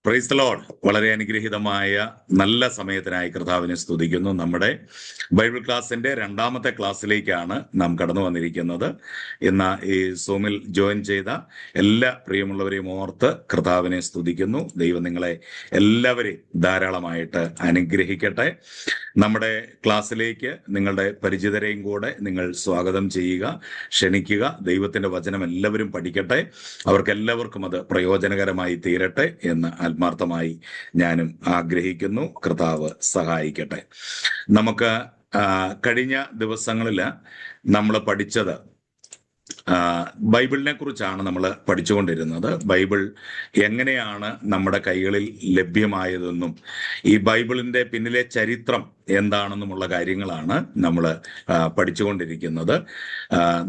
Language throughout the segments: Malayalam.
Praise the Lord. വളരെ അനുഗ്രഹീതമായ നല്ല സമയത്തിനായി കർത്താവിനെ സ്തുതിക്കുന്നു. നമ്മുടെ ബൈബിൾ ക്ലാസ്സിന്റെ രണ്ടാമത്തെ ക്ലാസ്സിലേക്കാണ് നാം കടന്നു വന്നിരിക്കുന്നത്. ഇന്ന് ഈ സൂമിൽ ജോയിൻ ചെയ്ത എല്ലാ പ്രിയമുള്ളവരെയും ഓർത്ത് കർത്താവിനെ സ്തുതിക്കുന്നു. ദൈവം നിങ്ങളെ എല്ലാവരെയും ധാരാളമായിട്ട് അനുഗ്രഹിക്കട്ടെ. നമ്മുടെ ക്ലാസ്സിലേക്ക് നിങ്ങളുടെ പരിചിതരെയും കൂടെ നിങ്ങൾ സ്വാഗതം ചെയ്യുക, ക്ഷണിക്കുക. ദൈവത്തിന്റെ വചനം എല്ലാവരും പഠിക്കട്ടെ, അവർക്കെല്ലാവർക്കും അത് പ്രയോജനകരമായി തീരട്ടെ എന്ന് ആത്മാർത്ഥമായി ഞാനും ആഗ്രഹിക്കുന്നു. കർത്താവ് സഹായിക്കട്ടെ. നമുക്ക് കഴിഞ്ഞ ദിവസങ്ങളിൽ നമ്മൾ പഠിച്ചത് ബൈബിളിനെ കുറിച്ചാണ് നമ്മൾ പഠിച്ചുകൊണ്ടിരുന്നത്. ബൈബിൾ എങ്ങനെയാണ് നമ്മുടെ കൈകളിൽ ലഭ്യമായതെന്നും ഈ ബൈബിളിന്റെ പിന്നിലെ ചരിത്രം എന്താണെന്നുമുള്ള കാര്യങ്ങളാണ് നമ്മൾ പഠിച്ചുകൊണ്ടിരിക്കുന്നത്.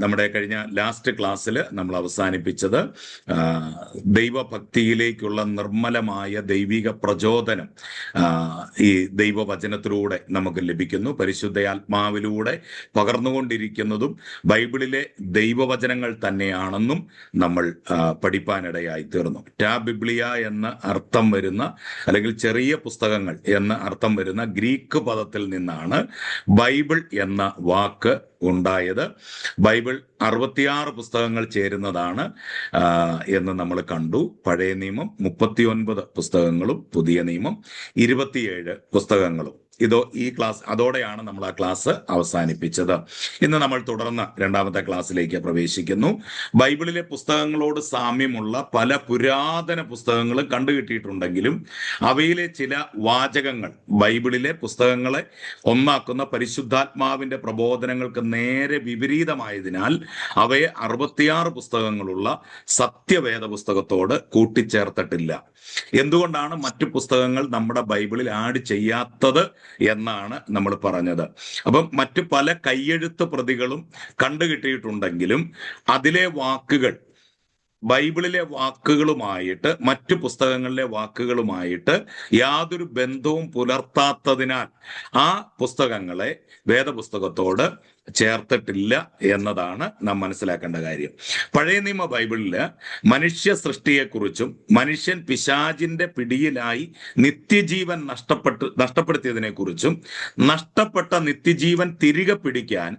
നമ്മുടെ കഴിഞ്ഞ ലാസ്റ്റ് ക്ലാസ്സിൽ നമ്മൾ അവസാനിപ്പിച്ചത് ദൈവഭക്തിയിലേക്കുള്ള നിർമ്മലമായ ദൈവിക പ്രചോദനം ഈ ദൈവവചനത്തിലൂടെ നമുക്ക് ലഭിക്കുന്നു. പരിശുദ്ധ-ആത്മാവിലൂടെ പകർന്നുകൊണ്ടിരിക്കുന്നതും ബൈബിളിലെ ദൈവവചനങ്ങൾ തന്നെയാണെന്നും നമ്മൾ പഠിപ്പാനിടയായി തീർന്നു. ടാ ബിബ്ലിയ എന്ന് അർത്ഥം വരുന്ന, അല്ലെങ്കിൽ ചെറിയ പുസ്തകങ്ങൾ എന്ന് അർത്ഥം വരുന്ന ഗ്രീക്ക് പദത്തിൽ നിന്നാണ് ബൈബിൾ എന്ന വാക്ക് ഉണ്ടായത്. ബൈബിൾ 66 പുസ്തകങ്ങൾ ചേരുന്നതാണ് എന്ന് നമ്മൾ കണ്ടു. പഴയ നിയമം 39 പുസ്തകങ്ങളും പുതിയ നിയമം 27 പുസ്തകങ്ങളും. അതോടെയാണ് നമ്മൾ ആ ക്ലാസ് അവസാനിപ്പിച്ചത്. ഇന്ന് നമ്മൾ തുടർന്ന് രണ്ടാമത്തെ ക്ലാസ്സിലേക്ക് പ്രവേശിക്കുന്നു. ബൈബിളിലെ പുസ്തകങ്ങളോട് സാമ്യമുള്ള പല പുരാതന പുസ്തകങ്ങളും കണ്ടുകിട്ടിയിട്ടുണ്ടെങ്കിലും അവയിലെ ചില വാചകങ്ങൾ ബൈബിളിലെ പുസ്തകങ്ങളെ ഒന്നാക്കുന്ന പരിശുദ്ധാത്മാവിന്റെ പ്രബോധനങ്ങൾക്ക് നേരെ വിപരീതമായതിനാൽ അവയെ 66 പുസ്തകങ്ങളുള്ള സത്യവേദ പുസ്തകത്തോട് കൂട്ടിച്ചേർത്തിട്ടില്ല. എന്തുകൊണ്ടാണ് മറ്റു പുസ്തകങ്ങൾ നമ്മുടെ ബൈബിളിൽ ആഡ് ചെയ്യാത്തത് എന്നാണ് നമ്മൾ പറഞ്ഞത്. അപ്പം മറ്റു പല കയ്യെഴുത്ത് പ്രതികളും കണ്ടുകിട്ടിയിട്ടുണ്ടെങ്കിലും അതിലെ വാക്കുകൾ ബൈബിളിലെ വാക്കുകളുമായിട്ട് മറ്റു പുസ്തകങ്ങളിലെ വാക്കുകളുമായിട്ട് യാതൊരു ബന്ധവും പുലർത്താത്തതിനാൽ ആ പുസ്തകങ്ങളെ വേദപുസ്തകത്തോട് ചേർത്തിട്ടില്ല എന്നതാണ് നാം മനസ്സിലാക്കേണ്ട കാര്യം. പഴയ നിയമ ബൈബിളില് മനുഷ്യ സൃഷ്ടിയെക്കുറിച്ചും മനുഷ്യൻ പിശാചിന്റെ പിടിയിലായി നിത്യജീവൻ നഷ്ടപ്പെടുത്തിയതിനെ കുറിച്ചും നഷ്ടപ്പെട്ട നിത്യജീവൻ തിരികെ പിടിക്കാൻ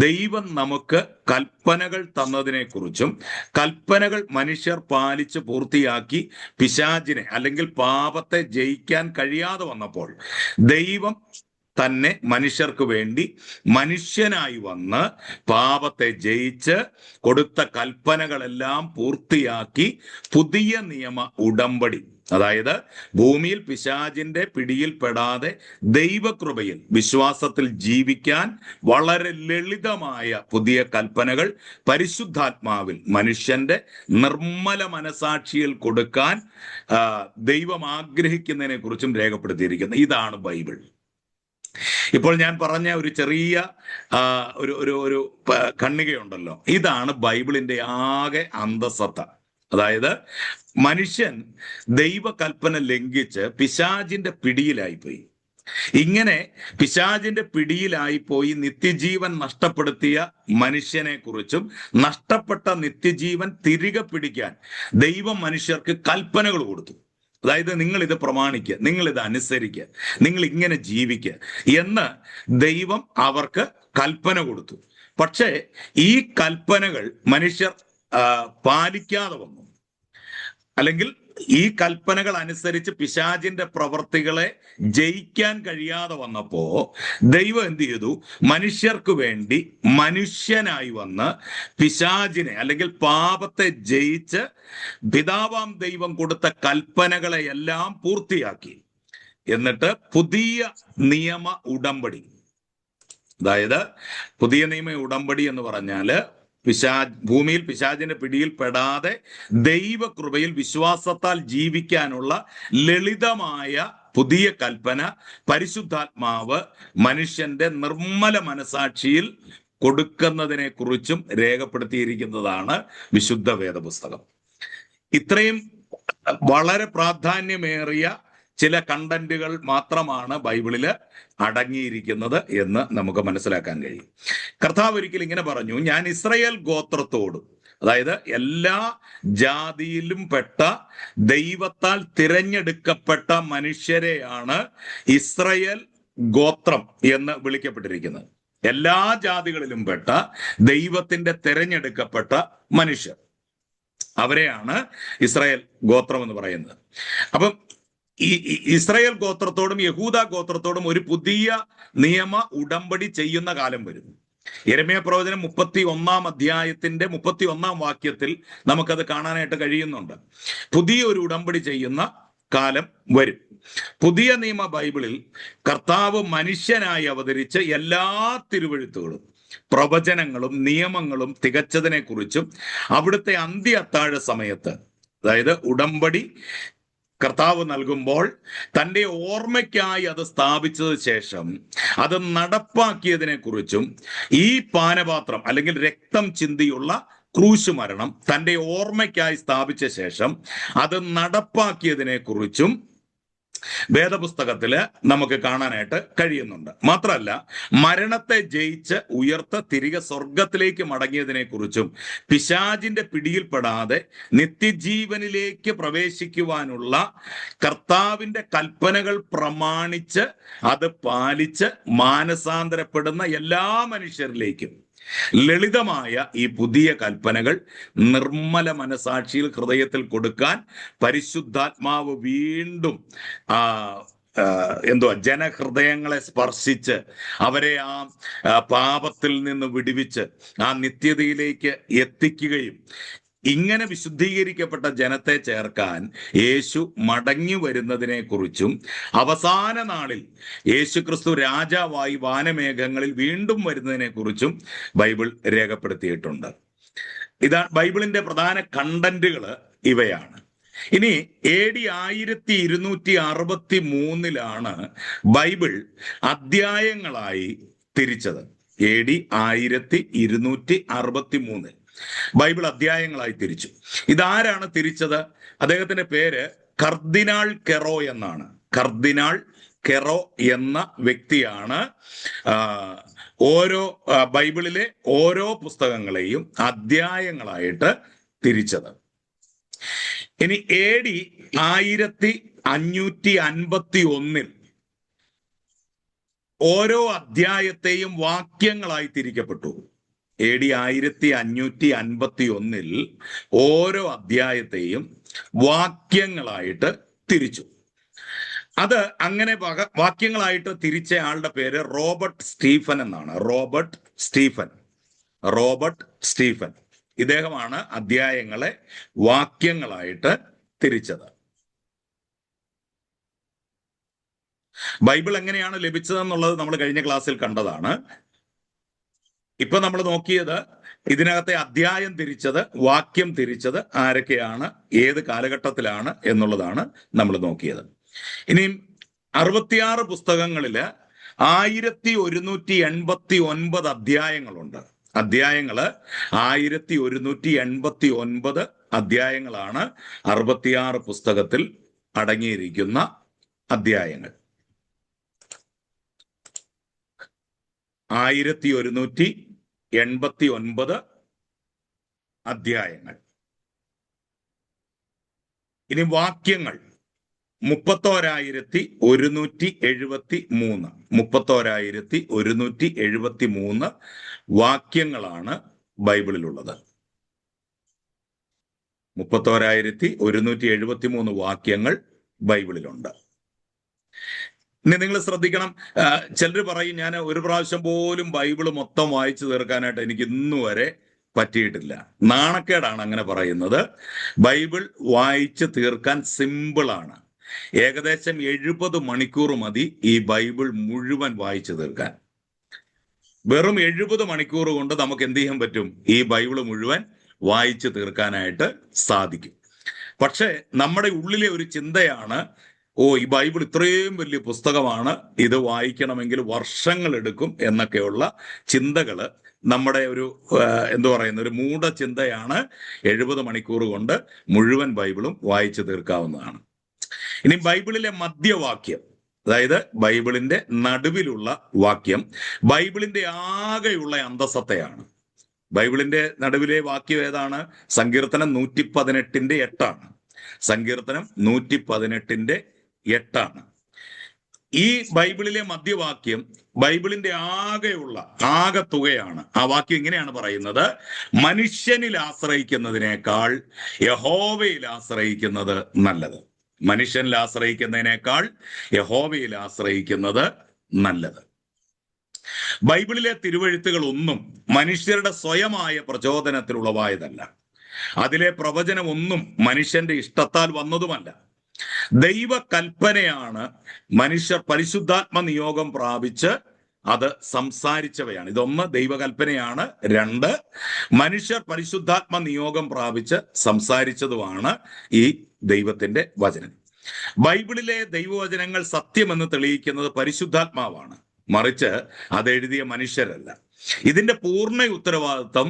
ദൈവം നമുക്ക് കൽപ്പനകൾ തന്നതിനെ കുറിച്ചും കൽപ്പനകൾ മനുഷ്യർ പാലിച്ച് പൂർത്തിയാക്കി പിശാചിനെ അല്ലെങ്കിൽ പാപത്തെ ജയിക്കാൻ കഴിയാതെ വന്നപ്പോൾ ദൈവം തന്നെ മനുഷ്യർക്ക് വേണ്ടി മനുഷ്യനായി വന്ന് പാപത്തെ ജയിച്ച് കൊടുത്ത കൽപ്പനകളെല്ലാം പൂർത്തിയാക്കി പുതിയ നിയമ ഉടമ്പടി, അതായത് ഭൂമിയിൽ പിശാചിന്റെ പിടിയിൽപ്പെടാതെ ദൈവകൃപയിൽ വിശ്വാസത്തിൽ ജീവിക്കാൻ വളരെ ലളിതമായ പുതിയ കൽപ്പനകൾ പരിശുദ്ധാത്മാവിൽ മനുഷ്യന്റെ നിർമ്മല മനസാക്ഷിയിൽ കൊടുക്കാൻ ദൈവം ആഗ്രഹിക്കുന്നതിനെ കുറിച്ചും രേഖപ്പെടുത്തിയിരിക്കുന്നു. ഇതാണ് ബൈബിൾ. ഇപ്പോൾ ഞാൻ പറഞ്ഞ ഒരു ചെറിയ ഒരു ഖണ്ഡികയുണ്ടല്ലോ, ഇതാണ് ബൈബിളിന്റെ ആകെ അന്തസത്ത. അതായത് മനുഷ്യൻ ദൈവകൽപ്പന ലംഘിച്ച് പിശാചിന്റെ പിടിയിലായിപ്പോയി. ഇങ്ങനെ പിശാചിന്റെ പിടിയിലായിപ്പോയി നിത്യജീവൻ നഷ്ടപ്പെടുത്തിയ മനുഷ്യനെ കുറിച്ചും നഷ്ടപ്പെട്ട നിത്യജീവൻ തിരികെ പിടിക്കാൻ ദൈവം മനുഷ്യർക്ക് കൽപ്പനകൾ കൊടുത്തു. അതായത് നിങ്ങൾ ഇത് പ്രമാണിക്കുക, നിങ്ങൾ ഇത് അനുസരിക്കുക, നിങ്ങൾ ഇങ്ങനെ ജീവിക്കുക എന്ന് ദൈവം അവർക്ക് കൽപ്പന കൊടുത്തു. പക്ഷേ ഈ കൽപ്പനകൾ മനുഷ്യർ പാലിക്കാതെ വന്നു, അല്ലെങ്കിൽ ഈ കൽപ്പനകൾ അനുസരിച്ച് പിശാചിന്റെ പ്രവർത്തികളെ ജയിക്കാൻ കഴിയാതെ വന്നപ്പോ ദൈവം എന്ത് ചെയ്തു? മനുഷ്യർക്ക് വേണ്ടി മനുഷ്യനായി വന്ന് പിശാചിനെ അല്ലെങ്കിൽ പാപത്തെ ജയിച്ച് പിതാവാം ദൈവം കൊടുത്ത കൽപ്പനകളെ എല്ലാം പൂർത്തിയാക്കി. എന്നിട്ട് പുതിയ നിയമ ഉടമ്പടി, അതായത് പുതിയ നിയമ ഉടമ്പടി എന്ന് പറഞ്ഞാല് ഭൂമിയിൽ പിശാചിന്റെ പിടിയിൽ പെടാതെ ദൈവകൃപയിൽ വിശ്വാസത്താൽ ജീവിക്കാനുള്ള ലളിതമായ പുതിയ കൽപ്പന പരിശുദ്ധാത്മാവ് മനുഷ്യന്റെ നിർമ്മല മനസാക്ഷിയിൽ കൊടുക്കുന്നതിനെ കുറിച്ചും രേഖപ്പെടുത്തിയിരിക്കുന്നതാണ് വിശുദ്ധ വേദപുസ്തകം. ഇത്രയും വളരെ പ്രാധാന്യമേറിയ ചില കണ്ടന്റുകൾ മാത്രമാണ് ബൈബിളില് അടങ്ങിയിരിക്കുന്നത് എന്ന് നമുക്ക് മനസ്സിലാക്കാൻ കഴിയും. കർത്താവ് ഒരിക്കൽ ഇങ്ങനെ പറഞ്ഞു, ഞാൻ ഇസ്രായേൽ ഗോത്രത്തോടും അതായത് എല്ലാ ജാതിയിലും പെട്ട ദൈവത്താൽ തിരഞ്ഞെടുക്കപ്പെട്ട മനുഷ്യരെയാണ് ഇസ്രായേൽ ഗോത്രം എന്ന് വിളിക്കപ്പെട്ടിരിക്കുന്നത്. എല്ലാ ജാതികളിലും പെട്ട ദൈവത്തിന്റെ തിരഞ്ഞെടുക്കപ്പെട്ട മനുഷ്യർ, അവരെയാണ് ഇസ്രായേൽ ഗോത്രം എന്ന് പറയുന്നത്. അപ്പം ഈ ഇസ്രായേൽ ഗോത്രത്തോടും യഹൂദ ഗോത്രത്തോടും ഒരു പുതിയ നിയമ ഉടമ്പടി ചെയ്യുന്ന കാലം വരും. യെരമ്യാ പ്രവചനം 31 അധ്യായത്തിന്റെ 31 വാക്യത്തിൽ നമുക്കത് കാണാനായിട്ട് കഴിയുന്നുണ്ട്. പുതിയ ഒരു ഉടമ്പടി ചെയ്യുന്ന കാലം വരും. പുതിയ നിയമ ബൈബിളിൽ കർത്താവ് മനുഷ്യനായി അവതരിച്ച് എല്ലാ തിരുവെഴുത്തുകളും പ്രവചനങ്ങളും നിയമങ്ങളും തികച്ചതിനെ കുറിച്ചും അവിടുത്തെ അന്ത്യ അത്താഴ സമയത്ത്, അതായത് ഉടമ്പടി കർത്താവ് നൽകുമ്പോൾ തൻ്റെ ഓർമ്മയ്ക്കായി അത് സ്ഥാപിച്ചത് ശേഷം അത് നടപ്പാക്കിയതിനെ കുറിച്ചും, ഈ പാനപാത്രം അല്ലെങ്കിൽ രക്തം ചിന്തിയുള്ള ക്രൂശ് മരണം തൻ്റെ ഓർമ്മയ്ക്കായി സ്ഥാപിച്ച ശേഷം അത് നടപ്പാക്കിയതിനെ കുറിച്ചും വേദപുസ്തകത്തില് നമുക്ക് കാണാനായിട്ട് കഴിയുന്നുണ്ട്. മാത്രമല്ല, മരണത്തെ ജയിച്ച് ഉയർത്ത് തിരികെ സ്വർഗത്തിലേക്ക് മടങ്ങിയതിനെ കുറിച്ചും, പിശാചിന്റെ പിടിയിൽപ്പെടാതെ നിത്യജീവനിലേക്ക് പ്രവേശിക്കുവാനുള്ള കർത്താവിന്റെ കൽപ്പനകൾ പ്രമാണിച്ച് അത് പാലിച്ച് മാനസാന്തരപ്പെടുന്ന എല്ലാ മനുഷ്യരിലേക്കും ലളിതമായ ഈ പുതിയ കൽപ്പനകൾ നിർമ്മല മനസാക്ഷിയിൽ ഹൃദയത്തിൽ കൊടുക്കാൻ പരിശുദ്ധാത്മാവ് വീണ്ടും ജനഹൃദയങ്ങളെ സ്പർശിച്ച് അവരെ ആ പാപത്തിൽ നിന്ന് വിടുവിച്ച് ആ നിത്യതയിലേക്ക് എത്തിക്കുകയും, ഇങ്ങനെ വിശുദ്ധീകരിക്കപ്പെട്ട ജനത്തെ ചേർക്കാൻ യേശു മടങ്ങി വരുന്നതിനെ കുറിച്ചും, അവസാന നാളിൽ യേശു ക്രിസ്തു രാജാവായി വാനമേഘങ്ങളിൽ വീണ്ടും വരുന്നതിനെ കുറിച്ചും ബൈബിൾ രേഖപ്പെടുത്തിയിട്ടുണ്ട്. ഇതാണ് ബൈബിളിന്റെ പ്രധാന കണ്ടന്റുകൾ, ഇവയാണ്. ഇനി AD 1263 ബൈബിൾ അധ്യായങ്ങളായി തിരിച്ചത്. AD 1263 ബൈബിൾ അധ്യായങ്ങളായി തിരിച്ചു. ഇതാരാണ് തിരിച്ചത്? അദ്ദേഹത്തിന്റെ പേര് കർദിനാൾ കെറോ എന്നാണ്. കർദിനാൾ കെറോ എന്ന വ്യക്തിയാണ് ബൈബിളിലെ ഓരോ പുസ്തകങ്ങളെയും അധ്യായങ്ങളായിട്ട് തിരിച്ചത്. ഇനി AD 1551 ഓരോ അധ്യായത്തെയും വാക്യങ്ങളായി തിരിക്കപ്പെട്ടു. AD 1551 ഓരോ അധ്യായത്തെയും വാക്യങ്ങളായിട്ട് തിരിച്ചു. അത് അങ്ങനെ വാക്യങ്ങളായിട്ട് തിരിച്ച ആളുടെ പേര് റോബർട്ട് സ്റ്റീഫൻ എന്നാണ്. റോബർട്ട് സ്റ്റീഫൻ ഇദ്ദേഹമാണ് അധ്യായങ്ങളെ വാക്യങ്ങളായിട്ട് തിരിച്ചത്. ബൈബിൾ എങ്ങനെയാണ് ലഭിച്ചതെന്നുള്ളത് നമ്മൾ കഴിഞ്ഞ ക്ലാസ്സിൽ കണ്ടതാണ്. ഇപ്പൊ നമ്മൾ നോക്കിയത് ഇതിനകത്തെ അധ്യായം തിരിച്ചത്, വാക്യം തിരിച്ചത് ആരൊക്കെയാണ്, ഏത് കാലഘട്ടത്തിലാണ് എന്നുള്ളതാണ് നമ്മൾ നോക്കിയത്. ഇനിയും 66 പുസ്തകങ്ങളില് 1189 അധ്യായങ്ങളുണ്ട്. അധ്യായങ്ങള് 1189 അധ്യായങ്ങളാണ് 66 പുസ്തകത്തിൽ അടങ്ങിയിരിക്കുന്ന അധ്യായങ്ങൾ. 1189 അധ്യായങ്ങൾ. ഇനി വാക്യങ്ങൾ 31,173 വാക്യങ്ങളാണ് ബൈബിളിലുള്ളത്. 31,173 വാക്യങ്ങൾ ബൈബിളിലുണ്ട്. ഇനി നിങ്ങൾ ശ്രദ്ധിക്കണം, ചിലർ പറയും ഞാൻ ഒരു പ്രാവശ്യം പോലും ബൈബിള് മൊത്തം വായിച്ചു തീർക്കാനായിട്ട് എനിക്ക് ഇന്നു വരെ പറ്റിയിട്ടില്ല. നാണക്കേടാണ് അങ്ങനെ പറയുന്നത്. ബൈബിൾ വായിച്ചു തീർക്കാൻ സിമ്പിളാണ്. ഏകദേശം 70 മണിക്കൂർ മതി ഈ ബൈബിൾ മുഴുവൻ വായിച്ചു തീർക്കാൻ. വെറും 70 മണിക്കൂർ കൊണ്ട് നമുക്ക് എന്ത് ചെയ്യാൻ പറ്റും? ഈ ബൈബിള് മുഴുവൻ വായിച്ചു തീർക്കാനായിട്ട് സാധിക്കും. പക്ഷെ നമ്മുടെ ഉള്ളിലെ ഒരു ചിന്തയാണ്, ഈ ബൈബിൾ ഇത്രയും വലിയ പുസ്തകമാണ്, ഇത് വായിക്കണമെങ്കിൽ വർഷങ്ങൾ എടുക്കും എന്നൊക്കെയുള്ള ചിന്തകള് നമ്മുടെ ഒരു ഒരു മൂഢചിന്തയാണ്. 70 മണിക്കൂർ കൊണ്ട് മുഴുവൻ ബൈബിളും വായിച്ചു തീർക്കാവുന്നതാണ്. ഇനി ബൈബിളിലെ മധ്യവാക്യം, അതായത് ബൈബിളിന്റെ നടുവിലുള്ള വാക്യം ബൈബിളിന്റെ ആകെയുള്ള അന്തസത്തയാണ്. ബൈബിളിന്റെ നടുവിലെ വാക്യം ഏതാണ്? സങ്കീർത്തനം 118:8. സങ്കീർത്തനം 118:8. ഈ ബൈബിളിലെ മധ്യവാക്യം ബൈബിളിന്റെ ആകെ തുകയാണ്. ആ വാക്യം ഇങ്ങനെയാണ് പറയുന്നത്: മനുഷ്യനിൽ ആശ്രയിക്കുന്നതിനേക്കാൾ യഹോവയിൽ ആശ്രയിക്കുന്നത് നല്ലത്. മനുഷ്യനിൽ ആശ്രയിക്കുന്നതിനേക്കാൾ യഹോവയിൽ ആശ്രയിക്കുന്നത് നല്ലത്. ബൈബിളിലെ തിരുവെഴുത്തുകൾ ഒന്നും മനുഷ്യരുടെ സ്വയമായ പ്രചോദനത്തിലുളവായതല്ല. അതിലെ പ്രവചനമൊന്നും മനുഷ്യന്റെ ഇഷ്ടത്താൽ വന്നതുമല്ല. ദൈവ കൽപ്പനയാണ് മനുഷ്യർ പരിശുദ്ധാത്മ നിയോഗം പ്രാപിച്ച് അത് സംസാരിച്ചവയാണ്. ഇതൊന്ന്, ദൈവകൽപ്പനയാണ്. 2, മനുഷ്യർ പരിശുദ്ധാത്മ നിയോഗം പ്രാപിച്ച് സംസാരിച്ചതുമാണ് ഈ ദൈവത്തിന്റെ വചനം. ബൈബിളിലെ ദൈവവചനങ്ങൾ സത്യമെന്ന് തെളിയിക്കുന്നത് പരിശുദ്ധാത്മാവാണ്, മറിച്ച് അതെഴുതിയ മനുഷ്യരല്ല. ഇതിന്റെ പൂർണ്ണ ഉത്തരവാദിത്വം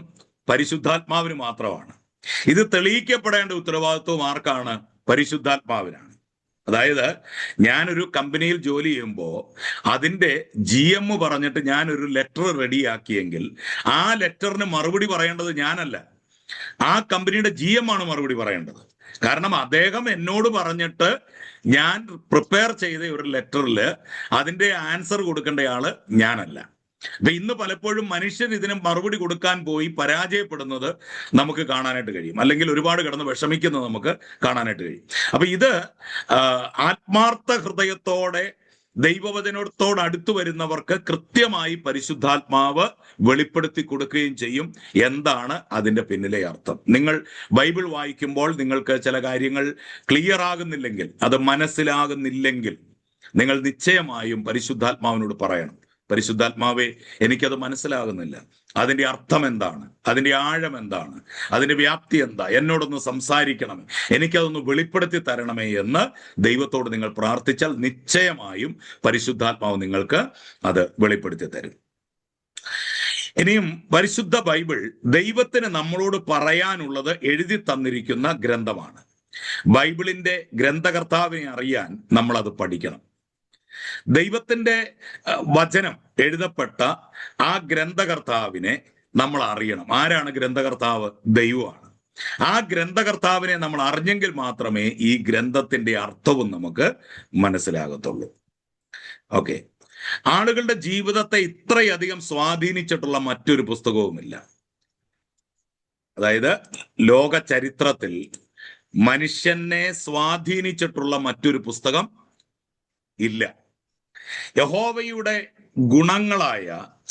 പരിശുദ്ധാത്മാവിന് മാത്രമാണ്. ഇത് തെളിയിക്കപ്പെടേണ്ട ഉത്തരവാദിത്വം ആർക്കാണ്? പരിശുദ്ധാത്മാവിനാണ്. അതായത്, ഞാനൊരു കമ്പനിയിൽ ജോലി ചെയ്യുമ്പോൾ അതിന്റെ GM പറഞ്ഞിട്ട് ഞാനൊരു ലെറ്റർ റെഡിയാക്കിയെങ്കിൽ ആ ലെറ്ററിന് മറുപടി പറയേണ്ടത് ഞാനല്ല, ആ കമ്പനിയുടെ GM ആണ് മറുപടി പറയേണ്ടത്. കാരണം അദ്ദേഹം എന്നോട് പറഞ്ഞിട്ട് ഞാൻ പ്രിപ്പയർ ചെയ്ത ഒരു ലെറ്ററിൽ അതിന്റെ ആൻസർ കൊടുക്കേണ്ടയാള് ഞാനല്ല. അപ്പൊ ഇന്ന് പലപ്പോഴും മനുഷ്യർ ഇതിന് മറുപടി കൊടുക്കാൻ പോയി പരാജയപ്പെടുന്നത് നമുക്ക് കാണാനായിട്ട് കഴിയും, അല്ലെങ്കിൽ ഒരുപാട് കിടന്ന് വിഷമിക്കുന്നത് നമുക്ക് കാണാനായിട്ട് കഴിയും. അപ്പൊ ഇത് ആത്മാർത്ഥ ഹൃദയത്തോടെ ദൈവവചനത്തോട് അടുത്തു വരുന്നവർക്ക് കൃത്യമായി പരിശുദ്ധാത്മാവ് വെളിപ്പെടുത്തി കൊടുക്കുകയും ചെയ്യും എന്താണ് അതിന്റെ പിന്നിലെ അർത്ഥം. നിങ്ങൾ ബൈബിൾ വായിക്കുമ്പോൾ നിങ്ങൾക്ക് ചില കാര്യങ്ങൾ ക്ലിയർ ആകുന്നില്ലെങ്കിൽ, അത് മനസ്സിലാകുന്നില്ലെങ്കിൽ, നിങ്ങൾ നിശ്ചയമായും പരിശുദ്ധാത്മാവിനോട് പറയണം: പരിശുദ്ധാത്മാവേ, എനിക്കത് മനസ്സിലാകുന്നില്ല, അതിന്റെ അർത്ഥം എന്താണ്, അതിന്റെ ആഴം എന്താണ്, അതിന്റെ വ്യാപ്തി എന്താ, എന്നോടൊന്ന് സംസാരിക്കണമേ, എനിക്കതൊന്ന് വെളിപ്പെടുത്തി തരണമേ എന്ന് ദൈവത്തോട് നിങ്ങൾ പ്രാർത്ഥിച്ചാൽ നിശ്ചയമായും പരിശുദ്ധാത്മാവ് നിങ്ങൾക്ക് അത് വെളിപ്പെടുത്തി തരും. ഇനിയും പരിശുദ്ധ ബൈബിൾ ദൈവത്തിന് നമ്മളോട് പറയാനുള്ളത് എഴുതി തന്നിരിക്കുന്ന ഗ്രന്ഥമാണ്. ബൈബിളിന്റെ ഗ്രന്ഥകർത്താവിനെ അറിയാൻ നമ്മൾ അത് പഠിക്കണം. ദൈവത്തിന്റെ വചനം എഴുതപ്പെട്ട ആ ഗ്രന്ഥകർത്താവിനെ നമ്മൾ അറിയണം. ആരാണ് ഗ്രന്ഥകർത്താവ്? ദൈവമാണ്. ആ ഗ്രന്ഥകർത്താവിനെ നമ്മൾ അറിഞ്ഞെങ്കിൽ മാത്രമേ ഈ ഗ്രന്ഥത്തിന്റെ അർത്ഥവും നമുക്ക് മനസ്സിലാകത്തുള്ളൂ. ഓക്കെ, ആളുകളുടെ ജീവിതത്തെ ഇത്രയധികം സ്വാധീനിച്ചിട്ടുള്ള മറ്റൊരു പുസ്തകവുമില്ല. അതായത്, ലോക ചരിത്രത്തിൽ മനുഷ്യനെ സ്വാധീനിച്ചിട്ടുള്ള മറ്റൊരു പുസ്തകം ഇല്ല. യഹോവയുടെ ഗുണങ്ങളായ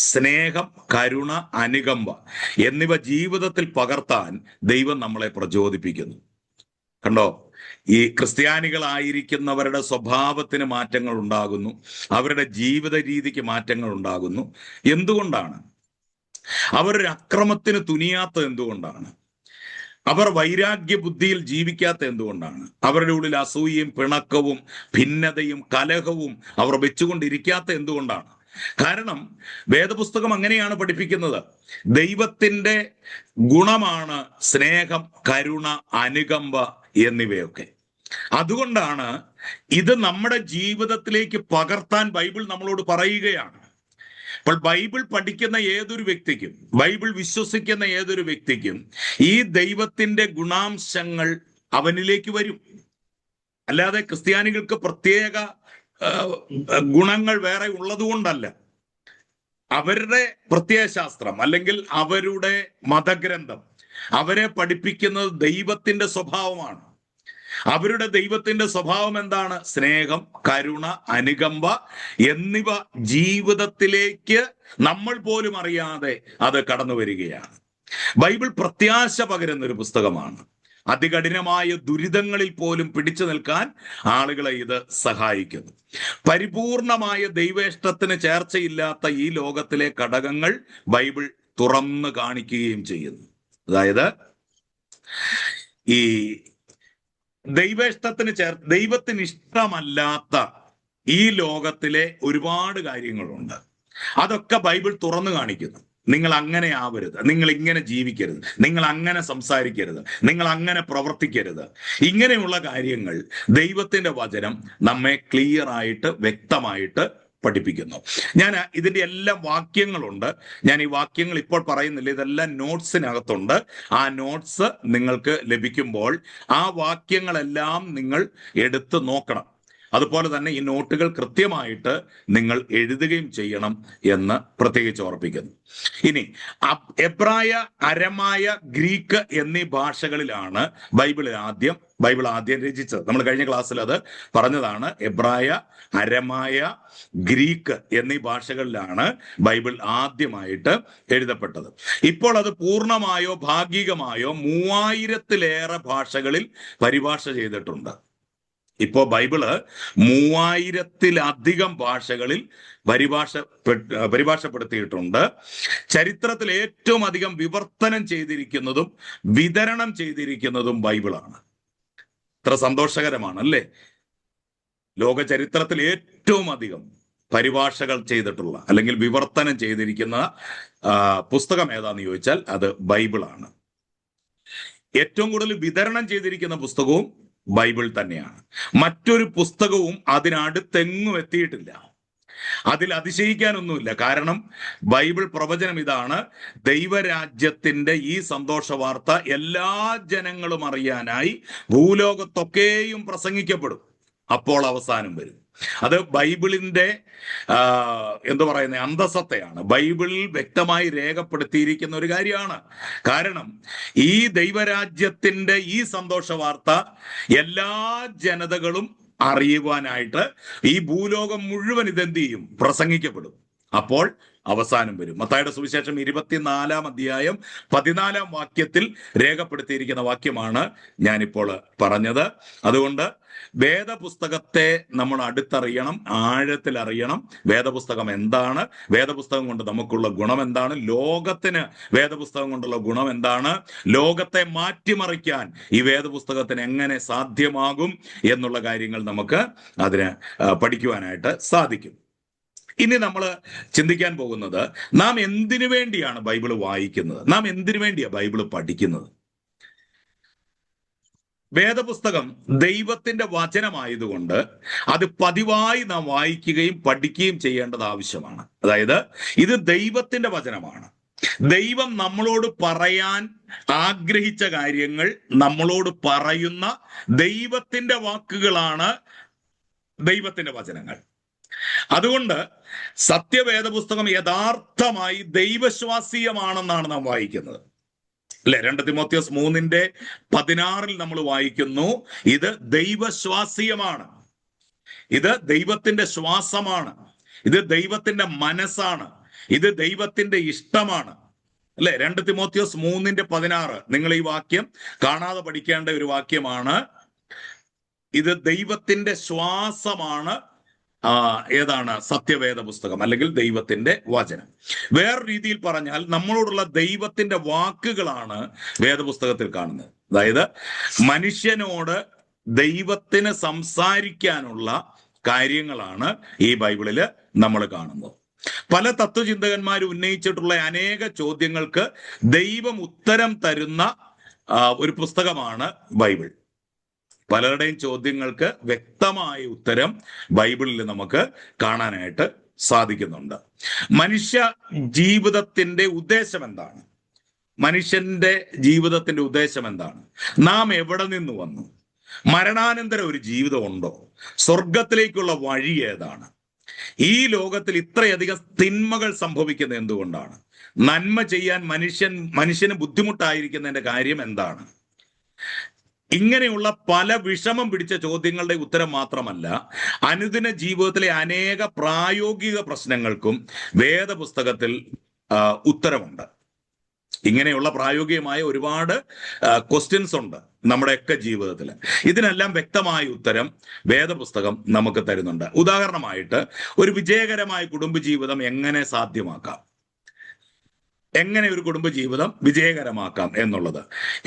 സ്നേഹം, കരുണ, അനുകമ്പ എന്നിവ ജീവിതത്തിൽ പകർത്താൻ ദൈവം നമ്മളെ പ്രചോദിപ്പിക്കുന്നു. കണ്ടോ, ഈ ക്രിസ്ത്യാനികളായിരിക്കുന്നവരുടെ സ്വഭാവത്തിന് മാറ്റങ്ങൾ ഉണ്ടാകുന്നു, അവരുടെ ജീവിത രീതിക്ക് മാറ്റങ്ങൾ ഉണ്ടാകുന്നു. എന്തുകൊണ്ടാണ്? അവരൊരു അക്രമത്തിന് തുനിയാത്തത് എന്തുകൊണ്ടാണ്? അവർ വൈരാഗ്യ ബുദ്ധിയിൽ ജീവിക്കാത്ത എന്തുകൊണ്ടാണ്? അവരുടെ ഉള്ളിൽ അസൂയയും പിണക്കവും ഭിന്നതയും കലഹവും അവർ വെച്ചുകൊണ്ടിരിക്കാത്ത എന്തുകൊണ്ടാണ്? കാരണം വേദപുസ്തകം അങ്ങനെയാണ് പഠിപ്പിക്കുന്നത്. ദൈവത്തിന്റെ ഗുണമാണ് സ്നേഹം, കരുണ, അനുകമ്പ എന്നിവയൊക്കെ. അതുകൊണ്ടാണ് ഇത് നമ്മുടെ ജീവിതത്തിലേക്ക് പകർത്താൻ ബൈബിൾ നമ്മളോട് പറയുകയാണ്. അപ്പോൾ ബൈബിൾ പഠിക്കുന്ന ഏതൊരു വ്യക്തിക്കും, ബൈബിൾ വിശ്വസിക്കുന്ന ഏതൊരു വ്യക്തിക്കും ഈ ദൈവത്തിന്റെ ഗുണാംശങ്ങൾ അവനിലേക്ക് വരും. അല്ലാതെ ക്രിസ്ത്യാനികൾക്ക് പ്രത്യേക ഗുണങ്ങൾ വേറെ ഉള്ളതുകൊണ്ടല്ല. അവരുടെ പ്രത്യയശാസ്ത്രം അല്ലെങ്കിൽ അവരുടെ മതഗ്രന്ഥം അവരെ പഠിപ്പിക്കുന്നത് ദൈവത്തിന്റെ സ്വഭാവമാണ്. അവരുടെ ദൈവത്തിന്റെ സ്വഭാവം എന്താണ്? സ്നേഹം, കരുണ, അനുകമ്പ എന്നിവ ജീവിതത്തിലേക്ക് നമ്മൾ പോലും അറിയാതെ അത് കടന്നു വരികയാണ്. ബൈബിൾ പ്രത്യാശ പകരുന്ന ഒരു പുസ്തകമാണ്. അതികഠിനമായ ദുരിതങ്ങളിൽ പോലും പിടിച്ചു നിൽക്കാൻ ആളുകളെ ഇത് സഹായിക്കുന്നു. പരിപൂർണമായ ദൈവേഷ്ടത്തിന് ചേർച്ചയില്ലാത്ത ഈ ലോകത്തിലെ ഘടകങ്ങൾ ബൈബിൾ തുറന്നു കാണിക്കുകയും ചെയ്യുന്നു. അതായത്, ഈ ദൈവേഷ്ടത്തിന് ദൈവത്തിന് ഇഷ്ടമല്ലാത്ത ഈ ലോകത്തിലെ ഒരുപാട് കാര്യങ്ങളുണ്ട്. അതൊക്കെ ബൈബിൾ തുറന്നു കാണിക്കുന്നു. നിങ്ങൾ അങ്ങനെ ആവരുത്, നിങ്ങൾ ഇങ്ങനെ ജീവിക്കരുത്, നിങ്ങൾ അങ്ങനെ സംസാരിക്കരുത്, നിങ്ങൾ അങ്ങനെ പ്രവർത്തിക്കരുത്. ഇങ്ങനെയുള്ള കാര്യങ്ങൾ ദൈവത്തിന്റെ വചനം നമ്മെ ക്ലിയർ ആയിട്ട് വ്യക്തമായിട്ട് പഠിപ്പിക്കുന്നു. ഞാൻ ഇതിന്റെ എല്ലാം വാക്യങ്ങളുണ്ട്. ഞാൻ ഈ വാക്യങ്ങൾ ഇപ്പോൾ പറയുന്നില്ല, ഇതെല്ലാം നോട്ട്സിനകത്തുണ്ട്. ആ നോട്ട്സ് നിങ്ങൾക്ക് ലഭിക്കുമ്പോൾ ആ വാക്യങ്ങളെല്ലാം നിങ്ങൾ എടുത്ത് നോക്കണം. അതുപോലെ തന്നെ ഈ നോട്ടുകൾ കൃത്യമായിട്ട് നിങ്ങൾ എഴുതുകയും ചെയ്യണം എന്ന് പ്രത്യേകിച്ച് ഓർപ്പിക്കുന്നു. ഇനി എബ്രായ, അരമായ, ഗ്രീക്ക് എന്നീ ഭാഷകളിലാണ് ബൈബിൾ ആദ്യം രചിച്ചത്. നമ്മൾ കഴിഞ്ഞ ക്ലാസ്സിൽ അത് പറഞ്ഞതാണ്. എബ്രായ, അരമായ, ഗ്രീക്ക് എന്നീ ഭാഷകളിലാണ് ബൈബിൾ ആദ്യമായിട്ട് എഴുതപ്പെട്ടത്. ഇപ്പോൾ അത് പൂർണ്ണമായോ ഭാഗികമായോ 3000-ലേറെ ഭാഷകളിൽ പരിഭാഷ ചെയ്തിട്ടുണ്ട്. ഇപ്പോ ബൈബിള് 3000-ലധികം ഭാഷകളിൽ പരിഭാഷപ്പെടുത്തിയിട്ടുണ്ട്. ചരിത്രത്തിൽ ഏറ്റവും അധികം വിവർത്തനം ചെയ്തിരിക്കുന്നതും വിതരണം ചെയ്തിരിക്കുന്നതും ബൈബിളാണ്. ഇത്ര സന്തോഷകരമാണ് അല്ലേ? ലോക ചരിത്രത്തിൽ ഏറ്റവും അധികം പരിഭാഷകൾ ചെയ്തിട്ടുള്ള അല്ലെങ്കിൽ വിവർത്തനം ചെയ്തിരിക്കുന്ന പുസ്തകം ഏതാന്ന് ചോദിച്ചാൽ അത് ബൈബിളാണ്. ഏറ്റവും കൂടുതൽ വിതരണം ചെയ്തിരിക്കുന്ന പുസ്തകവും ബൈബിൾ തന്നെയാണ്. മറ്റൊരു പുസ്തകവും അതിനടുത്തെങ്ങും എത്തിയിട്ടില്ല. അതിൽ അതിശയിക്കാനൊന്നുമില്ല. കാരണം ബൈബിൾ പ്രവചനം ഇതാണ്: ദൈവരാജ്യത്തിന്റെ ഈ സന്തോഷ വാർത്ത എല്ലാ ജനങ്ങളും അറിയാനായി ഭൂലോകത്തൊക്കെയും പ്രസംഗിക്കപ്പെടും, അപ്പോൾ അവസാനം വരും. അത് ബൈബിളിന്റെ അന്തസത്തയാണ്. ബൈബിളിൽ വ്യക്തമായി രേഖപ്പെടുത്തിയിരിക്കുന്ന ഒരു കാര്യമാണ്. കാരണം ഈ ദൈവരാജ്യത്തിന്റെ ഈ സന്തോഷ വാർത്ത എല്ലാ ജനതകളും അറിയുവാനായിട്ട് ഈ ഭൂലോകം മുഴുവൻ ഇതെന്ത് ചെയ്യും? പ്രസംഗിക്കപ്പെടും, അപ്പോൾ അവസാനം വരും. മത്തായിയുടെ സുവിശേഷം 24-ാം അധ്യായം 14-ാം വാക്യത്തിൽ രേഖപ്പെടുത്തിയിരിക്കുന്ന വാക്യമാണ് ഞാനിപ്പോൾ പറഞ്ഞത്. അതുകൊണ്ട് വേദപുസ്തകത്തെ നമ്മൾ അടുത്തറിയണം, ആഴത്തിൽ അറിയണം. വേദപുസ്തകം എന്താണ്? വേദപുസ്തകം കൊണ്ട് നമുക്കുള്ള ഗുണം എന്താണ്? ലോകത്തിന് വേദപുസ്തകം കൊണ്ടുള്ള ഗുണം എന്താണ്? ലോകത്തെ മാറ്റിമറിക്കാൻ ഈ വേദപുസ്തകത്തിന് എങ്ങനെ സാധ്യമാകും എന്നുള്ള കാര്യങ്ങൾ നമുക്ക് അതിന് പഠിക്കുവാനായിട്ട് സാധിക്കും. ഇനി നമ്മൾ ചിന്തിക്കാൻ പോകുന്നത്, നാം എന്തിനു വേണ്ടിയാണ് ബൈബിൾ വായിക്കുന്നത്? നാം എന്തിനു വേണ്ടിയാണ് ബൈബിൾ പഠിക്കുന്നത്? വേദപുസ്തകം ദൈവത്തിന്റെ വചനമായതുകൊണ്ട് അത് പതിവായി നാം വായിക്കുകയും പഠിക്കുകയും ചെയ്യേണ്ടത് ആവശ്യമാണ്. അതായത് ഇത് ദൈവത്തിന്റെ വചനമാണ്. ദൈവം നമ്മളോട് പറയാൻ ആഗ്രഹിച്ച കാര്യങ്ങൾ നമ്മളോട് പറയുന്ന ദൈവത്തിന്റെ വാക്കുകളാണ് ദൈവത്തിന്റെ വചനങ്ങൾ. അതുകൊണ്ട് സത്യവേദപുസ്തകം യഥാർത്ഥമായി ദൈവശ്വാസീയമാണെന്നാണ് നാം വായിക്കുന്നത് അല്ലെ? 2 തിമോത്തിയോസ് 3:16 നമ്മൾ വായിക്കുന്നു, ഇത് ദൈവശ്വാസീയമാണ്, ഇത് ദൈവത്തിന്റെ ശ്വാസമാണ്, ഇത് ദൈവത്തിന്റെ മനസ്സാണ്, ഇത് ദൈവത്തിന്റെ ഇഷ്ടമാണ് അല്ലെ? 2 തിമോത്തിയോസ് 3:16. നിങ്ങൾ ഈ വാക്യം കാണാതെ പഠിക്കേണ്ട ഒരു വാക്യമാണ്. ഇത് ദൈവത്തിന്റെ ശ്വാസമാണ്. ഏതാണ്? സത്യവേദ പുസ്തകം അല്ലെങ്കിൽ ദൈവത്തിന്റെ വചനം. വേറെ രീതിയിൽ പറഞ്ഞാൽ നമ്മളോടുള്ള ദൈവത്തിന്റെ വാക്കുകളാണ് വേദപുസ്തകത്തിൽ കാണുന്നത്. അതായത് മനുഷ്യനോട് ദൈവത്തിന് സംസാരിക്കാനുള്ള കാര്യങ്ങളാണ് ഈ ബൈബിളില് നമ്മൾ കാണുന്നത്. പല തത്വചിന്തകന്മാർ ഉന്നയിച്ചിട്ടുള്ള അനേക ചോദ്യങ്ങൾക്ക് ദൈവം ഉത്തരം തരുന്ന ഒരു പുസ്തകമാണ് ബൈബിൾ. പലരുടെയും ചോദ്യങ്ങൾക്ക് വ്യക്തമായ ഉത്തരം ബൈബിളിൽ നമുക്ക് കാണാനായിട്ട് സാധിക്കുന്നുണ്ട്. മനുഷ്യ ജീവിതത്തിന്റെ ഉദ്ദേശം എന്താണ്? മനുഷ്യന്റെ ജീവിതത്തിന്റെ ഉദ്ദേശം എന്താണ്? നാം എവിടെ നിന്ന് വന്നു? മരണാനന്തരം ഒരു ജീവിതം ഉണ്ടോ? സ്വർഗത്തിലേക്കുള്ള വഴി ഏതാണ്? ഈ ലോകത്തിൽ ഇത്രയധികം തിന്മകൾ സംഭവിക്കുന്നത് എന്തുകൊണ്ടാണ്? നന്മ ചെയ്യാൻ മനുഷ്യന് ബുദ്ധിമുട്ടായിരിക്കുന്നതിന്റെ കാര്യം എന്താണ്? ഇങ്ങനെയുള്ള പല വിഷമം പിടിച്ച ചോദ്യങ്ങളുടെ ഉത്തരം മാത്രമല്ല, അനുദിന ജീവിതത്തിലെ അനേക പ്രായോഗിക പ്രശ്നങ്ങൾക്കും വേദപുസ്തകത്തിൽ ഉത്തരമുണ്ട്. ഇങ്ങനെയുള്ള പ്രായോഗികമായ ഒരുപാട് ക്വസ്റ്റ്യൻസ് ഉണ്ട് നമ്മുടെയൊക്കെ ജീവിതത്തിൽ. ഇതിനെല്ലാം വ്യക്തമായ ഉത്തരം വേദപുസ്തകം നമുക്ക് തരുന്നുണ്ട്. ഉദാഹരണമായിട്ട്, ഒരു വിജയകരമായ കുടുംബജീവിതം എങ്ങനെ സാധ്യമാക്കാം, എങ്ങനെ ഒരു കുടുംബജീവിതം വിജയകരമാക്കാം എന്നുള്ളത്.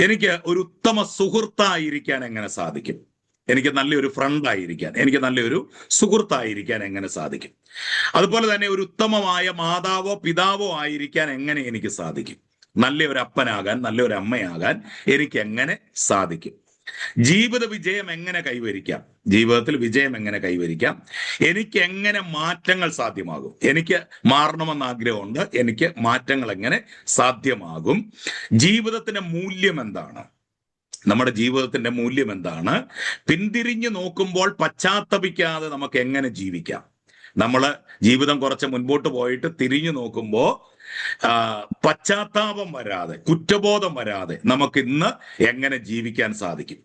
എനിക്ക് ഒരു ഉത്തമ സുഹൃത്തായിരിക്കാൻ എങ്ങനെ സാധിക്കും? എനിക്ക് നല്ലൊരു ഫ്രണ്ടായിരിക്കാൻ, എനിക്ക് നല്ലൊരു സുഹൃത്തായിരിക്കാൻ എങ്ങനെ സാധിക്കും? അതുപോലെ തന്നെ ഒരു ഉത്തമമായ മാതാവോ പിതാവോ ആയിരിക്കാൻ എങ്ങനെ എനിക്ക് സാധിക്കും? നല്ലൊരു അപ്പനാകാൻ, നല്ലൊരു അമ്മയാകാൻ എനിക്ക് എങ്ങനെ സാധിക്കും? ജീവിത വിജയം എങ്ങനെ കൈവരിക്കാം, ജീവിതത്തിൽ വിജയം എങ്ങനെ കൈവരിക്കാം, എനിക്ക് എങ്ങനെ മാറ്റങ്ങൾ സാധ്യമാകും, എനിക്ക് മാറണമെന്ന് ആഗ്രഹമുണ്ട്, എനിക്ക് മാറ്റങ്ങൾ എങ്ങനെ സാധ്യമാകും, ജീവിതത്തിന്റെ മൂല്യം എന്താണ്, നമ്മുടെ ജീവിതത്തിന്റെ മൂല്യം എന്താണ്, പിന്തിരിഞ്ഞു നോക്കുമ്പോൾ പശ്ചാത്തപിക്കാതെ നമുക്ക് എങ്ങനെ ജീവിക്കാം, നമ്മൾ ജീവിതം കുറച്ച് മുൻപോട്ട് പോയിട്ട് തിരിഞ്ഞു നോക്കുമ്പോൾ പശ്ചാത്താപം വരാതെ, കുറ്റബോധം വരാതെ നമുക്ക് ഇന്ന് എങ്ങനെ ജീവിക്കാൻ സാധിക്കും,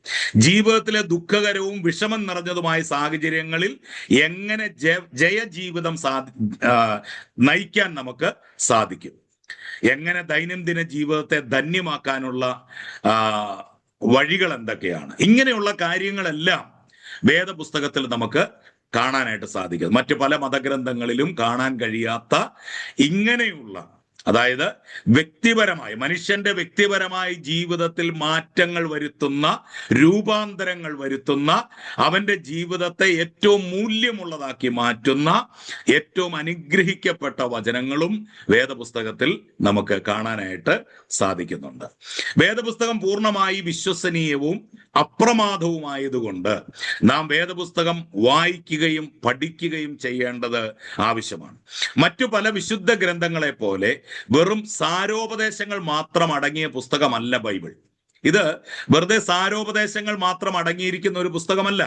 ജീവിതത്തിലെ ദുഃഖകരവും വിഷമം നിറഞ്ഞതുമായ സാഹചര്യങ്ങളിൽ എങ്ങനെ ജയജീവിതം നയിക്കാൻ നമുക്ക് സാധിക്കും, എങ്ങനെ ദൈനംദിന ജീവിതത്തെ ധന്യമാക്കാനുള്ള വഴികൾ എന്തൊക്കെയാണ്, ഇങ്ങനെയുള്ള കാര്യങ്ങളെല്ലാം വേദപുസ്തകത്തിൽ നമുക്ക് കാണാനായിട്ട് സാധിക്കും. മറ്റു പല മതഗ്രന്ഥങ്ങളിലും കാണാൻ കഴിയാത്ത ഇങ്ങനെയുള്ള, അതായത് വ്യക്തിപരമായി മനുഷ്യന്റെ വ്യക്തിപരമായ ജീവിതത്തിൽ മാറ്റങ്ങൾ വരുത്തുന്ന, രൂപാന്തരങ്ങൾ വരുത്തുന്ന, അവന്റെ ജീവിതത്തെ ഏറ്റവും മൂല്യമുള്ളതാക്കി മാറ്റുന്ന ഏറ്റവും അനുഗ്രഹിക്കപ്പെട്ട വചനങ്ങളും വേദപുസ്തകത്തിൽ നമുക്ക് കാണാനായിട്ട് സാധിക്കുന്നുണ്ട്. വേദപുസ്തകം പൂർണ്ണമായി വിശ്വസനീയവും അപ്രമാദവുമായതുകൊണ്ട് നാം വേദപുസ്തകം വായിക്കുകയും പഠിക്കുകയും ചെയ്യേണ്ടത് ആവശ്യമാണ്. മറ്റു പല വിശുദ്ധ ഗ്രന്ഥങ്ങളെ പോലെ വെറും സാരോപദേശങ്ങൾ മാത്രം അടങ്ങിയ പുസ്തകമല്ല ബൈബിൾ. ഇത് വെറുതെ സാരോപദേശങ്ങൾ മാത്രം അടങ്ങിയിരിക്കുന്ന ഒരു പുസ്തകമല്ല.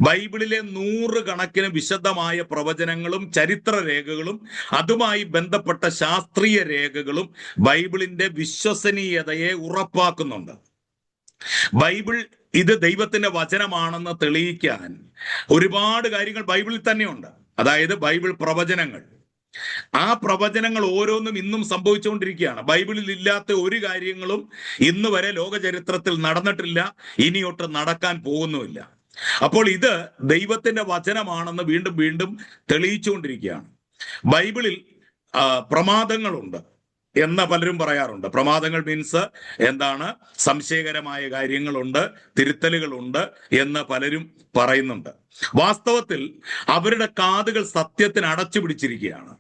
ബൈബിളിലെ 100 കണക്കിന് വിശദമായ പ്രവചനങ്ങളും ചരിത്രരേഖകളും അതുമായി ബന്ധപ്പെട്ട ശാസ്ത്രീയ രേഖകളും ബൈബിളിന്റെ വിശ്വസനീയതയെ ഉറപ്പാക്കുന്നുണ്ട്. ബൈബിൾ ഇത് ദൈവത്തിന്റെ വചനമാണെന്ന് തെളിയിക്കാൻ ഒരുപാട് കാര്യങ്ങൾ ബൈബിളിൽ തന്നെയുണ്ട്. അതായത് ബൈബിൾ പ്രവചനങ്ങൾ, ആ പ്രവചനങ്ങൾ ഓരോന്നും ഇന്നും സംഭവിച്ചുകൊണ്ടിരിക്കുകയാണ്. ബൈബിളിൽ ഇല്ലാത്ത ഒരു കാര്യങ്ങളും ഇന്ന് വരെ ലോക ചരിത്രത്തിൽ നടന്നിട്ടില്ല, ഇനിയൊട്ട് നടക്കാൻ പോകുന്നുമില്ല. അപ്പോൾ ഇത് ദൈവത്തിന്റെ വചനമാണെന്ന് വീണ്ടും വീണ്ടും തെളിയിച്ചുകൊണ്ടിരിക്കുകയാണ്. ബൈബിളിൽ പ്രമാദങ്ങളുണ്ട് എന്ന് പലരും പറയാറുണ്ട്. പ്രമാദങ്ങൾ മീൻസ് എന്താണ്? സംശയകരമായ കാര്യങ്ങളുണ്ട്, തിരുത്തലുകളുണ്ട് എന്ന് പലരും പറയുന്നുണ്ട്. വാസ്തവത്തിൽ അവരുടെ കാതുകൾ സത്യത്തിന് അടച്ചു പിടിച്ചിരിക്കുകയാണ്,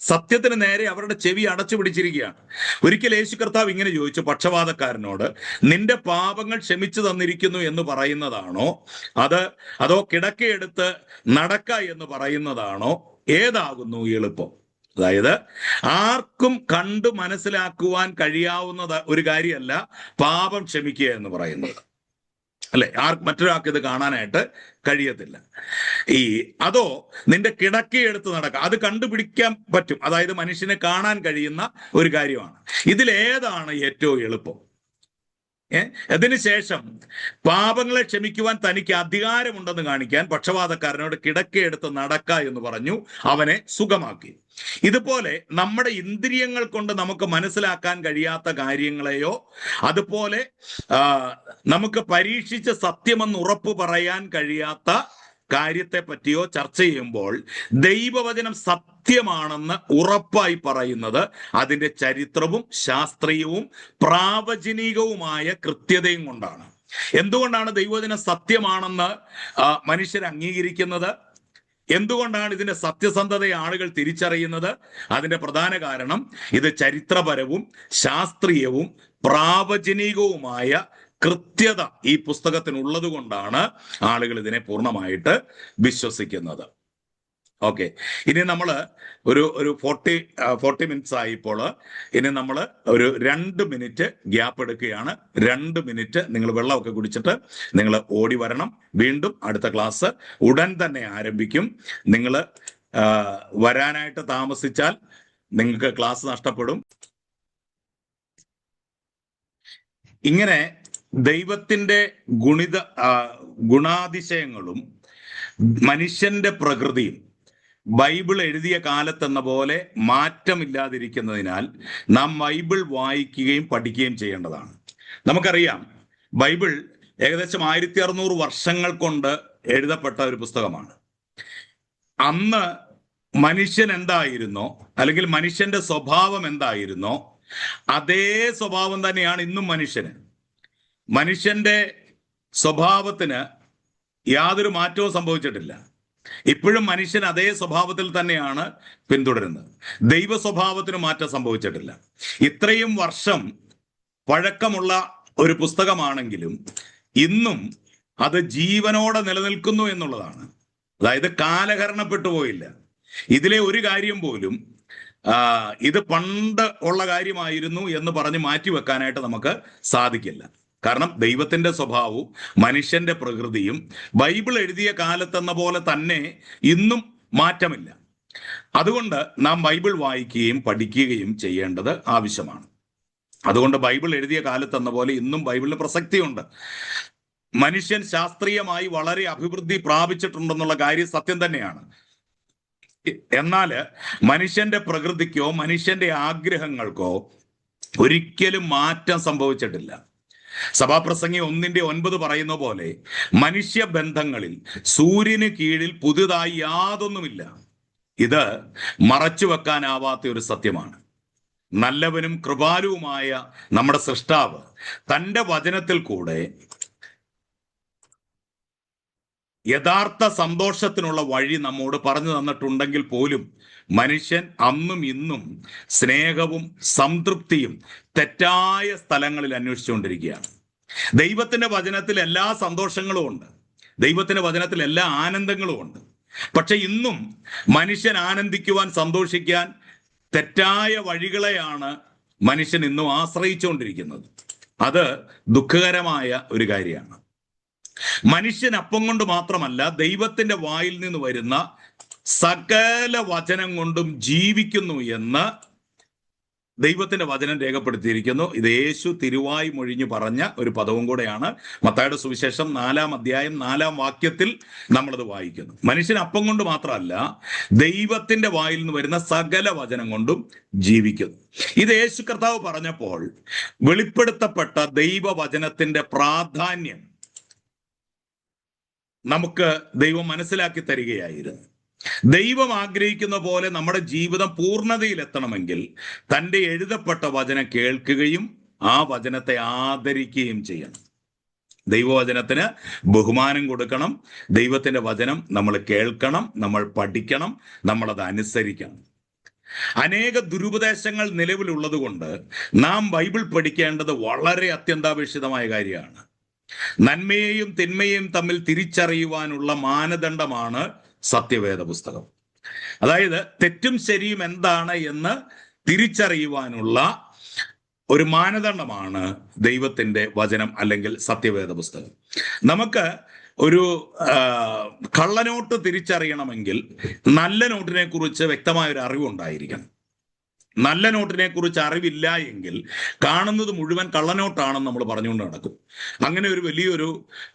സത്യത്തിന് നേരെ അവരുടെ ചെവി അടച്ചു പിടിച്ചിരിക്കുകയാണ്. ഒരിക്കൽ യേശു കർത്താവ് ഇങ്ങനെ ചോദിച്ചു പക്ഷവാതക്കാരനോട്, നിന്റെ പാപങ്ങൾ ക്ഷമിച്ചു തന്നിരിക്കുന്നു എന്ന് പറയുന്നതാണോ അതോ കിടക്കയെടുത്ത് നടക്ക എന്ന് പറയുന്നതാണോ, ഏതാകുന്നു എളുപ്പം? അതായത് ആർക്കും കണ്ടു മനസ്സിലാക്കുവാൻ കഴിയാവുന്ന ഒരു കാര്യമല്ല പാപം ക്ഷമിക്കുക എന്ന് പറയുന്നത്, അല്ലെ? മറ്റൊരാൾക്ക് ഇത് കാണാനായിട്ട് കഴിയത്തില്ല. അതോ നിന്റെ കിടക്കയെടുത്ത് നടക്കുക, അത് കണ്ടുപിടിക്കാൻ പറ്റും, അതായത് മനുഷ്യന് കാണാൻ കഴിയുന്ന ഒരു കാര്യമാണ്. ഇതിലേതാണ് ഏറ്റവും എളുപ്പം? അതിനുശേഷം പാപങ്ങളെ ക്ഷമിക്കുവാൻ തനിക്ക് അധികാരമുണ്ടെന്ന് കാണിക്കാൻ പക്ഷവാതക്കാരനോട് കിടക്കയെടുത്ത് നടക്ക എന്ന് പറഞ്ഞു, അവനെ സുഖമാക്കി. ഇതുപോലെ നമ്മുടെ ഇന്ദ്രിയങ്ങൾ കൊണ്ട് നമുക്ക് മനസ്സിലാക്കാൻ കഴിയാത്ത കാര്യങ്ങളെയോ അതുപോലെ നമുക്ക് പരീക്ഷിച്ച് സത്യമെന്ന് ഉറപ്പ് പറയാൻ കഴിയാത്ത കാര്യത്തെ പറ്റിയോ ചർച്ച ചെയ്യുമ്പോൾ ദൈവവചനം സത്യമാണെന്ന് ഉറപ്പായി പറയുന്നത് അതിന്റെ ചരിത്രവും ശാസ്ത്രീയവും പ്രാവചനികവുമായ കൃത്യതയും കൊണ്ടാണ്. എന്തുകൊണ്ടാണ് ദൈവവചനം സത്യമാണെന്ന് മനുഷ്യർ അംഗീകരിക്കുന്നത്? എന്തുകൊണ്ടാണ് ഇതിന്റെ സത്യസന്ധതയെ ആളുകൾ തിരിച്ചറിയുന്നത്? അതിന്റെ പ്രധാന കാരണം ഇത് ചരിത്രപരവും ശാസ്ത്രീയവും പ്രാവചനികവുമായ കൃത്യത ഈ പുസ്തകത്തിനുള്ളത് കൊണ്ടാണ് ആളുകൾ ഇതിനെ പൂർണ്ണമായിട്ട് വിശ്വസിക്കുന്നത്. ഓക്കെ, ഇനി നമ്മൾ ഒരു 40 മിനിറ്റ്സ് ആയിപ്പോൾ ഇനി നമ്മൾ ഒരു 2 മിനിറ്റ് ഗ്യാപ്പ് എടുക്കുകയാണ്. 2 മിനിറ്റ് നിങ്ങൾ വെള്ളമൊക്കെ കുടിച്ചിട്ട് നിങ്ങൾ ഓടി വരണം. വീണ്ടും അടുത്ത ക്ലാസ് ഉടൻ തന്നെ ആരംഭിക്കും. നിങ്ങൾ വരാനായിട്ട് താമസിച്ചാൽ നിങ്ങൾക്ക് ക്ലാസ് നഷ്ടപ്പെടും. ഇങ്ങനെ ദൈവത്തിന്റെ ഗുണാതിശയങ്ങളും മനുഷ്യന്റെ പ്രകൃതിയും ബൈബിൾ എഴുതിയ കാലത്തെന്ന പോലെ മാറ്റമില്ലാതിരിക്കുന്നതിനാൽ നാം ബൈബിൾ വായിക്കുകയും പഠിക്കുകയും ചെയ്യേണ്ടതാണ്. നമുക്കറിയാം, ബൈബിൾ ഏകദേശം 1600 വർഷങ്ങൾ കൊണ്ട് എഴുതപ്പെട്ട ഒരു പുസ്തകമാണ്. അന്ന് മനുഷ്യൻ എന്തായിരുന്നോ, അല്ലെങ്കിൽ മനുഷ്യന്റെ സ്വഭാവം എന്തായിരുന്നോ, അതേ സ്വഭാവം തന്നെയാണ് ഇന്നും മനുഷ്യന്. മനുഷ്യന്റെ സ്വഭാവത്തിന് യാതൊരു മാറ്റവും സംഭവിച്ചിട്ടില്ല. ഇപ്പോഴും മനുഷ്യൻ അതേ സ്വഭാവത്തിൽ തന്നെയാണ് പിന്തുടരുന്നത്. ദൈവ സ്വഭാവത്തിന് മാറ്റം സംഭവിച്ചിട്ടില്ല. ഇത്രയും വർഷം പഴക്കമുള്ള ഒരു പുസ്തകമാണെങ്കിലും ഇന്നും അത് ജീവനോടെ നിലനിൽക്കുന്നു എന്നുള്ളതാണ്. അതായത് കാലഹരണപ്പെട്ടു പോയില്ല. ഇതിലെ ഒരു കാര്യം പോലും ഇത് പണ്ട് ഉള്ള കാര്യമായിരുന്നു എന്ന് പറഞ്ഞ് മാറ്റിവെക്കാനായിട്ട് നമുക്ക് സാധിക്കില്ല. കാരണം ദൈവത്തിന്റെ സ്വഭാവവും മനുഷ്യന്റെ പ്രകൃതിയും ബൈബിൾ എഴുതിയ കാലത്തെന്ന പോലെ തന്നെ ഇന്നും മാറ്റമില്ല. അതുകൊണ്ട് നാം ബൈബിൾ വായിക്കുകയും പഠിക്കുകയും ചെയ്യേണ്ടത് ആവശ്യമാണ്. അതുകൊണ്ട് ബൈബിൾ എഴുതിയ കാലത്തെന്ന പോലെ ഇന്നും ബൈബിളിന് പ്രസക്തിയുണ്ട്. മനുഷ്യൻ ശാസ്ത്രീയമായി വളരെ അഭിവൃദ്ധി പ്രാപിച്ചിട്ടുണ്ടെന്നുള്ള കാര്യം സത്യം തന്നെയാണ്. എന്നാൽ മനുഷ്യന്റെ പ്രകൃതിക്കോ മനുഷ്യന്റെ ആഗ്രഹങ്ങൾക്കോ ഒരിക്കലും മാറ്റം സംഭവിച്ചിട്ടില്ല. സഭാപ്രസംഗി 1:9 പറയുന്ന പോലെ മനുഷ്യബന്ധങ്ങളിൽ സൂര്യന് കീഴിൽ പുതുതായി യാതൊന്നുമില്ല. ഇത് മറച്ചുവെക്കാനാവാത്ത ഒരു സത്യമാണ്. നല്ലവനും കൃപാലുവുമായ നമ്മുടെ സൃഷ്ടാവ് തൻ്റെ വചനത്തിൽ കൂടെ യഥാർത്ഥ സന്തോഷത്തിനുള്ള വഴി നമ്മോട് പറഞ്ഞു തന്നിട്ടുണ്ടെങ്കിൽ പോലും മനുഷ്യൻ അന്നും ഇന്നും സ്നേഹവും സംതൃപ്തിയും തെറ്റായ സ്ഥലങ്ങളിൽ അന്വേഷിച്ചുകൊണ്ടിരിക്കുകയാണ്. ദൈവത്തിന്റെ വചനത്തിൽ എല്ലാ സന്തോഷങ്ങളും ഉണ്ട്, ദൈവത്തിന്റെ വചനത്തിൽ എല്ലാ ആനന്ദങ്ങളും ഉണ്ട്. പക്ഷെ ഇന്നും മനുഷ്യൻ ആനന്ദിക്കുവാൻ, സന്തോഷിക്കാൻ തെറ്റായ വഴികളെയാണ് മനുഷ്യൻ ഇന്നും ആശ്രയിച്ചുകൊണ്ടിരിക്കുന്നത്. അത് ദുഃഖകരമായ ഒരു കാര്യമാണ്. മനുഷ്യൻ അപ്പം കൊണ്ട് മാത്രമല്ല, ദൈവത്തിന്റെ വായിൽ നിന്ന് വരുന്ന സകല വചനം കൊണ്ടും ജീവിക്കുന്നു എന്ന് ദൈവത്തിന്റെ വചനം രേഖപ്പെടുത്തിയിരിക്കുന്നു. ഇത് യേശു തിരുവായി മൊഴിഞ്ഞു പറഞ്ഞ ഒരു പദവും കൂടെയാണ്. മത്തായിയുടെ സുവിശേഷം 4-ാം അധ്യായം 4-ാം വാക്യത്തിൽ നമ്മളത് വായിക്കുന്നു. മനുഷ്യൻ അപ്പം കൊണ്ട് മാത്രമല്ല, ദൈവത്തിന്റെ വായിൽ നിന്ന് വരുന്ന സകല വചനം കൊണ്ടും ജീവിക്കുന്നു. ഇത് യേശു കർത്താവ് പറഞ്ഞപ്പോൾ വെളിപ്പെടുത്തപ്പെട്ട ദൈവവചനത്തിന്റെ പ്രാധാന്യം നമുക്ക് ദൈവം മനസ്സിലാക്കി തരികയായിരുന്നു. ദൈവം ആഗ്രഹിക്കുന്ന പോലെ നമ്മുടെ ജീവിതം പൂർണ്ണതയിലെത്തണമെങ്കിൽ തൻ്റെ എഴുതപ്പെട്ട വചനം കേൾക്കുകയും ആ വചനത്തെ ആദരിക്കുകയും ചെയ്യണം. ദൈവവചനത്തിന് ബഹുമാനം കൊടുക്കണം. ദൈവത്തിന്റെ വചനം നമ്മൾ കേൾക്കണം, നമ്മൾ പഠിക്കണം, നമ്മളത് അനുസരിക്കണം. അനേക ദുരുപദേശങ്ങൾ നിലവിലുള്ളത് കൊണ്ട് നാം ബൈബിൾ പഠിക്കേണ്ടത് വളരെ അത്യന്താപേക്ഷിതമായ കാര്യമാണ്. നന്മയെയും തിന്മയെയും തമ്മിൽ തിരിച്ചറിയുവാനുള്ള മാനദണ്ഡമാണ് സത്യവേദ പുസ്തകം. അതായത് തെറ്റും ശരിയും എന്താണ് എന്ന് തിരിച്ചറിയുവാനുള്ള ഒരു മാനദണ്ഡമാണ് ദൈവത്തിന്റെ വചനം അല്ലെങ്കിൽ സത്യവേദ പുസ്തകം. നമുക്ക് ഒരു കള്ളനോട്ട് തിരിച്ചറിയണമെങ്കിൽ നല്ല നോട്ടിനെ കുറിച്ച് വ്യക്തമായ ഒരു അറിവുണ്ടായിരിക്കണം. നല്ല നോട്ടിനെ കുറിച്ച് അറിവില്ല എങ്കിൽ കാണുന്നത് മുഴുവൻ കള്ളനോട്ടാണെന്ന് നമ്മൾ പറഞ്ഞുകൊണ്ട് നടക്കും. അങ്ങനെ ഒരു വലിയൊരു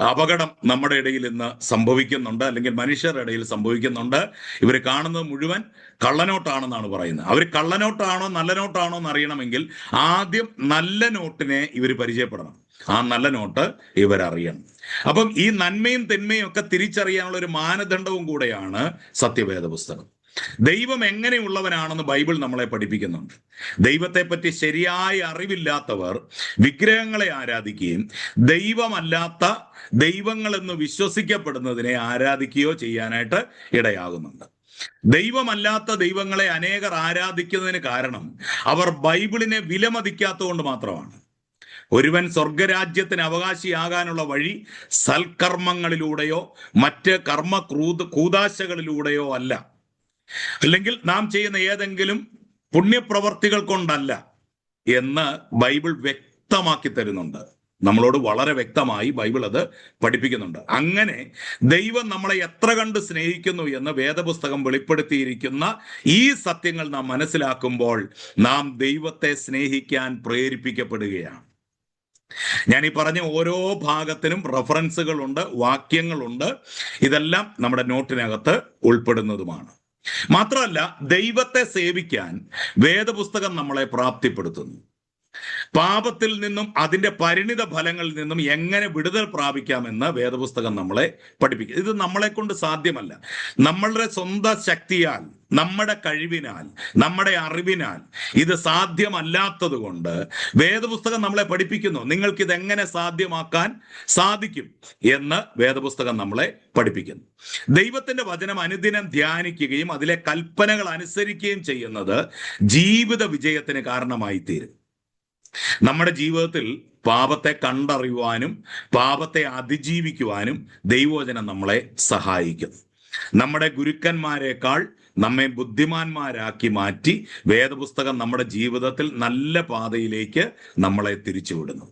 അപകടം നമ്മുടെ ഇടയിൽ ഇന്ന് സംഭവിക്കുന്നുണ്ട്, അല്ലെങ്കിൽ മനുഷ്യരുടെ ഇടയിൽ സംഭവിക്കുന്നുണ്ട്. ഇവർ കാണുന്നത് മുഴുവൻ കള്ളനോട്ടാണെന്നാണ് പറയുന്നത്. അവർ കള്ളനോട്ടാണോ നല്ല നോട്ടാണോ എന്ന് അറിയണമെങ്കിൽ ആദ്യം നല്ല നോട്ടിനെ ഇവർ പരിചയപ്പെടണം, ആ നല്ല നോട്ട് ഇവരറിയണം. അപ്പം ഈ നന്മയും തിന്മയും ഒക്കെ തിരിച്ചറിയാനുള്ള ഒരു മാനദണ്ഡവും കൂടെയാണ് സത്യവേദ പുസ്തകം. ദൈവം എങ്ങനെയുള്ളവനാണെന്ന് ബൈബിൾ നമ്മളെ പഠിപ്പിക്കുന്നുണ്ട്. ദൈവത്തെപ്പറ്റി ശരിയായ അറിവില്ലാത്തവർ വിഗ്രഹങ്ങളെ ആരാധിക്കുകയും ദൈവമല്ലാത്ത ദൈവങ്ങളെന്ന് വിശ്വസിക്കപ്പെടുന്നതിനെ ആരാധിക്കുകയോ ചെയ്യാനായിട്ട് ഇടയാകുന്നുണ്ട്. ദൈവമല്ലാത്ത ദൈവങ്ങളെ അനേകർ ആരാധിക്കുന്നതിന് കാരണം അവർ ബൈബിളിനെ വിലമതിക്കാത്തതുകൊണ്ട് മാത്രമാണ്. ഒരുവൻ സ്വർഗരാജ്യത്തിന് അവകാശിയാകാനുള്ള വഴി സൽക്കർമ്മങ്ങളിലൂടെയോ മറ്റ് കൂതാശകളിലൂടെയോ അല്ല, അല്ലെങ്കിൽ നാം ചെയ്യുന്ന ഏതെങ്കിലും പുണ്യപ്രവർത്തികൾ കൊണ്ടല്ല എന്ന് ബൈബിൾ വ്യക്തമാക്കി തരുന്നുണ്ട്. നമ്മളോട് വളരെ വ്യക്തമായി ബൈബിൾ അത് പഠിപ്പിക്കുന്നുണ്ട്. അങ്ങനെ ദൈവം നമ്മളെ എത്ര കണ്ട് സ്നേഹിക്കുന്നു എന്ന് വേദപുസ്തകം വെളിപ്പെടുത്തിയിരിക്കുന്ന ഈ സത്യങ്ങൾ നാം മനസ്സിലാക്കുമ്പോൾ നാം ദൈവത്തെ സ്നേഹിക്കാൻ പ്രേരിപ്പിക്കപ്പെടുകയാണ്. ഞാൻ ഈ പറഞ്ഞ ഓരോ ഭാഗത്തിനും റെഫറൻസുകളുണ്ട്, വാക്യങ്ങളുണ്ട്. ഇതെല്ലാം നമ്മുടെ നോട്ടിനകത്ത് ഉൾപ്പെടുന്നതുമാണ്. മാത്രമല്ല, ദൈവത്തെ സേവിക്കാൻ വേദപുസ്തകം നമ്മളെ പ്രാപ്തിപ്പെടുത്തുന്നു. പാപത്തിൽ നിന്നും അതിന്റെ പരിണിത ഫലങ്ങളിൽ നിന്നും എങ്ങനെ വിടുതൽ പ്രാപിക്കാമെന്ന് വേദപുസ്തകം നമ്മളെ പഠിപ്പിക്കും. ഇത് നമ്മളെ കൊണ്ട് സാധ്യമല്ല. നമ്മളുടെ സ്വന്തം ശക്തിയാൽ, നമ്മുടെ കഴിവിനാൽ, നമ്മുടെ അറിവിനാൽ ഇത് സാധ്യമല്ലാത്തത് കൊണ്ട് വേദപുസ്തകം നമ്മളെ പഠിപ്പിക്കുന്നു. നിങ്ങൾക്കിത് എങ്ങനെ സാധ്യമാക്കാൻ സാധിക്കും എന്ന് വേദപുസ്തകം നമ്മളെ പഠിപ്പിക്കുന്നു. ദൈവത്തിന്റെ വചനം അനുദിനം ധ്യാനിക്കുകയും അതിലെ കൽപ്പനകൾ അനുസരിക്കുകയും ചെയ്യുന്നത് ജീവിത വിജയത്തിന് കാരണമായി തീരും. നമ്മുടെ ജീവിതത്തിൽ പാപത്തെ കണ്ടറിയുവാനും പാപത്തെ അതിജീവിക്കുവാനും ദൈവവചനം നമ്മളെ സഹായിക്കുന്നു. നമ്മുടെ ഗുരുക്കന്മാരെക്കാൾ നമ്മെ ബുദ്ധിമാന്മാരാക്കി മാറ്റി വേദപുസ്തകം നമ്മുടെ ജീവിതത്തിൽ നല്ല പാതയിലേക്ക് നമ്മളെ തിരിച്ചുവിടുന്നു.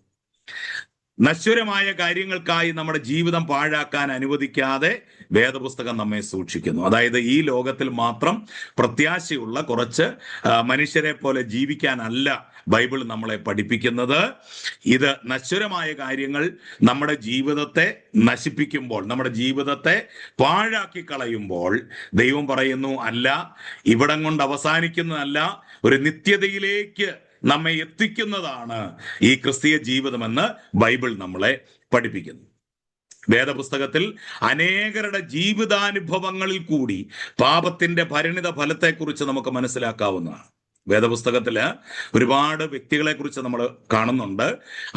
നശ്വരമായ കാര്യങ്ങൾക്കായി നമ്മുടെ ജീവിതം പാഴാക്കാൻ അനുവദിക്കാതെ വേദപുസ്തകം നമ്മെ സൂക്ഷിക്കുന്നു. അതായത് ഈ ലോകത്തിൽ മാത്രം പ്രത്യാശയുള്ള കുറച്ച് മനുഷ്യരെ പോലെ ജീവിക്കാനല്ല ബൈബിൾ നമ്മളെ പഠിപ്പിക്കുന്നത്. ഇത് നശ്വരമായ കാര്യങ്ങൾ നമ്മുടെ ജീവിതത്തെ നശിപ്പിക്കുമ്പോൾ, നമ്മുടെ ജീവിതത്തെ പാഴാക്കി കളയുമ്പോൾ ദൈവം പറയുന്നു, അല്ല, ഇവിടം കൊണ്ട് അവസാനിക്കുന്നതല്ല, ഒരു നിത്യതയിലേക്ക് നമ്മെ എത്തിക്കുന്നതാണ് ഈ ക്രിസ്തീയ ജീവിതമെന്ന് ബൈബിൾ നമ്മളെ പഠിപ്പിക്കുന്നു. വേദപുസ്തകത്തിൽ അനേകരുടെ ജീവിതാനുഭവങ്ങളിൽ കൂടി പാപത്തിന്റെ പരിണിത ഫലത്തെക്കുറിച്ച് നമുക്ക് മനസ്സിലാക്കാവുന്നതാണ്. വേദപുസ്തകത്തില് ഒരുപാട് വ്യക്തികളെ കുറിച്ച് നമ്മൾ കാണുന്നുണ്ട്.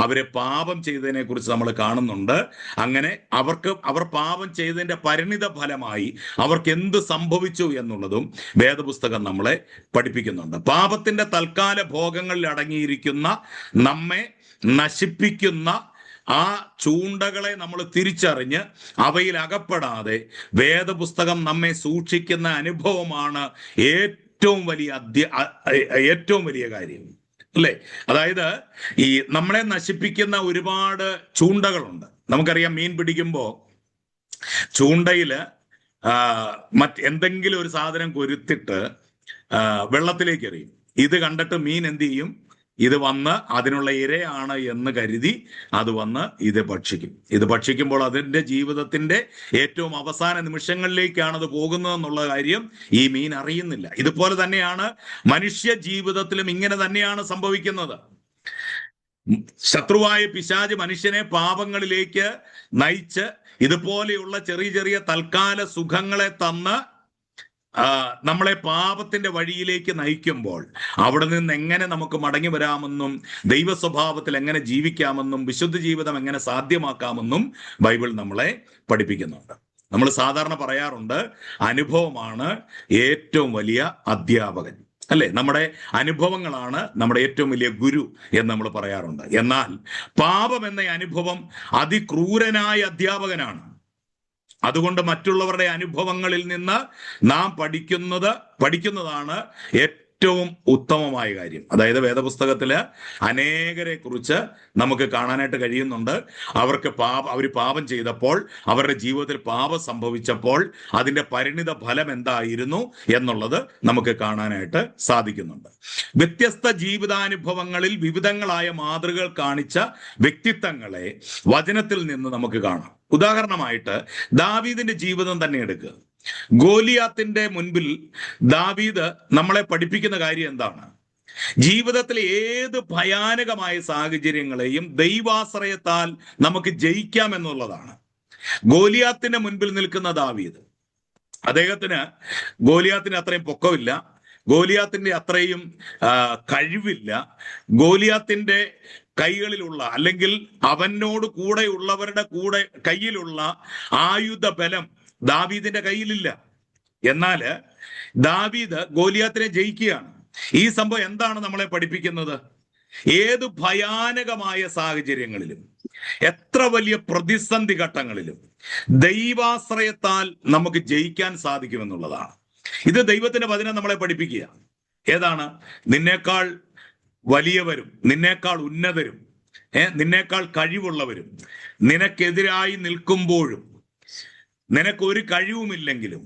അവരെ പാപം ചെയ്തതിനെ കുറിച്ച് നമ്മൾ കാണുന്നുണ്ട്. അങ്ങനെ അവർ പാപം ചെയ്തതിന്റെ പരിണിത ഫലമായി അവർക്ക് എന്ത് സംഭവിച്ചു എന്നുള്ളതും വേദപുസ്തകം നമ്മളെ പഠിപ്പിക്കുന്നുണ്ട്. പാപത്തിന്റെ തൽക്കാല ഭോഗങ്ങളിൽ അടങ്ങിയിരിക്കുന്ന നമ്മെ നശിപ്പിക്കുന്ന ആ ചൂണ്ടകളെ നമ്മൾ തിരിച്ചറിഞ്ഞ് അവയിൽ അകപ്പെടാതെ വേദപുസ്തകം നമ്മെ സൂക്ഷിക്കുന്ന അനുഭവമാണ് ഏറ്റവും വലിയ കാര്യം, അല്ലേ? അതായത് ഈ നമ്മളെ നശിപ്പിക്കുന്ന ഒരുപാട് ചൂണ്ടകളുണ്ട്. നമുക്കറിയാം, മീൻ പിടിക്കുമ്പോൾ ചൂണ്ടയില് എന്തെങ്കിലും ഒരു സാധനം കൊരുത്തിട്ട് വെള്ളത്തിലേക്ക് എറിയും. ഇത് കണ്ടിട്ട് മീൻ എന്ത് ചെയ്യും? ഇത് വന്ന് അതിനുള്ള ഇരയാണ് എന്ന് കരുതി അത് വന്ന് ഇത് ഭക്ഷിക്കും. ഇത് ഭക്ഷിക്കുമ്പോൾ അതിൻ്റെ ജീവിതത്തിന്റെ ഏറ്റവും അവസാന നിമിഷങ്ങളിലേക്കാണ് അത് പോകുന്നതെന്നുള്ള കാര്യം ഈ മീൻ അറിയുന്നില്ല. ഇതുപോലെ തന്നെയാണ് മനുഷ്യ ജീവിതത്തിലും ഇങ്ങനെ തന്നെയാണ് സംഭവിക്കുന്നത്. ശത്രുവായ പിശാച് മനുഷ്യനെ പാപങ്ങളിലേക്ക് നയിച്ച് ഇതുപോലെയുള്ള ചെറിയ ചെറിയ തൽക്കാല സുഖങ്ങളെ തന്ന് നമ്മളെ പാപത്തിന്റെ വഴിയിലേക്ക് നയിക്കുമ്പോൾ അവിടെ നിന്ന് എങ്ങനെ നമുക്ക് മടങ്ങി വരാമെന്നും ദൈവ സ്വഭാവത്തിൽ എങ്ങനെ ജീവിക്കാമെന്നും വിശുദ്ധ ജീവിതം എങ്ങനെ സാധ്യമാക്കാമെന്നും ബൈബിൾ നമ്മളെ പഠിപ്പിക്കുന്നുണ്ട്. നമ്മൾ സാധാരണ പറയാറുണ്ട്, അനുഭവമാണ് ഏറ്റവും വലിയ അധ്യാപകൻ, അല്ലെ? നമ്മുടെ അനുഭവങ്ങളാണ് നമ്മുടെ ഏറ്റവും വലിയ ഗുരു എന്ന് നമ്മൾ പറയാറുണ്ട്. എന്നാൽ പാപം എന്ന അനുഭവം അതിക്രൂരനായ അധ്യാപകനാണ്. അതുകൊണ്ട് മറ്റുള്ളവരുടെ അനുഭവങ്ങളിൽ നിന്ന് നാം പഠിക്കുന്നതാണ് ഏറ്റവും ഉത്തമമായ കാര്യം. അതായത് വേദപുസ്തകത്തില് അനേകരെ കുറിച്ച് നമുക്ക് കാണാനായിട്ട് കഴിയുന്നുണ്ട്. അവർ പാപം ചെയ്തപ്പോൾ, അവരുടെ ജീവിതത്തിൽ പാപം സംഭവിച്ചപ്പോൾ അതിന്റെ പരിണിത ഫലം എന്തായിരുന്നു എന്നുള്ളത് നമുക്ക് കാണാനായിട്ട് സാധിക്കുന്നുണ്ട്. വ്യത്യസ്ത ജീവിതാനുഭവങ്ങളിൽ വിവിധങ്ങളായ മാതൃകകൾ കാണിച്ച വ്യക്തിത്വങ്ങളെ വചനത്തിൽ നിന്ന് നമുക്ക് കാണാം. ഉദാഹരണമായിട്ട് ദാവീദിന്റെ ജീവിതം തന്നെ എടുക്കുക. ഗോലിയാത്തിന്റെ മുൻപിൽ ദാവീദ് നമ്മളെ പഠിപ്പിക്കുന്ന കാര്യം എന്താണ്? ജീവിതത്തിലെ ഏത് ഭയാനകമായ സാഹചര്യങ്ങളെയും ദൈവാശ്രയത്താൽ നമുക്ക് ജയിക്കാം എന്നുള്ളതാണ്. ഗോലിയാത്തിന്റെ മുൻപിൽ നിൽക്കുന്ന ദാവീദ്, ഗോലിയാത്തിന് അത്രയും പൊക്കമില്ല, ഗോലിയാത്തിന്റെ അത്രയും കഴിവില്ല. ഗോലിയാത്തിന്റെ കൈകളിലുള്ള അല്ലെങ്കിൽ അവനോട് കൂടെയുള്ളവരുടെ കയ്യിലുള്ള ആയുധ ബലം ദാവീദിന്റെ കയ്യിലില്ല. എന്നാല് ദാവീദ് ഗോലിയാത്തിനെ ജയിക്കുകയാണ്. ഈ സംഭവം എന്താണ് നമ്മളെ പഠിപ്പിക്കുന്നത്? ഏത് ഭയാനകമായ സാഹചര്യങ്ങളിലും, എത്ര വലിയ പ്രതിസന്ധി ഘട്ടങ്ങളിലും ദൈവാശ്രയത്താൽ നമുക്ക് ജയിക്കാൻ സാധിക്കുമെന്നുള്ളതാണ്. ഇത് ദൈവത്തിന്റെ വചനം നമ്മളെ പഠിപ്പിക്കുക. ഏതാണ്? നിന്നേക്കാൾ വലിയവരും നിന്നേക്കാൾ ഉന്നതരും നിന്നേക്കാൾ കഴിവുള്ളവരും നിനക്കെതിരായി നിൽക്കുമ്പോഴും നിനക്കൊരു കഴിവുമില്ലെങ്കിലും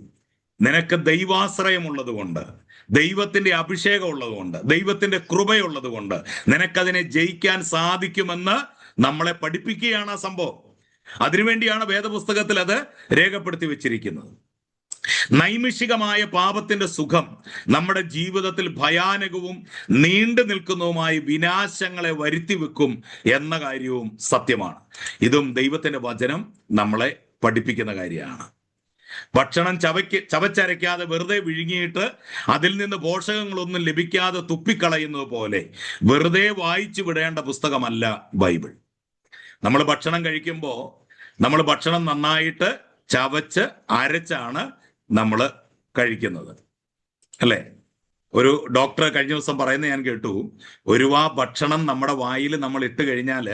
നിനക്ക് ദൈവാശ്രയമുള്ളത് കൊണ്ട്, ദൈവത്തിന്റെ അഭിഷേകം ഉള്ളത് കൊണ്ട്, ദൈവത്തിന്റെ കൃപയുള്ളത് കൊണ്ട് നിനക്കതിനെ ജയിക്കാൻ സാധിക്കുമെന്ന് നമ്മളെ പഠിപ്പിക്കുകയാണ് ആ സംഭവം. അതിനുവേണ്ടിയാണ് വേദപുസ്തകത്തിൽ അത് രേഖപ്പെടുത്തി വെച്ചിരിക്കുന്നത്. നൈമിഷികമായ പാപത്തിന്റെ സുഖം നമ്മുടെ ജീവിതത്തിൽ ഭയാനകവും നീണ്ടു നിൽക്കുന്നതുമായ വിനാശങ്ങളെ വരുത്തി വെക്കും എന്ന കാര്യവും സത്യമാണ്. ഇതും ദൈവത്തിന്റെ വചനം നമ്മളെ പഠിപ്പിക്കുന്ന കാര്യമാണ്. ഭക്ഷണം ചവച്ചരയ്ക്കാതെ വെറുതെ വിഴുങ്ങിയിട്ട് അതിൽ നിന്ന് പോഷകങ്ങളൊന്നും ലഭിക്കാതെ തുപ്പിക്കളയുന്നത് പോലെ വെറുതെ വായിച്ചു വിടേണ്ട പുസ്തകമല്ല ബൈബിൾ. നമ്മൾ ഭക്ഷണം കഴിക്കുമ്പോൾ നമ്മൾ ഭക്ഷണം നന്നായിട്ട് ചവച്ച് അരച്ചാണ് നമ്മൾ കഴിക്കുന്നത്, അല്ലേ? ഒരു ഡോക്ടർ കഴിഞ്ഞ ദിവസം പറയുന്നത് ഞാൻ കേട്ടു, ഒരു വാ ഭക്ഷണം നമ്മുടെ വായിൽ നമ്മൾ ഇട്ട് കഴിഞ്ഞാൽ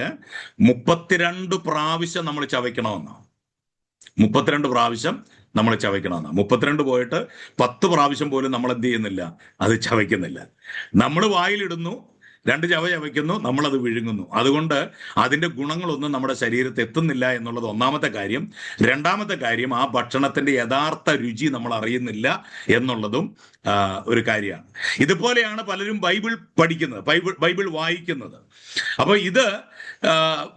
32 പ്രാവശ്യം നമ്മൾ ചവയ്ക്കണമെന്നാണ്. 32 പ്രാവശ്യം നമ്മൾ ചവയ്ക്കണമെന്നാണ്. 32 പോയിട്ട് 10 പ്രാവശ്യം പോലും നമ്മൾ എന്ത് ചെയ്യുന്നില്ല, അത് ചവയ്ക്കുന്നില്ല. നമ്മൾ വായിലിടുന്നു, 2 ചവ ചവയ്ക്കുന്നു, നമ്മളത് വിഴുങ്ങുന്നു. അതുകൊണ്ട് അതിന്റെ ഗുണങ്ങളൊന്നും നമ്മുടെ ശരീരത്തിൽ എത്തുന്നില്ല എന്നുള്ളത് ഒന്നാമത്തെ കാര്യം. രണ്ടാമത്തെ കാര്യം, ആ ഭക്ഷണത്തിന്റെ യഥാർത്ഥ രുചി നമ്മൾ അറിയുന്നില്ല എന്നുള്ളതും ഒരു കാര്യമാണ്. ഇതുപോലെയാണ് പലരും ബൈബിൾ പഠിക്കുന്നത്, ബൈബിൾ വായിക്കുന്നത്. അപ്പൊ ഇത്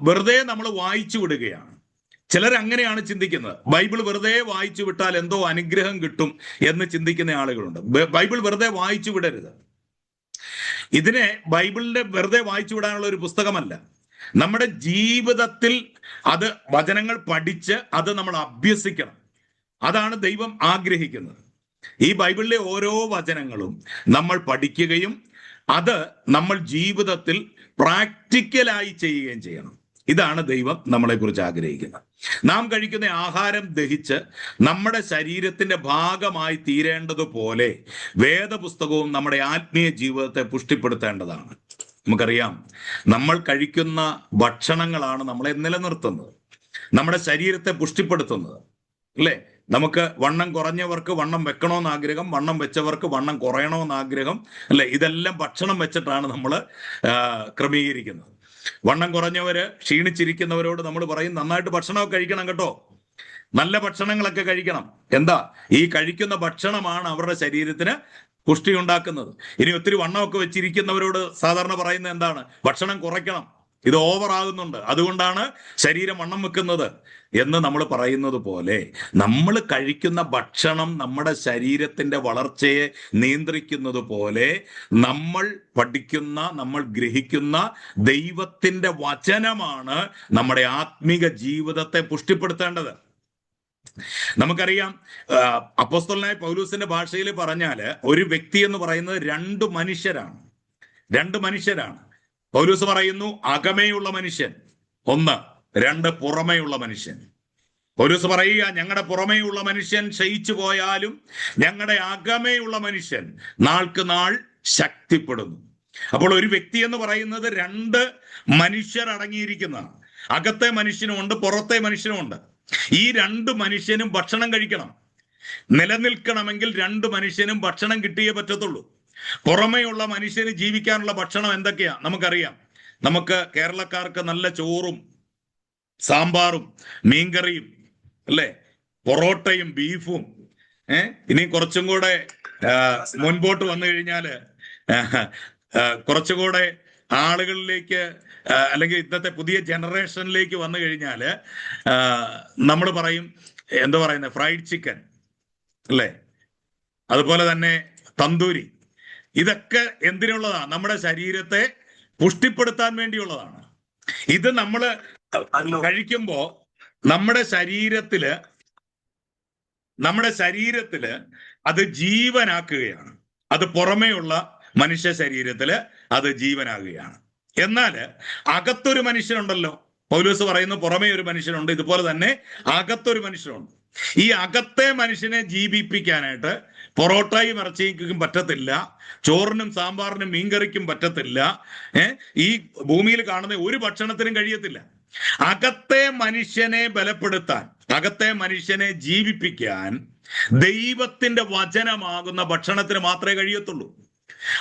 വെറുതെ നമ്മൾ വായിച്ചു വിടുകയാണ്. ചിലർ അങ്ങനെയാണ് ചിന്തിക്കുന്നത്. ബൈബിൾ വെറുതെ വായിച്ചു വിട്ടാൽ എന്തോ അനുഗ്രഹം കിട്ടും എന്ന് ചിന്തിക്കുന്ന ആളുകളുണ്ട്. ബൈബിൾ വെറുതെ വായിച്ചു വിടരുത്. ഇതിനെ ബൈബിളിന്റെ വെറുതെ വായിച്ചു വിടാനുള്ള ഒരു പുസ്തകമല്ല. നമ്മുടെ ജീവിതത്തിൽ അത് വചനങ്ങൾ പഠിച്ച് അത് നമ്മൾ അഭ്യസിക്കണം. അതാണ് ദൈവം ആഗ്രഹിക്കുന്നത്. ഈ ബൈബിളിലെ ഓരോ വചനങ്ങളും നമ്മൾ പഠിക്കുകയും അത് നമ്മൾ ജീവിതത്തിൽ പ്രാക്ടിക്കലായി ചെയ്യുകയും ചെയ്യണം. ഇതാണ് ദൈവം നമ്മളെക്കുറിച്ച് ആഗ്രഹിക്കുന്നത്. നാം കഴിക്കുന്ന ആഹാരം ദഹിച്ച് നമ്മുടെ ശരീരത്തിന്റെ ഭാഗമായി തീരേണ്ടതുപോലെ വേദപുസ്തകവും നമ്മുടെ ആത്മീയ ജീവിതത്തെ പുഷ്ടിപ്പെടുത്തേണ്ടതാണ്. നമുക്കറിയാം, നമ്മൾ കഴിക്കുന്ന ഭക്ഷണങ്ങളാണ് നമ്മളെ നിലനിർത്തുന്നത്, നമ്മുടെ ശരീരത്തെ പുഷ്ടിപ്പെടുത്തുന്നത്, അല്ലേ? നമുക്ക് വണ്ണം കുറഞ്ഞവർക്ക് വണ്ണം വെക്കണമെന്ന് ആഗ്രഹം, വണ്ണം വെച്ചവർക്ക് വണ്ണം കുറയണമെന്ന് ആഗ്രഹം, അല്ലെ? ഇതെല്ലാം ഭക്ഷണം വെച്ചിട്ടാണ് നമ്മൾ ക്രമീകരിക്കുന്നത്. വണ്ണം കുറഞ്ഞവര്, ക്ഷീണിച്ചിരിക്കുന്നവരോട് നമ്മൾ പറയും, നന്നായിട്ട് ഭക്ഷണമൊക്കെ കഴിക്കണം കേട്ടോ, നല്ല ഭക്ഷണങ്ങളൊക്കെ കഴിക്കണം. എന്താ? ഈ കഴിക്കുന്ന ഭക്ഷണമാണ് അവരുടെ ശരീരത്തിന് പുഷ്ടി ഉണ്ടാക്കുന്നത്. ഇനി ഒത്തിരി വണ്ണമൊക്കെ വെച്ചിരിക്കുന്നവരോട് സാധാരണ പറയുന്നത് എന്താണ്? ഭക്ഷണം കുറയ്ക്കണം, ഇത് ഓവർ ആകുന്നുണ്ട്, അതുകൊണ്ടാണ് ശരീരം വണ്ണം വെക്കുന്നത് എന്ന് നമ്മൾ പറയുന്നത് പോലെ നമ്മൾ കഴിക്കുന്ന ഭക്ഷണം നമ്മുടെ ശരീരത്തിന്റെ വളർച്ചയെ നിയന്ത്രിക്കുന്നത് പോലെ നമ്മൾ പഠിക്കുന്ന, നമ്മൾ ഗ്രഹിക്കുന്ന ദൈവത്തിന്റെ വചനമാണ് നമ്മുടെ ആത്മീക ജീവിതത്തെ പുഷ്ടിപ്പെടുത്തേണ്ടത്. നമുക്കറിയാം, അപ്പോസ്തലനായ പൗലൂസിന്റെ ഭാഷയിൽ പറഞ്ഞാല് ഒരു വ്യക്തി എന്ന് പറയുന്നത് 2 മനുഷ്യരാണ്. 2 മനുഷ്യരാണ്. പൗലൂസ് പറയുന്നു, അകമേയുള്ള മനുഷ്യൻ 1, 2 പുറമേയുള്ള മനുഷ്യൻ. പൗലൂസ് പറയുക, ഞങ്ങളുടെ പുറമേയുള്ള മനുഷ്യൻ ക്ഷയിച്ചു പോയാലും ഞങ്ങളുടെ അകമേയുള്ള മനുഷ്യൻ നാൾക്ക് നാൾ ശക്തിപ്പെടുന്നു. അപ്പോൾ ഒരു വ്യക്തി എന്ന് പറയുന്നത് 2 മനുഷ്യർ അടങ്ങിയിരിക്കുന്നതാണ്. അകത്തെ മനുഷ്യനുമുണ്ട്, പുറത്തെ മനുഷ്യനുമുണ്ട്. ഈ 2 മനുഷ്യനും ഭക്ഷണം കഴിക്കണം. നിലനിൽക്കണമെങ്കിൽ 2 മനുഷ്യനും ഭക്ഷണം കിട്ടിയേ പറ്റത്തുള്ളൂ. പുറമേയുള്ള മനുഷ്യന് ജീവിക്കാനുള്ള ഭക്ഷണം എന്തൊക്കെയാ നമുക്കറിയാം. നമുക്ക് കേരളക്കാർക്ക് നല്ല ചോറും സാമ്പാറും മീൻകറിയും, അല്ലേ? പൊറോട്ടയും ബീഫും. ഇനി കുറച്ചും കൂടെ മുൻപോട്ട് വന്നു കഴിഞ്ഞാല് കുറച്ചുകൂടെ ആളുകളിലേക്ക്, അല്ലെങ്കിൽ ഇന്നത്തെ പുതിയ ജനറേഷനിലേക്ക് വന്നു കഴിഞ്ഞാല് നമ്മൾ പറയും, എന്താ പറയുന്നത്, ഫ്രൈഡ് ചിക്കൻ, അല്ലേ? അതുപോലെ തന്നെ തന്തൂരി. ഇതൊക്കെ എന്തിനുള്ളതാണ്? നമ്മുടെ ശരീരത്തെ പുഷ്ടിപ്പെടുത്താൻ വേണ്ടിയുള്ളതാണ്. ഇത് നമ്മൾ കഴിക്കുമ്പോ നമ്മുടെ ശരീരത്തില് അത് ജീവനാക്കുകയാണ്. അത് പുറമേയുള്ള മനുഷ്യ ശരീരത്തില് അത് ജീവനാകുകയാണ്. എന്നാല് അകത്തൊരു മനുഷ്യനുണ്ടല്ലോ. പൗലോസ് പറയുന്നു, പുറമേ ഒരു മനുഷ്യനുണ്ട്, ഇതുപോലെ തന്നെ അകത്തൊരു മനുഷ്യനുണ്ട്. ഈ അകത്തെ മനുഷ്യനെ ജീവിപ്പിക്കാനായിട്ട് പൊറോട്ടയും ഇറച്ചിക്കും പറ്റത്തില്ല, ചോറിനും സാമ്പാറിനും മീൻകറിക്കും പറ്റത്തില്ല, ഈ ഭൂമിയിൽ കാണുന്ന ഒരു ഭക്ഷണത്തിനും കഴിയത്തില്ല. അകത്തെ മനുഷ്യനെ ബലപ്പെടുത്താൻ, അകത്തെ മനുഷ്യനെ ജീവിപ്പിക്കാൻ ദൈവത്തിന്റെ വചനമാകുന്ന ഭക്ഷണത്തിന് മാത്രമേ കഴിയത്തുള്ളൂ.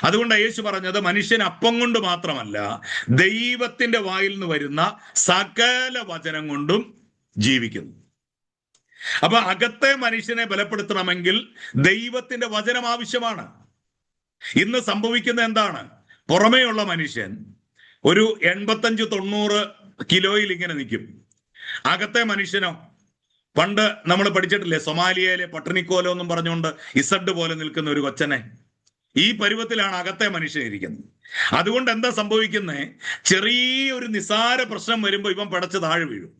അതുകൊണ്ട് യേശു പറഞ്ഞത്, മനുഷ്യൻ അപ്പം കൊണ്ട് മാത്രമല്ല ദൈവത്തിന്റെ വായിൽ നിന്ന് വരുന്ന സകല വചനം കൊണ്ടും ജീവിക്കുന്നു. അപ്പൊ അകത്തെ മനുഷ്യനെ ബലപ്പെടുത്തണമെങ്കിൽ ദൈവത്തിന്റെ വചനം ആവശ്യമാണ്. ഇന്ന് സംഭവിക്കുന്ന എന്താണ്? പുറമേയുള്ള മനുഷ്യൻ ഒരു 85-90 കിലോയിൽ ഇങ്ങനെ നിൽക്കും. അകത്തെ മനുഷ്യനോ, പണ്ട് നമ്മൾ പഠിച്ചിട്ടില്ലേ, സൊമാലിയയിലെ പട്ടണിക്കോലോ എന്നും പറഞ്ഞുകൊണ്ട് ഇസഡ് പോലെ നിൽക്കുന്ന ഒരു കൊച്ചനെ. ഈ പരുവത്തിലാണ് അകത്തെ മനുഷ്യൻ ഇരിക്കുന്നത്. അതുകൊണ്ട് എന്താ സംഭവിക്കുന്നത്? ചെറിയൊരു നിസാര പ്രശ്നം വരുമ്പോ ഇവൻ പടച്ച് താഴെ വീഴും.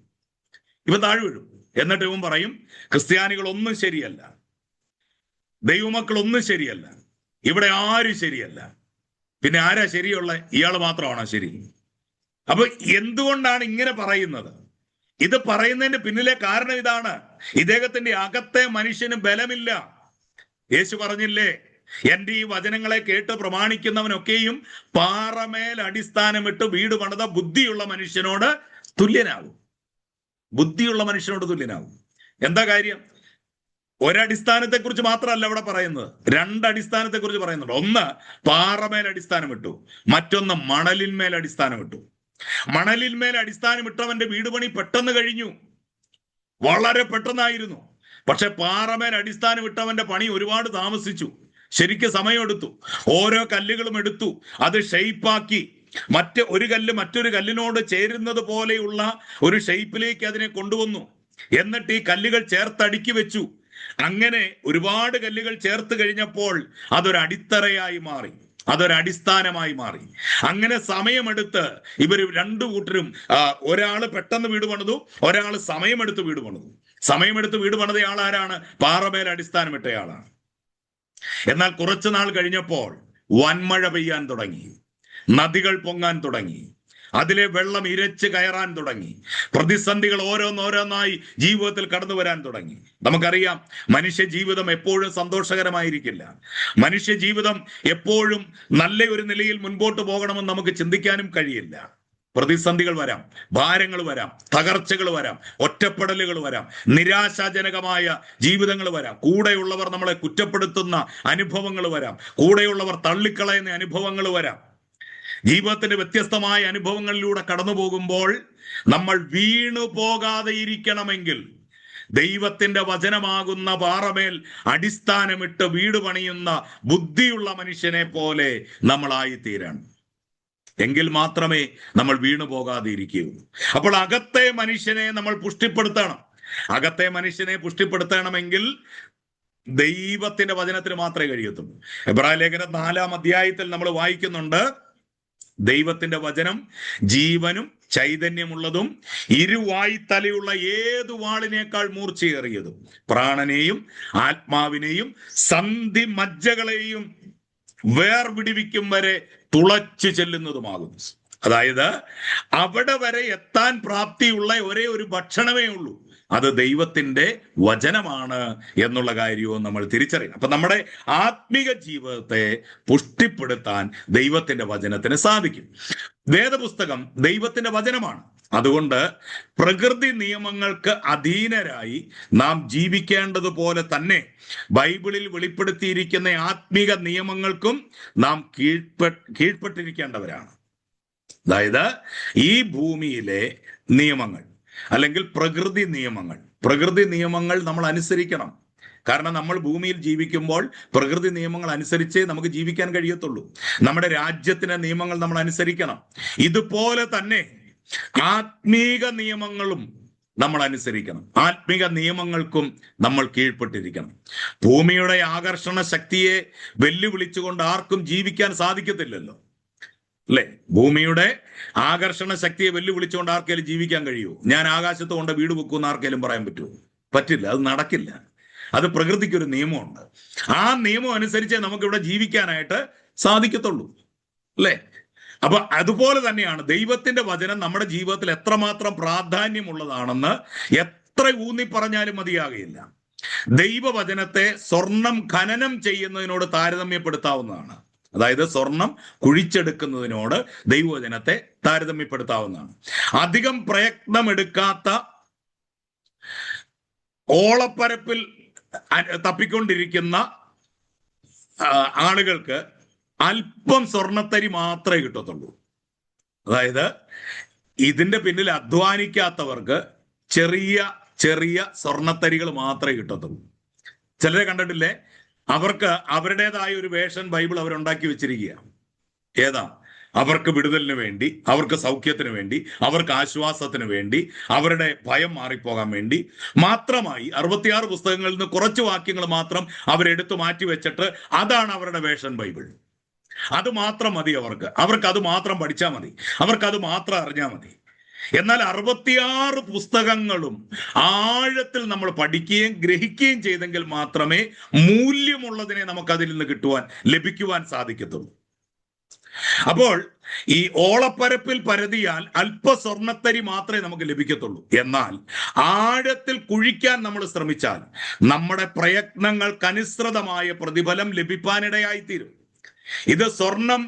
എന്നിട്ട് ഇവൻ പറയും, ക്രിസ്ത്യാനികളൊന്നും ശരിയല്ല, ദൈവമക്കളൊന്നും ശരിയല്ല, ഇവിടെ ആരും ശരിയല്ല, പിന്നെ ആരാ ശരിയുള്ള? ഇയാൾ മാത്രമാണോ ശരി? അപ്പൊ എന്തുകൊണ്ടാണ് ഇങ്ങനെ പറയുന്നത്? ഇത് പറയുന്നതിന്റെ പിന്നിലെ കാരണം ഇതാണ്, ഇദ്ദേഹത്തിന്റെ അകത്തെ മനുഷ്യന് ബലമില്ല. യേശു പറഞ്ഞില്ലേ, എന്റെ ഈ വചനങ്ങളെ കേട്ട് പ്രമാണിക്കുന്നവനൊക്കെയും പാറമേൽ അടിസ്ഥാനമിട്ട് വീട് പണിത ബുദ്ധിയുള്ള മനുഷ്യനോട് തുല്യനാകും. ബുദ്ധിയുള്ള മനുഷ്യനോട് തുല്യനാകും. എന്താ കാര്യം? ഒരടിസ്ഥാനത്തെക്കുറിച്ച് മാത്രമല്ല ഇവിടെ പറയുന്നത്, രണ്ടടിസ്ഥാനത്തെക്കുറിച്ച് പറയുന്നുണ്ട്. ഒന്ന് പാറമേൽ അടിസ്ഥാനമിട്ടു, മറ്റൊന്ന് മണലിന്മേൽ അടിസ്ഥാനമിട്ടു. മണലിന്മേൽ അടിസ്ഥാനമിട്ടവന്റെ വീട് പണി പെട്ടെന്ന് കഴിഞ്ഞു, വളരെ പെട്ടെന്നായിരുന്നു. പക്ഷെ പാറമേൽ അടിസ്ഥാനമിട്ടവന്റെ പണി ഒരുപാട് താമസിച്ചു, ശരിക്കും സമയമെടുത്തു. ഓരോ കല്ലുകളും എടുത്തു, അത് ഷെയ്പ്പാക്കി ഒരു കല്ല് മറ്റൊരു കല്ലിനോട് ചേരുന്നത് പോലെയുള്ള ഒരു ഷെയ്പ്പിലേക്ക് അതിനെ കൊണ്ടുവന്നു. എന്നിട്ട് ഈ കല്ലുകൾ ചേർത്തടുക്കി വെച്ചു. അങ്ങനെ ഒരുപാട് കല്ലുകൾ ചേർത്ത് കഴിഞ്ഞപ്പോൾ അതൊരു അടിത്തറയായി മാറി, അതൊരടിസ്ഥാനമായി മാറി. അങ്ങനെ സമയമെടുത്ത് ഇവർ രണ്ടു കൂട്ടരും, ഒരാള് പെട്ടെന്ന് വീട് പണിതു, ഒരാള് സമയമെടുത്ത് വീട് പണിതു. സമയമെടുത്ത് വീട് പണിതയാൾ ആരാണ്? പാറമേൽ അടിസ്ഥാനമിട്ടയാളാണ്. എന്നാൽ കുറച്ചു നാൾ കഴിഞ്ഞപ്പോൾ വൻമഴ പെയ്യാൻ തുടങ്ങി, നദികൾ പൊങ്ങാൻ തുടങ്ങി, അതിലെ വെള്ളം ഇരച്ച് കയറാൻ തുടങ്ങി, പ്രതിസന്ധികൾ ഓരോന്നോരോന്നായി ജീവിതത്തിൽ കടന്നു വരാൻ തുടങ്ങി. നമുക്കറിയാം, മനുഷ്യ ജീവിതം എപ്പോഴും സന്തോഷകരമായിരിക്കില്ല. മനുഷ്യ ജീവിതം എപ്പോഴും നല്ല ഒരു നിലയിൽ മുൻപോട്ട് പോകണമെന്ന് നമുക്ക് ചിന്തിക്കാനും കഴിയില്ല. പ്രതിസന്ധികൾ വരാം, ഭാരങ്ങൾ വരാം, തകർച്ചകൾ വരാം, ഒറ്റപ്പെടലുകൾ വരാം, നിരാശാജനകമായ ജീവിതങ്ങൾ വരാം, കൂടെയുള്ളവർ നമ്മളെ കുറ്റപ്പെടുത്തുന്ന അനുഭവങ്ങൾ വരാം, കൂടെയുള്ളവർ തള്ളിക്കളയുന്ന അനുഭവങ്ങൾ വരാം. ജീവിതത്തിന്റെ വ്യത്യസ്തമായ അനുഭവങ്ങളിലൂടെ കടന്നു പോകുമ്പോൾ നമ്മൾ വീണു പോകാതെ ഇരിക്കണമെങ്കിൽ ദൈവത്തിന്റെ വചനമാകുന്ന പാറമേൽ അടിസ്ഥാനമിട്ട് വീട് പണിയുന്ന ബുദ്ധിയുള്ള മനുഷ്യനെ പോലെ നമ്മളായിത്തീരണം. എങ്കിൽ മാത്രമേ നമ്മൾ വീണു പോകാതെ ഇരിക്കുകയുള്ളൂ. അപ്പോൾ അകത്തെ മനുഷ്യനെ നമ്മൾ പുഷ്ടിപ്പെടുത്തണം. അകത്തെ മനുഷ്യനെ പുഷ്ടിപ്പെടുത്തണമെങ്കിൽ ദൈവത്തിന്റെ വചനത്തിന് മാത്രമേ കഴിയത്തുള്ളൂ. എബ്രായ ലേഖനം 4-ാം അധ്യായത്തിൽ നമ്മൾ വായിക്കുന്നുണ്ട്, ദൈവത്തിന്റെ വചനം ജീവനും ചൈതന്യമുള്ളതും ഇരുവായ്ത്തലയുള്ള ഏതു വാളിനേക്കാൾ മൂർച്ചയേറിയതും പ്രാണനെയും ആത്മാവിനെയും സന്ധി മജ്ജകളെയും വേർപിടിവിക്കും വരെ തുളച്ചു ചെല്ലുന്നതുമാകുന്നു. അതായത് അവിടെ വരെ എത്താൻ പ്രാപ്തിയുള്ള ഒരേ ഒരു ഭക്ഷണമേ ഉള്ളൂ, അത് ദൈവത്തിന്റെ വചനമാണ് എന്നുള്ള കാര്യവും നമ്മൾ തിരിച്ചറിയണം. അപ്പൊ നമ്മുടെ ആത്മീക ജീവിതത്തെ പുഷ്ടിപ്പെടുത്താൻ ദൈവത്തിന്റെ വചനത്തിന് സാധിക്കും. വേദപുസ്തകം ദൈവത്തിന്റെ വചനമാണ്. അതുകൊണ്ട് പ്രകൃതി നിയമങ്ങൾക്ക് അധീനരായി നാം ജീവിക്കേണ്ടതുപോലെ തന്നെ ബൈബിളിൽ വെളിപ്പെടുത്തിയിരിക്കുന്ന ആത്മീക നിയമങ്ങൾക്കും നാം കീഴ്പ്പെട്ടിരിക്കേണ്ടവരാണ്. അതായത് ഈ ഭൂമിയിലെ നിയമങ്ങൾ അല്ലെങ്കിൽ പ്രകൃതി നിയമങ്ങൾ നമ്മൾ അനുസരിക്കണം. കാരണം നമ്മൾ ഭൂമിയിൽ ജീവിക്കുമ്പോൾ പ്രകൃതി നിയമങ്ങൾ അനുസരിച്ചേ നമുക്ക് ജീവിക്കാൻ കഴിയത്തുള്ളൂ. നമ്മുടെ രാജ്യത്തിന്റെ നിയമങ്ങൾ നമ്മൾ അനുസരിക്കണം. ഇതുപോലെ തന്നെ ആത്മീക നിയമങ്ങളും നമ്മൾ അനുസരിക്കണം. ആത്മീക നിയമങ്ങൾക്കും നമ്മൾ കീഴ്പ്പെട്ടിരിക്കണം. ഭൂമിയുടെ ആകർഷണ ശക്തിയെ വെല്ലുവിളിച്ചുകൊണ്ട് ആർക്കും ജീവിക്കാൻ സാധിക്കത്തില്ലല്ലോ, അല്ലെ? ഭൂമിയുടെ ആകർഷണ ശക്തിയെ വെല്ലുവിളിച്ചുകൊണ്ട് ആർക്കെങ്കിലും ജീവിക്കാൻ കഴിയുമോ? ഞാൻ ആകാശത്ത് കൊണ്ട് വീട് വെക്കുമെന്ന് ആർക്കെങ്കിലും പറയാൻ പറ്റുമോ? പറ്റില്ല, അത് നടക്കില്ല. അത് പ്രകൃതിക്കൊരു നിയമമുണ്ട്. ആ നിയമം അനുസരിച്ചേ നമുക്കിവിടെ ജീവിക്കാനായിട്ട് സാധിക്കത്തുള്ളൂ, അല്ലെ? അപ്പൊ അതുപോലെ തന്നെയാണ് ദൈവത്തിന്റെ വചനം നമ്മുടെ ജീവിതത്തിൽ എത്രമാത്രം പ്രാധാന്യമുള്ളതാണെന്ന് എത്ര ഊന്നി പറഞ്ഞാലും മതിയാകുകയില്ല. ദൈവവചനത്തെ സ്വർണം ഖനനം ചെയ്യുന്നതിനോട് താരതമ്യപ്പെടുത്താവുന്നതാണ്. അതായത് സ്വർണം കുഴിച്ചെടുക്കുന്നതിനോട് ദൈവവചനത്തെ താരതമ്യപ്പെടുത്താവുന്നതാണ്. അധികം പ്രയത്നമെടുക്കാത്ത ഓളപ്പരപ്പിൽ തപ്പിക്കൊണ്ടിരിക്കുന്ന ആളുകൾക്ക് അല്പം സ്വർണത്തരി മാത്രമേ കിട്ടത്തുള്ളൂ. അതായത് ഇതിന്റെ പിന്നിൽ അധ്വാനിക്കാത്തവർക്ക് ചെറിയ ചെറിയ സ്വർണത്തരികൾ മാത്രമേ കിട്ടത്തുള്ളൂ. ചിലരെ കണ്ടിട്ടില്ലേ? അവർക്ക് അവരുടേതായ ഒരു വേഷൻ ബൈബിൾ അവരുണ്ടാക്കി വെച്ചിരിക്കുക. ഏതാ? അവർക്ക് വിടുതലിന് വേണ്ടി, അവർക്ക് സൗഖ്യത്തിന് വേണ്ടി, അവർക്ക് ആശ്വാസത്തിന് വേണ്ടി, അവരുടെ ഭയം മാറിപ്പോകാൻ വേണ്ടി മാത്രമായി 66 പുസ്തകങ്ങളിൽ നിന്ന് കുറച്ച് വാക്യങ്ങൾ മാത്രം അവരെടുത്തു മാറ്റി വെച്ചിട്ട് അതാണ് അവരുടെ വേഷൻ ബൈബിൾ. അത് മാത്രം മതി അവർക്ക് അത് മാത്രം പഠിച്ചാൽ മതി, അത് മാത്രം അറിഞ്ഞാൽ മതി. എന്നാൽ 66 പുസ്തകങ്ങളും ആഴത്തിൽ നമ്മൾ പഠിക്കുകയും ഗ്രഹിക്കുകയും ചെയ്തെങ്കിൽ മാത്രമേ മൂല്യമുള്ളതിനെ നമുക്ക് അതിൽ നിന്ന് ലഭിക്കുവാൻ സാധിക്കത്തുള്ളൂ. അപ്പോൾ ഈ ഓളപ്പരപ്പിൽ പരതിയാൽ അല്പ സ്വർണ്ണത്തരി മാത്രമേ നമുക്ക് ലഭിക്കത്തുള്ളൂ. എന്നാൽ ആഴത്തിൽ കുഴിക്കാൻ നമ്മൾ ശ്രമിച്ചാൽ നമ്മുടെ പ്രയത്നങ്ങൾക്കനുസൃതമായ പ്രതിഫലം ലഭിക്കാനിടയായിത്തീരും. ഇത് സ്വർണം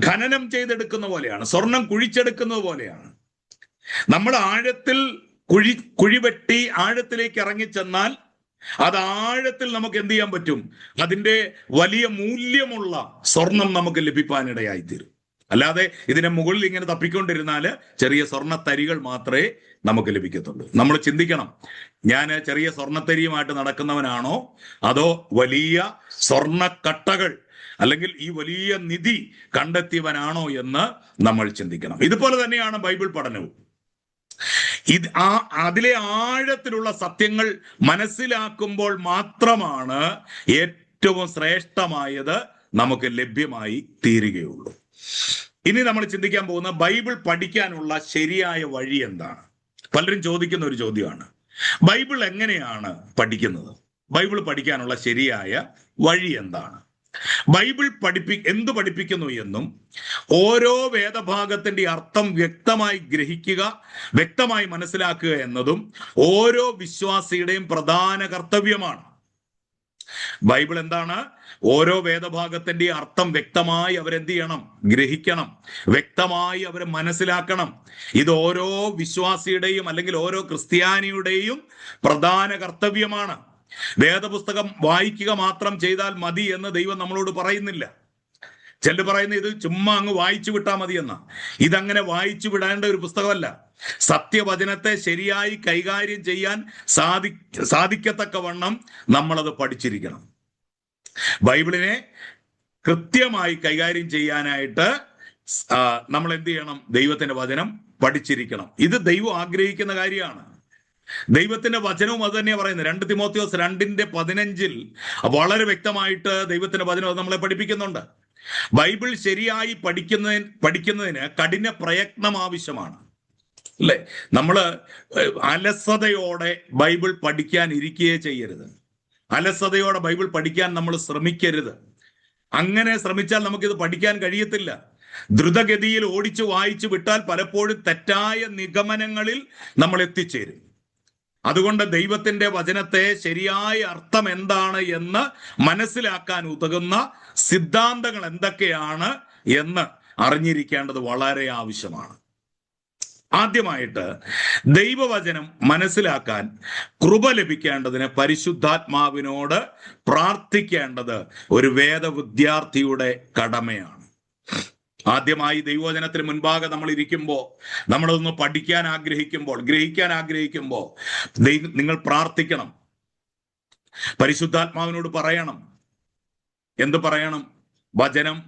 ഖനനം ചെയ്തെടുക്കുന്ന പോലെയാണ്, സ്വർണം കുഴിച്ചെടുക്കുന്നത് പോലെയാണ്. നമ്മൾ ആഴത്തിൽ കുഴിവെട്ടി ആഴത്തിലേക്ക് ഇറങ്ങിച്ചെന്നാൽ അത് ആഴത്തിൽ നമുക്ക് എന്ത് ചെയ്യാൻ പറ്റും? അതിന്റെ വലിയ മൂല്യമുള്ള സ്വർണം നമുക്ക് ലഭിക്കാനിടയായിത്തീരും. അല്ലാതെ ഇതിന്റെ മുകളിൽ ഇങ്ങനെ തപ്പിക്കൊണ്ടിരുന്നാല് ചെറിയ സ്വർണ്ണത്തരികൾ മാത്രമേ നമുക്ക് ലഭിക്കത്തുള്ളൂ. നമ്മൾ ചിന്തിക്കണം, ഞാൻ ചെറിയ സ്വർണ്ണത്തരിയുമായിട്ട് നടക്കുന്നവനാണോ അതോ വലിയ സ്വർണ്ണക്കട്ടകൾ അല്ലെങ്കിൽ ഈ വലിയ നിധി കണ്ടെത്തിയവനാണോ എന്ന് നമ്മൾ ചിന്തിക്കണം. ഇതുപോലെ തന്നെയാണ് ബൈബിൾ പഠനവും. അതിലെ ആഴത്തിലുള്ള സത്യങ്ങൾ മനസ്സിലാക്കുമ്പോൾ മാത്രമാണ് ഏറ്റവും ശ്രേഷ്ഠമായത് നമുക്ക് ലഭ്യമായി തീരുകയുള്ളൂ. ഇനി നമ്മൾ ചിന്തിക്കാൻ പോകുന്ന ബൈബിൾ പഠിക്കാനുള്ള ശരിയായ വഴി എന്താണ്? പലരും ചോദിക്കുന്ന ഒരു ചോദ്യമാണ്, ബൈബിൾ എങ്ങനെയാണ് പഠിക്കുന്നത്? ബൈബിൾ പഠിക്കാനുള്ള ശരിയായ വഴി എന്താണ്? ബൈബിൾ എന്ത് പഠിപ്പിക്കുന്നു എന്നും ഓരോ വേദഭാഗത്തിന്റെ അർത്ഥം വ്യക്തമായി ഗ്രഹിക്കുക, വ്യക്തമായി മനസ്സിലാക്കുക എന്നതും ഓരോ വിശ്വാസിയുടെയും പ്രധാന കർത്തവ്യമാണ്. ബൈബിൾ എന്താണ്? ഓരോ വേദഭാഗത്തിന്റെ അർത്ഥം വ്യക്തമായി അവരെന്ത് ചെയ്യണം? ഗ്രഹിക്കണം, വ്യക്തമായി അവരെ മനസ്സിലാക്കണം. ഇത് ഓരോ വിശ്വാസിയുടെയും അല്ലെങ്കിൽ ഓരോ ക്രിസ്ത്യാനിയുടെയും പ്രധാന കർത്തവ്യമാണ്. വേദപുസ്തകം വായിക്കുക മാത്രം ചെയ്താൽ മതി എന്ന് ദൈവം നമ്മളോട് പറയുന്നില്ല. ചിലർ പറയുന്നത് ഇത് ചുമ്മാ അങ്ങ് വായിച്ചു വിട്ടാൽ മതി എന്നാ. ഇതങ്ങനെ വായിച്ചു വിടേണ്ട ഒരു പുസ്തകമല്ല. സത്യവചനത്തെ ശരിയായി കൈകാര്യം ചെയ്യാൻ സാധിക്കത്തക്കവണ്ണം നമ്മളത് പഠിച്ചിരിക്കണം. ബൈബിളിനെ കൃത്യമായി കൈകാര്യം ചെയ്യാനായിട്ട് നമ്മൾ എന്ത് ചെയ്യണം? ദൈവത്തിന്റെ വചനം പഠിച്ചിരിക്കണം. ഇത് ദൈവം ആഗ്രഹിക്കുന്ന കാര്യമാണ്. ദൈവത്തിന്റെ വചനവും അത് തന്നെയാണ് പറയുന്നത്. 2 തിമോത്തിയോസ് 2:15 വളരെ വ്യക്തമായിട്ട് ദൈവത്തിന്റെ വചനം നമ്മളെ പഠിപ്പിക്കുന്നുണ്ട്. ബൈബിൾ ശരിയായി പഠിക്കുന്നതിന് കഠിന പ്രയത്നം ആവശ്യമാണ്, അല്ലെ? നമ്മള് അലസതയോടെ ബൈബിൾ പഠിക്കാൻ ഇരിക്കുകയേ ചെയ്യരുത്. അലസതയോടെ ബൈബിൾ പഠിക്കാൻ നമ്മൾ ശ്രമിക്കരുത്. അങ്ങനെ ശ്രമിച്ചാൽ നമുക്കിത് പഠിക്കാൻ കഴിയത്തില്ല. ദ്രുതഗതിയിൽ ഓടിച്ചു വായിച്ചു വിട്ടാൽ പലപ്പോഴും തെറ്റായ നിഗമനങ്ങളിൽ നമ്മൾ എത്തിച്ചേരും. അതുകൊണ്ട് ദൈവത്തിന്റെ വചനത്തെ ശരിയായ അർത്ഥം എന്താണ് എന്ന് മനസ്സിലാക്കാൻ ഉതകുന്ന സിദ്ധാന്തങ്ങൾ എന്തൊക്കെയാണ് എന്ന് അറിഞ്ഞിരിക്കേണ്ടത് വളരെ ആവശ്യമാണ്. ആദ്യമായിട്ട് ദൈവവചനം മനസ്സിലാക്കാൻ കൃപ ലഭിക്കേണ്ടതിന് പരിശുദ്ധാത്മാവിനോട് പ്രാർത്ഥിക്കേണ്ടത് ഒരു വേദവിദ്യാർത്ഥിയുടെ കടമയാണ്. ആദ്യമായി ദൈവവചനത്തിന് മുൻപാകെ നമ്മൾ ഇരിക്കുമ്പോൾ, നമ്മളൊന്ന് പഠിക്കാൻ ആഗ്രഹിക്കുമ്പോൾ, ഗ്രഹിക്കാൻ ആഗ്രഹിക്കുമ്പോൾ നിങ്ങൾ പ്രാർത്ഥിക്കണം. പരിശുദ്ധാത്മാവിനോട് പറയണം. എന്ത് പറയണം? വചനം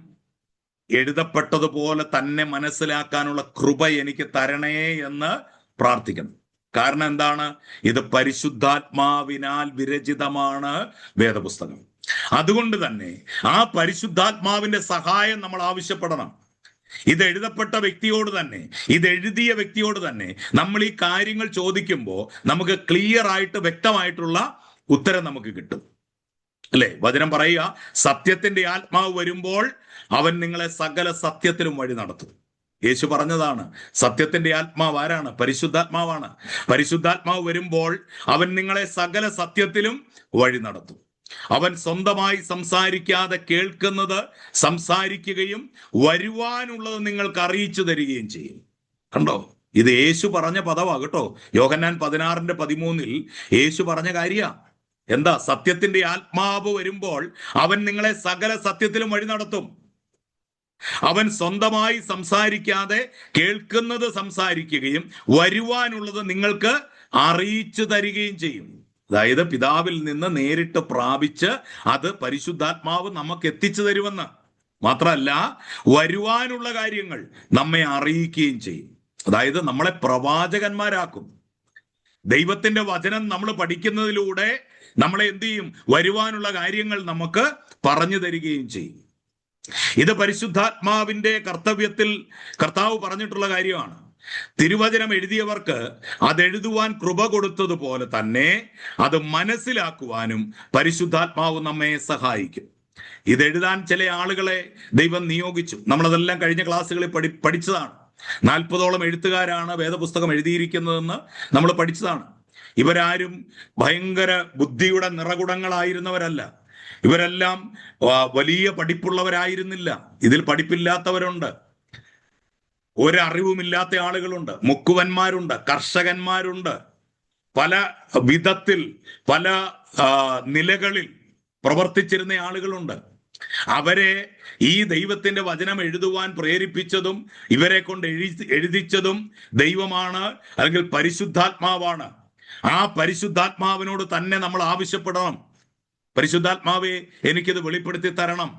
എഴുതപ്പെട്ടതുപോലെ തന്നെ മനസ്സിലാക്കാനുള്ള കൃപ എനിക്ക് തരണേ എന്ന് പ്രാർത്ഥിക്കണം. കാരണം എന്താണ്? ഇത് പരിശുദ്ധാത്മാവിനാൽ വിരചിതമാണ് വേദപുസ്തകം. അതുകൊണ്ട് തന്നെ ആ പരിശുദ്ധാത്മാവിന്റെ സഹായം നമ്മൾ ആവശ്യപ്പെടണം. ഇത് എഴുതപ്പെട്ട വ്യക്തിയോട് തന്നെ, ഇത് എഴുതിയ വ്യക്തിയോട് തന്നെ നമ്മൾ ഈ കാര്യങ്ങൾ ചോദിക്കുമ്പോൾ നമുക്ക് ക്ലിയർ ആയിട്ട് വ്യക്തമായിട്ടുള്ള ഉത്തരം നമുക്ക് കിട്ടും, അല്ലെ? വചനം പറയുക, സത്യത്തിന്റെ ആത്മാവ് വരുമ്പോൾ അവൻ നിങ്ങളെ സകല സത്യത്തിലും വഴി നടത്തും. യേശു പറഞ്ഞതാണ്. സത്യത്തിന്റെ ആത്മാവ് ആരാണ്? പരിശുദ്ധാത്മാവാണ്. പരിശുദ്ധാത്മാവ് വരുമ്പോൾ അവൻ നിങ്ങളെ സകല സത്യത്തിലും വഴി നടത്തും. അവൻ സ്വന്തമായി സംസാരിക്കാതെ കേൾക്കുന്നത് സംസാരിക്കുകയും വരുവാനുള്ളത് നിങ്ങൾക്ക് അറിയിച്ചു തരികയും ചെയ്യും. കണ്ടോ? ഇത് യേശു പറഞ്ഞ പദവാ കേട്ടോ. യോഹന്നാൻ 16:13 യേശു പറഞ്ഞ കാര്യ. എന്താ? സത്യത്തിന്റെ ആത്മാവ് വരുമ്പോൾ അവൻ നിങ്ങളെ സകല സത്യത്തിലും വഴി നടത്തും. അവൻ സ്വന്തമായി സംസാരിക്കാതെ കേൾക്കുന്നത് സംസാരിക്കുകയും വരുവാനുള്ളത് നിങ്ങൾക്ക് അറിയിച്ചു തരികയും ചെയ്യും. അതായത് പിതാവിൽ നിന്ന് നേരിട്ട് പ്രാപിച്ച് അത് പരിശുദ്ധാത്മാവ് നമുക്ക് എത്തിച്ചു തരുമെന്ന് മാത്രമല്ല, വരുവാനുള്ള കാര്യങ്ങൾ നമ്മെ അറിയിക്കുകയും ചെയ്യും. അതായത് നമ്മളെ പ്രവാചകന്മാരാക്കും. ദൈവത്തിന്റെ വചനം നമ്മൾ പഠിക്കുന്നതിലൂടെ നമ്മളെ എന്ത് ചെയ്യും? വരുവാനുള്ള കാര്യങ്ങൾ നമുക്ക് പറഞ്ഞു തരികയും ചെയ്യും. ഇത് പരിശുദ്ധാത്മാവിന്റെ കർത്തവ്യത്തിൽ കർത്താവ് പറഞ്ഞിട്ടുള്ള കാര്യമാണ്. തിരുവചനം എഴുതിയവർക്ക് അതെഴുതുവാൻ കൃപ കൊടുത്തതുപോലെ തന്നെ അത് മനസ്സിലാക്കുവാനും പരിശുദ്ധാത്മാവ് നമ്മെ സഹായിക്കും. ഇതെഴുതാൻ ചില ആളുകളെ ദൈവം നിയോഗിച്ചു. നമ്മളതെല്ലാം കഴിഞ്ഞ ക്ലാസ്സുകളിൽ പഠിച്ചതാണ്. 40ഓളം എഴുത്തുകാരാണ് വേദപുസ്തകം എഴുതിയിരിക്കുന്നതെന്ന് നമ്മൾ പഠിച്ചതാണ്. ഇവരാരും ഭയങ്കര ബുദ്ധിയുടെ നിറകുടങ്ങളായിരുന്നവരല്ല. ഇവരെല്ലാം വലിയ പഠിപ്പുള്ളവരായിരുന്നില്ല. ഇതിൽ പഠിപ്പില്ലാത്തവരുണ്ട്, ഒരറിവുമില്ലാത്ത ആളുകളുണ്ട്, മുക്കുവന്മാരുണ്ട്, കർഷകന്മാരുണ്ട്, പല വിധത്തിൽ പല നിലകളിൽ പ്രവർത്തിച്ചിരുന്ന ആളുകളുണ്ട്. അവരെ ഈ ദൈവത്തിന്റെ വചനം എഴുതുവാൻ പ്രേരിപ്പിച്ചതും ഇവരെ കൊണ്ട് എഴുതിച്ചതും ദൈവമാണ്, അല്ലെങ്കിൽ പരിശുദ്ധാത്മാവാണ്. ആ പരിശുദ്ധാത്മാവിനോട് തന്നെ നമ്മൾ ആവശ്യപ്പെടണം, പരിശുദ്ധാത്മാവെ എനിക്കിത് വെളിപ്പെടുത്തി തരണം.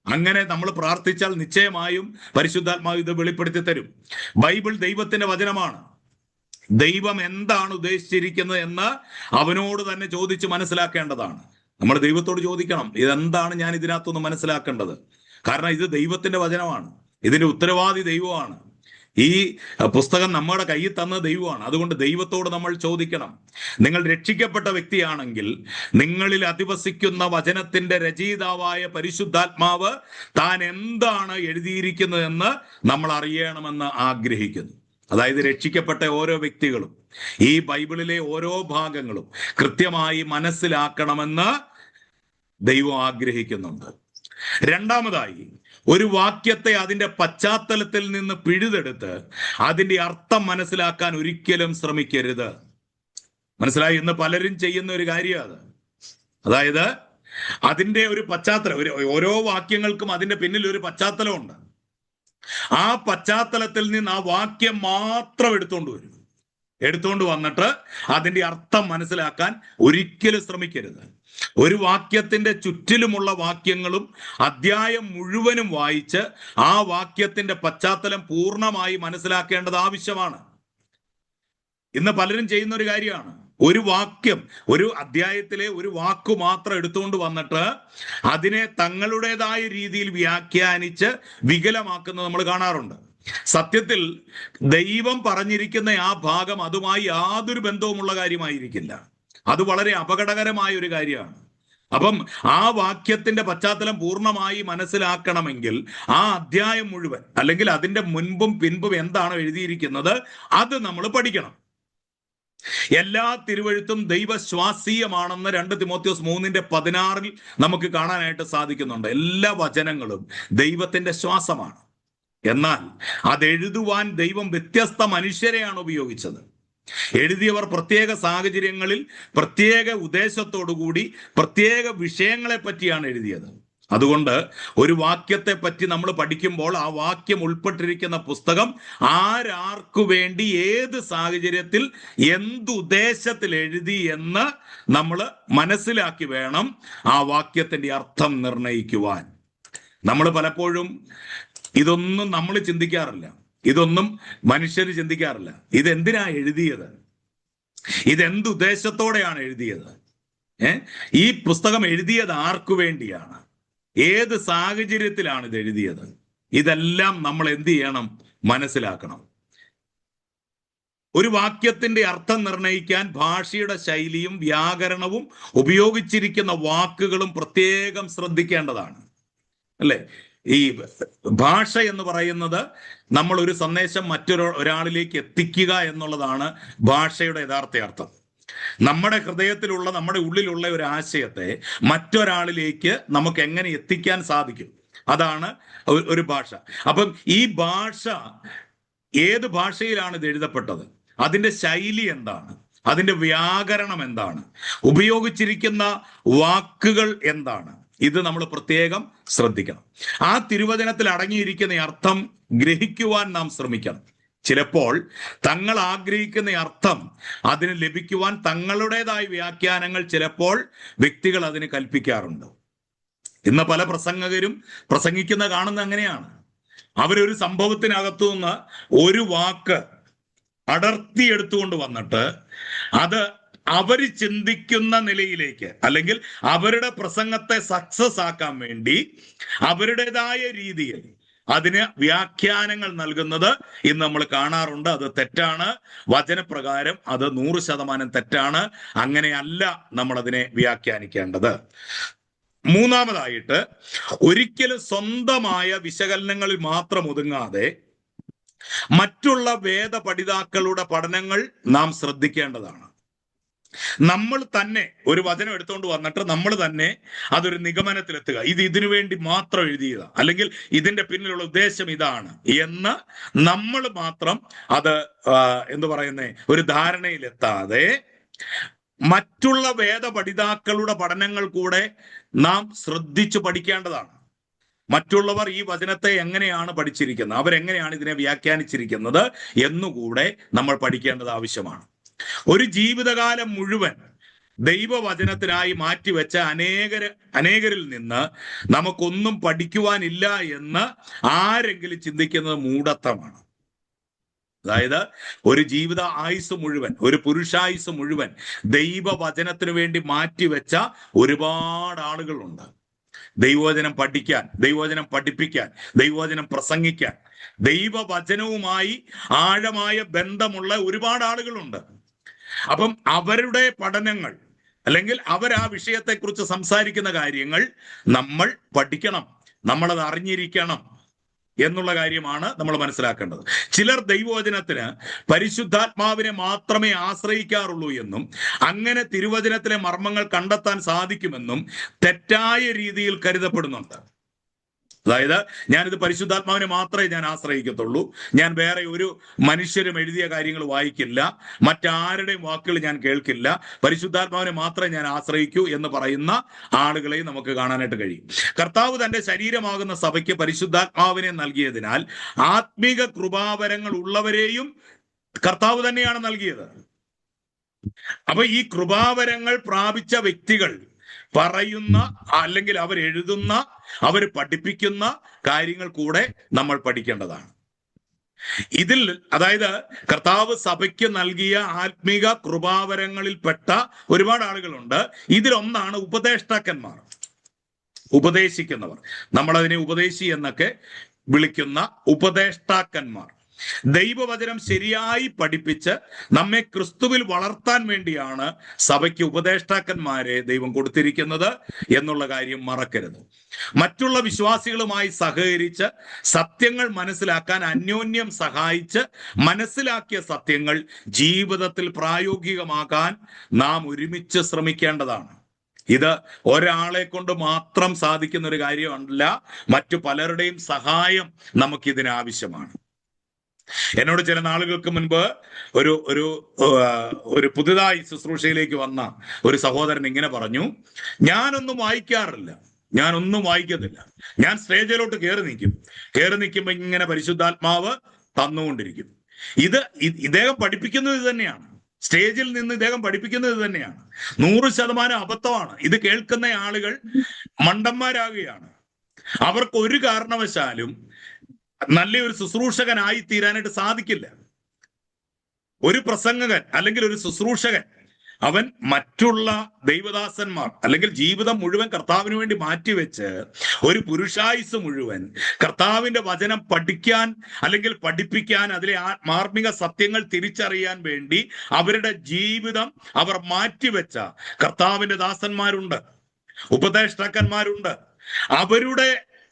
അങ്ങനെ നമ്മൾ പ്രാർത്ഥിച്ചാൽ നിശ്ചയമായും പരിശുദ്ധാത്മാവ് ഇത് വെളിപ്പെടുത്തി തരും. ബൈബിൾ ദൈവത്തിന്റെ വചനമാണ്. ദൈവം എന്താണ് ഉദ്ദേശിച്ചിരിക്കുന്നത് എന്ന് അവനോട് തന്നെ ചോദിച്ച് മനസ്സിലാക്കേണ്ടതാണ്. നമ്മൾ ദൈവത്തോട് ചോദിക്കണം, ഇതെന്താണ് ഞാൻ ഇതിനകത്തൊന്ന് മനസ്സിലാക്കേണ്ടത്. കാരണം ഇത് ദൈവത്തിന്റെ വചനമാണ്, ഇതിന്റെ ഉത്തരവാദി ദൈവമാണ്. ഈ പുസ്തകം നമ്മുടെ കയ്യിൽ തന്ന ദൈവമാണ്. അതുകൊണ്ട് ദൈവത്തോട് നമ്മൾ ചോദിക്കണം. നിങ്ങൾ രക്ഷിക്കപ്പെട്ട വ്യക്തിയാണെങ്കിൽ നിങ്ങളിൽ അധിവസിക്കുന്ന വചനത്തിന്റെ രചയിതാവായ പരിശുദ്ധാത്മാവ് താൻ എന്താണ് എഴുതിയിരിക്കുന്നതെന്ന് നമ്മൾ അറിയണമെന്ന് ആഗ്രഹിക്കുന്നു. അതായത് രക്ഷിക്കപ്പെട്ട ഓരോ വ്യക്തികളും ഈ ബൈബിളിലെ ഓരോ ഭാഗങ്ങളും കൃത്യമായി മനസ്സിലാക്കണമെന്ന് ദൈവം ആഗ്രഹിക്കുന്നുണ്ട്. രണ്ടാമതായി, ഒരു വാക്യത്തെ അതിന്റെ പശ്ചാത്തലത്തിൽ നിന്ന് പിഴുതെടുത്ത് അതിന്റെ അർത്ഥം മനസ്സിലാക്കാൻ ഒരിക്കലും ശ്രമിക്കരുത്. മനസ്സിലായി? ഇന്ന് പലരും ചെയ്യുന്ന ഒരു കാര്യമാണ്. അതായത് അതിന്റെ ഒരു പശ്ചാത്തലം, ഓരോ വാക്യങ്ങൾക്കും അതിന്റെ പിന്നിൽ ഒരു പശ്ചാത്തലമുണ്ട്. ആ പശ്ചാത്തലത്തിൽ നിന്ന് ആ വാക്യം മാത്രം എടുത്തുകൊണ്ട് വന്നിട്ട് അതിന്റെ അർത്ഥം മനസ്സിലാക്കാൻ ഒരിക്കലും ശ്രമിക്കരുത്. ഒരു വാക്യത്തിന്റെ ചുറ്റിലുമുള്ള വാക്യങ്ങളും അധ്യായം മുഴുവനും വായിച്ച് ആ വാക്യത്തിന്റെ പശ്ചാത്തലം പൂർണ്ണമായി മനസ്സിലാക്കേണ്ടത് ആവശ്യമാണ്. ഇന്ന് പലരും ചെയ്യുന്ന ഒരു കാര്യമാണ്, ഒരു വാക്യം, ഒരു അധ്യായത്തിലെ ഒരു വാക്ക് മാത്രം എടുത്തുകൊണ്ട് വന്നിട്ട് അതിനെ തങ്ങളുടേതായ രീതിയിൽ വ്യാഖ്യാനിച്ച് വികലമാക്കുന്നത് നമ്മൾ കാണാറുണ്ട്. സത്യത്തിൽ ദൈവം പറഞ്ഞിരിക്കുന്ന ആ ഭാഗം അതുമായി യാതൊരു ബന്ധവുമുള്ള കാര്യമായിരിക്കില്ല. അത് വളരെ അപകടകരമായ ഒരു കാര്യമാണ്. അപ്പം ആ വാക്യത്തിന്റെ പശ്ചാത്തലം പൂർണ്ണമായി മനസ്സിലാക്കണമെങ്കിൽ ആ അധ്യായം മുഴുവൻ, അല്ലെങ്കിൽ അതിന്റെ മുൻപും പിൻപും എന്താണ് എഴുതിയിരിക്കുന്നത്, അത് നമ്മൾ പഠിക്കണം. എല്ലാ തിരുവഴുത്തും ദൈവശ്വാസീയമാണെന്ന് 2 തിമോത്തിയോസ് 3:16 നമുക്ക് കാണാനായിട്ട് സാധിക്കുന്നുണ്ട്. എല്ലാ വചനങ്ങളും ദൈവത്തിന്റെ ശ്വാസമാണ്. എന്നാൽ അതെഴുതുവാൻ ദൈവം വ്യത്യസ്ത മനുഷ്യരെയാണ് ഉപയോഗിച്ചത്. എഴുതിയവർ പ്രത്യേക സാഹചര്യങ്ങളിൽ പ്രത്യേക ഉദ്ദേശത്തോടുകൂടി പ്രത്യേക വിഷയങ്ങളെ പറ്റിയാണ് എഴുതിയത്. അതുകൊണ്ട് ഒരു വാക്യത്തെ പറ്റി നമ്മൾ പഠിക്കുമ്പോൾ ആ വാക്യം ഉൾപ്പെട്ടിരിക്കുന്ന പുസ്തകം ആരാർക്കു വേണ്ടി ഏത് സാഹചര്യത്തിൽ എന്തുദ്ദേശത്തിൽ എഴുതി എന്ന് നമ്മൾ മനസ്സിലാക്കി വേണം ആ വാക്യത്തിന്റെ അർത്ഥം നിർണയിക്കുവാൻ. നമ്മൾ പലപ്പോഴും ഇതൊന്നും നമ്മൾ ചിന്തിക്കാറില്ല, ഇതൊന്നും മനുഷ്യർ ചിന്തിക്കാറില്ല. ഇതെന്തിനാ എഴുതിയത്, ഇതെന്തുദ്ദേശത്തോടെയാണ് എഴുതിയത്, ഈ പുസ്തകം എഴുതിയത് ആർക്കു വേണ്ടിയാണ്, ഏത് സാഹചര്യത്തിലാണ് ഇത് എഴുതിയത്, ഇതെല്ലാം നമ്മൾ എന്ത് ചെയ്യണം, മനസ്സിലാക്കണം. ഒരു വാക്യത്തിന്റെ അർത്ഥം നിർണയിക്കാൻ ഭാഷയുടെ ശൈലിയും വ്യാകരണവും ഉപയോഗിച്ചിരിക്കുന്ന വാക്കുകളും പ്രത്യേകം ശ്രദ്ധിക്കേണ്ടതാണ്, അല്ലേ? ഈ ഭാഷ എന്ന് പറയുന്നത് നമ്മൾ ഒരു സന്ദേശം ഒരാളിലേക്ക് എത്തിക്കുക എന്നുള്ളതാണ് ഭാഷയുടെ യഥാർത്ഥ അർത്ഥം. നമ്മുടെ ഹൃദയത്തിലുള്ള, നമ്മുടെ ഉള്ളിലുള്ള ഒരു ആശയത്തെ മറ്റൊരാളിലേക്ക് നമുക്ക് എങ്ങനെ എത്തിക്കാൻ സാധിക്കും, അതാണ് ഒരു ഭാഷ. അപ്പം ഈ ഭാഷ, ഏത് ഭാഷയിലാണ് ഇത് എഴുതപ്പെട്ടത്, അതിന്റെ ശൈലി എന്താണ്, അതിന്റെ വ്യാകരണം എന്താണ്, ഉപയോഗിച്ചിരിക്കുന്ന വാക്കുകൾ എന്താണ്, ഇത് നമ്മൾ പ്രത്യേകം ശ്രദ്ധിക്കണം. ആ തിരുവചനത്തിൽ അടങ്ങിയിരിക്കുന്ന അർത്ഥം ഗ്രഹിക്കുവാൻ നാം ശ്രമിക്കണം. ചിലപ്പോൾ തങ്ങൾ ആഗ്രഹിക്കുന്ന അർത്ഥം അതിന് ലഭിക്കുവാൻ തങ്ങളുടേതായ വ്യാഖ്യാനങ്ങൾ ചിലപ്പോൾ വ്യക്തികൾ അതിന് കൽപ്പിക്കാറുണ്ട്. ഇന്ന് പല പ്രസംഗകരും പ്രസംഗിക്കുന്ന കാണുന്ന അങ്ങനെയാണ്. അവരൊരു സംഭവത്തിനകത്തു നിന്ന് ഒരു വാക്ക് അടർത്തിയെടുത്തുകൊണ്ട് വന്നിട്ട് അത് അവർ ചിന്തിക്കുന്ന നിലയിലേക്ക്, അല്ലെങ്കിൽ അവരുടെ പ്രസംഗത്തെ സക്സസ് ആക്കാൻ വേണ്ടി അവരുടേതായ രീതിയിൽ അതിന് വ്യാഖ്യാനങ്ങൾ നൽകുന്നത് ഇന്ന് നമ്മൾ കാണാറുണ്ട്. അത് തെറ്റാണ്. വചനപ്രകാരം അത് 100% തെറ്റാണ്. അങ്ങനെയല്ല നമ്മൾ അതിനെ വ്യാഖ്യാനിക്കേണ്ടത്. മൂന്നാമതായിട്ട്, ഒരിക്കലും സ്വന്തമായ വിശകലനങ്ങളിൽ മാത്രം ഒതുങ്ങാതെ മറ്റുള്ള വേദ പഠിതാക്കളുടെ പഠനങ്ങൾ നാം ശ്രദ്ധിക്കേണ്ടതാണ്. നമ്മൾ തന്നെ ഒരു വചനം എടുത്തുകൊണ്ട് വന്നിട്ട് നമ്മൾ തന്നെ അതൊരു നിഗമനത്തിലെത്തുക, ഇതിനു വേണ്ടി മാത്രം എഴുതിയതാ, അല്ലെങ്കിൽ ഇതിന്റെ പിന്നിലുള്ള ഉദ്ദേശം ഇതാണ് എന്ന് നമ്മൾ മാത്രം അത് എന്തു പറയുന്നേ ഒരു ധാരണയിലെത്താതെ മറ്റുള്ള വേദ പഠിതാക്കളുടെ പഠനങ്ങൾ കൂടെ നാം ശ്രദ്ധിച്ചു പഠിക്കേണ്ടതാണ്. മറ്റുള്ളവർ ഈ വചനത്തെ എങ്ങനെയാണ് പഠിച്ചിരിക്കുന്നത്, അവരെങ്ങനെയാണ് ഇതിനെ വ്യാഖ്യാനിച്ചിരിക്കുന്നത് എന്നുകൂടെ നമ്മൾ പഠിക്കേണ്ടത് ആവശ്യമാണ്. ഒരു ജീവിതകാലം മുഴുവൻ ദൈവവചനത്തിനായി മാറ്റിവെച്ച അനേകരിൽ നിന്ന് നമുക്കൊന്നും പഠിക്കുവാനില്ല എന്ന് ആരെങ്കിലും ചിന്തിക്കുന്നത് മൂഢത്വമാണ്. അതായത് ഒരു ജീവിത ആയുസ് മുഴുവൻ, ഒരു പുരുഷായുസ് മുഴുവൻ ദൈവവചനത്തിന് വേണ്ടി മാറ്റിവെച്ച ഒരുപാട് ആളുകളുണ്ട്. ദൈവവചനം പഠിക്കാൻ, ദൈവവചനം പഠിപ്പിക്കാൻ, ദൈവവചനം പ്രസംഗിക്കാൻ, ദൈവവചനവുമായി ആഴമായ ബന്ധമുള്ള ഒരുപാട് ആളുകളുണ്ട്. അപ്പം അവരുടെ പഠനങ്ങൾ അല്ലെങ്കിൽ അവർ ആ വിഷയത്തെക്കുറിച്ച് സംസാരിക്കുന്ന കാര്യങ്ങൾ നമ്മൾ പഠിക്കണം, നമ്മളത് അറിഞ്ഞിരിക്കണം എന്നുള്ള കാര്യമാണ് നമ്മൾ മനസ്സിലാക്കേണ്ടത്. ചിലർ ദൈവവചനത്തിന് പരിശുദ്ധാത്മാവിനെ മാത്രമേ ആശ്രയിക്കാറുള്ളൂ എന്നും അങ്ങനെ തിരുവചനത്തിലെ മർമ്മങ്ങൾ കണ്ടെത്താൻ സാധിക്കുമെന്നും തെറ്റായ രീതിയിൽ കരുതപ്പെടുന്നുണ്ട്. അതായത് ഞാനിത് പരിശുദ്ധാത്മാവിനെ മാത്രമേ ഞാൻ ആശ്രയിക്കത്തുള്ളൂ, ഞാൻ വേറെ ഒരു മനുഷ്യരും എഴുതിയ കാര്യങ്ങൾ വായിക്കില്ല, മറ്റാരുടെയും വാക്കുകൾ ഞാൻ കേൾക്കില്ല, പരിശുദ്ധാത്മാവിനെ മാത്രമേ ഞാൻ ആശ്രയിക്കൂ എന്ന് പറയുന്ന ആളുകളെയും നമുക്ക് കാണാനായിട്ട് കഴിയും. കർത്താവ് തന്റെ ശരീരമാകുന്ന സഭയ്ക്ക് പരിശുദ്ധാത്മാവിനെ നൽകിയതിനാൽ ആത്മീക കൃപാവരങ്ങൾ ഉള്ളവരെയും കർത്താവ് തന്നെയാണ് നൽകിയത്. അപ്പൊ ഈ കൃപാവരങ്ങൾ പ്രാപിച്ച വ്യക്തികൾ പറയുന്ന അല്ലെങ്കിൽ അവർ എഴുതുന്ന, അവർ പഠിപ്പിക്കുന്ന കാര്യങ്ങൾ കൂടെ നമ്മൾ പഠിക്കേണ്ടതാണ്. ഇതിൽ അതായത് കർത്താവ് സഭയ്ക്ക് നൽകിയ ആത്മീക കൃപാവരങ്ങളിൽപ്പെട്ട ഒരുപാട് ആളുകളുണ്ട്. ഇതിലൊന്നാണ് ഉപദേഷ്ടാക്കന്മാർ, ഉപദേശിക്കുന്നവർ. നമ്മളതിനെ ഉപദേശി എന്നൊക്കെ വിളിക്കുന്ന ഉപദേഷ്ടാക്കന്മാർ. ദൈവവചനം ശരിയായി പഠിപ്പിച്ച് നമ്മെ ക്രിസ്തുവിൽ വളർത്താൻ വേണ്ടിയാണ് സഭയ്ക്ക് ഉപദേഷ്ടാക്കന്മാരെ ദൈവം കൊടുത്തിരിക്കുന്നത് എന്നുള്ള കാര്യം മറക്കരുത്. മറ്റുള്ള വിശ്വാസികളുമായി സഹകരിച്ച് സത്യങ്ങൾ മനസ്സിലാക്കാൻ അന്യോന്യം സഹായിച്ച് മനസ്സിലാക്കിയ സത്യങ്ങൾ ജീവിതത്തിൽ പ്രായോഗികമാക്കാൻ നാം ഒരുമിച്ച് ശ്രമിക്കേണ്ടതാണ്. ഇത് ഒരാളെ കൊണ്ട് മാത്രം സാധിക്കുന്ന ഒരു കാര്യമല്ല, മറ്റു പലരുടെയും സഹായം നമുക്കിതിന് ആവശ്യമാണ്. എന്നോട് ചില നാളുകൾക്ക് മുൻപ് ഒരു ഒരു ഒരു പുതുതായി ശുശ്രൂഷയിലേക്ക് വന്ന ഒരു സഹോദരൻ ഇങ്ങനെ പറഞ്ഞു, ഞാനൊന്നും വായിക്കാറില്ല, ഞാനൊന്നും വായിക്കത്തില്ല, ഞാൻ സ്റ്റേജിലോട്ട് കയറി നിൽക്കുമ്പോൾ ഇങ്ങനെ പരിശുദ്ധാത്മാവ് തന്നുകൊണ്ടിരിക്കും. ഇദ്ദേഹം പഠിപ്പിക്കുന്നത് ഇത് തന്നെയാണ്, സ്റ്റേജിൽ നിന്ന് ഇദ്ദേഹം പഠിപ്പിക്കുന്നത് ഇത് തന്നെയാണ്. 100% അബദ്ധമാണ്. ഇത് കേൾക്കുന്ന ആളുകൾ മണ്ടന്മാരാകുകയാണ്. അവർക്ക് ഒരു കാരണവശാലും നല്ലൊരു ശുശ്രൂഷകനായി തീരാനായിട്ട് സാധിക്കില്ല. ഒരു പ്രസംഗകൻ അല്ലെങ്കിൽ ഒരു ശുശ്രൂഷകൻ അവൻ മറ്റുള്ള ദൈവദാസന്മാർ അല്ലെങ്കിൽ ജീവിതം മുഴുവൻ കർത്താവിന് വേണ്ടി മാറ്റിവെച്ച് ഒരു പുരുഷായുസ് മുഴുവൻ കർത്താവിന്റെ വചനം പഠിക്കാൻ അല്ലെങ്കിൽ പഠിപ്പിക്കാൻ, അതിലെ മാർമിക സത്യങ്ങൾ തിരിച്ചറിയാൻ വേണ്ടി അവരുടെ ജീവിതം അവർ മാറ്റിവെച്ച കർത്താവിന്റെ ദാസന്മാരുണ്ട്, ഉപദേഷ്ടാക്കന്മാരുണ്ട്. അവരുടെ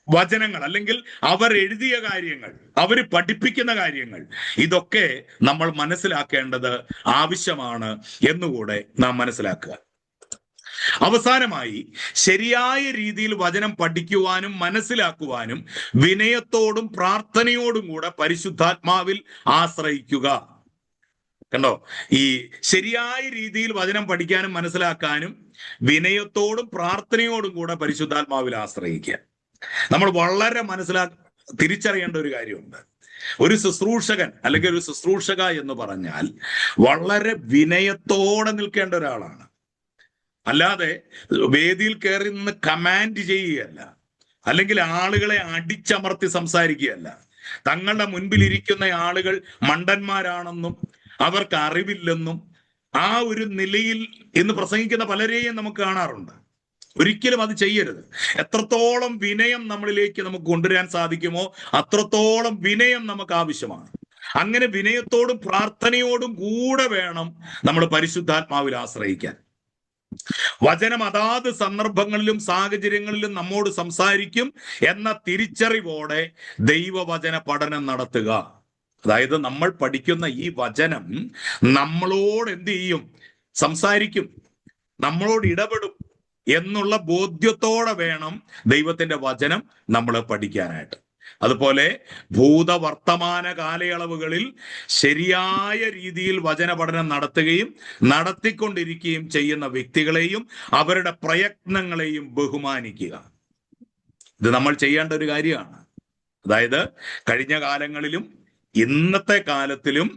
വചനങ്ങൾ അല്ലെങ്കിൽ അവർ എഴുതിയ കാര്യങ്ങൾ, അവർ പഠിപ്പിക്കുന്ന കാര്യങ്ങൾ, ഇതൊക്കെ നമ്മൾ മനസ്സിലാക്കേണ്ടത് ആവശ്യമാണ് എന്നുകൂടെ നാം മനസ്സിലാക്കുക. അവസാനമായി, ശരിയായ രീതിയിൽ വചനം പഠിക്കുവാനും മനസ്സിലാക്കുവാനും വിനയത്തോടും പ്രാർത്ഥനയോടും കൂടെ പരിശുദ്ധാത്മാവിൽ ആശ്രയിക്കുക. കണ്ടോ, ഈ ശരിയായ രീതിയിൽ വചനം പഠിക്കാനും മനസ്സിലാക്കാനും വിനയത്തോടും പ്രാർത്ഥനയോടും കൂടെ പരിശുദ്ധാത്മാവിൽ ആശ്രയിക്കുക. നമ്മൾ വളരെ തിരിച്ചറിയേണ്ട ഒരു കാര്യമുണ്ട്. ഒരു ശുശ്രൂഷകൻ അല്ലെങ്കിൽ ഒരു ശുശ്രൂഷക എന്ന് പറഞ്ഞാൽ വളരെ വിനയത്തോടെ നിൽക്കേണ്ട ഒരാളാണ്. അല്ലാതെ വേദിയിൽ കയറി നിന്ന് കമാൻഡ് ചെയ്യുകയല്ല, അല്ലെങ്കിൽ ആളുകളെ അടിച്ചമർത്തി സംസാരിക്കുകയല്ല. തങ്ങളുടെ മുൻപിൽ ഇരിക്കുന്ന ആളുകൾ മണ്ടന്മാരാണെന്നും അവർക്ക് അറിവില്ലെന്നും ആ ഒരു നിലയിൽ ഇന്ന് പ്രസംഗിക്കുന്ന പലരെയും നമുക്ക് കാണാറുണ്ട്. ഒരിക്കലും അത് ചെയ്യരുത്. എത്രത്തോളം വിനയം നമ്മളിലേക്ക് നമുക്ക് കൊണ്ടുവരാൻ സാധിക്കുമോ അത്രത്തോളം വിനയം നമുക്ക് ആവശ്യമാണ്. അങ്ങനെ വിനയത്തോടും പ്രാർത്ഥനയോടും കൂടെ വേണം നമ്മൾ പരിശുദ്ധാത്മാവിൽ ആശ്രയിക്കാൻ. വചനം അതാത് സന്ദർഭങ്ങളിലും സാഹചര്യങ്ങളിലും നമ്മോട് സംസാരിക്കും എന്ന തിരിച്ചറിവോടെ ദൈവവചന പഠനം നടത്തുക. അതായത് നമ്മൾ പഠിക്കുന്ന ഈ വചനം നമ്മളോട് എന്ത് ചെയ്യും? സംസാരിക്കും, നമ്മളോട് ഇടപെടും എന്നുള്ള ബോധ്യത്തോടെ വേണം ദൈവത്തിന്റെ വചനം നമ്മൾ പഠിക്കാനായിട്ട്. അതുപോലെ ഭൂതവർത്തമാന കാലയളവുകളിൽ ശരിയായ രീതിയിൽ വചന പഠനം നടത്തുകയും നടത്തിക്കൊണ്ടിരിക്കുകയും ചെയ്യുന്ന വ്യക്തികളെയും അവരുടെ പ്രയത്നങ്ങളെയും ബഹുമാനിക്കുക. ഇത് നമ്മൾ ചെയ്യേണ്ട ഒരു കാര്യമാണ്. അതായത് കഴിഞ്ഞ കാലങ്ങളിലും ഇന്നത്തെ കാലത്തിലും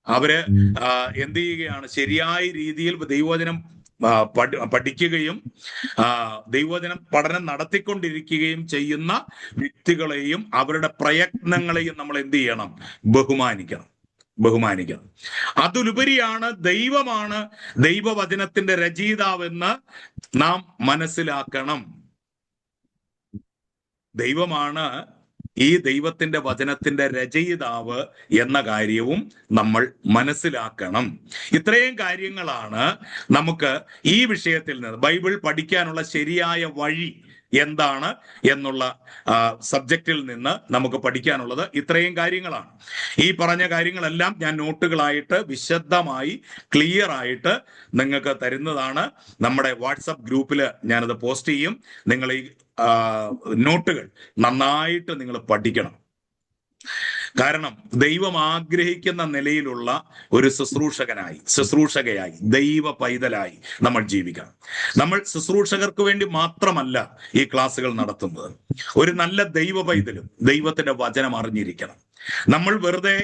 അവര് എന്ത് ചെയ്യുകയാണ്? ശരിയായ രീതിയിൽ ദൈവവചനം പഠിക്കുകയും ദൈവവചനം പഠനം നടത്തിക്കൊണ്ടിരിക്കുകയും ചെയ്യുന്ന വ്യക്തികളെയും അവരുടെ പ്രയത്നങ്ങളെയും നമ്മൾ എന്ത് ചെയ്യണം? ബഹുമാനിക്കണം. അതിലുപരിയാണ് ദൈവമാണ് ദൈവവചനത്തിന്റെ രചയിതാവെന്ന് നാം മനസ്സിലാക്കണം. ദൈവമാണ് ഈ ദൈവത്തിന്റെ വചനത്തിന്റെ രചയിതാവ് എന്ന കാര്യവും നമ്മൾ മനസ്സിലാക്കണം. ഇത്രയും കാര്യങ്ങളാണ് നമുക്ക് ഈ വിഷയത്തിൽ നിന്ന് ബൈബിൾ പഠിക്കാനുള്ള ശരിയായ വഴി എന്താണ് എന്നുള്ള സബ്ജക്റ്റിൽ നിന്ന് നമുക്ക് പഠിക്കാനുള്ളത്. ഇത്രയും കാര്യങ്ങളാണ്. ഈ പറഞ്ഞ കാര്യങ്ങളെല്ലാം ഞാൻ നോട്ടുകളായിട്ട് വിശദമായി ക്ലിയർ ആയിട്ട് നിങ്ങൾക്ക് തരുന്നതാണ്. നമ്മുടെ വാട്സപ്പ് ഗ്രൂപ്പിൽ ഞാനത് പോസ്റ്റ് ചെയ്യും. നിങ്ങൾ ഈ നോട്ടുകൾ നന്നായിട്ട് നിങ്ങൾ പഠിക്കണം. കാരണം ദൈവം ആഗ്രഹിക്കുന്ന നിലയിലുള്ള ഒരു ശുശ്രൂഷകയായി ദൈവ പൈതലായി നമ്മൾ ജീവിക്കണം. നമ്മൾ ശുശ്രൂഷകർക്ക് വേണ്ടി മാത്രമല്ല ഈ ക്ലാസ്സുകൾ നടത്തുന്നത്. ഒരു നല്ല ദൈവ പൈതലും ദൈവത്തിന്റെ വചനം അറിഞ്ഞിരിക്കണം. നമ്മൾ വെറുതെ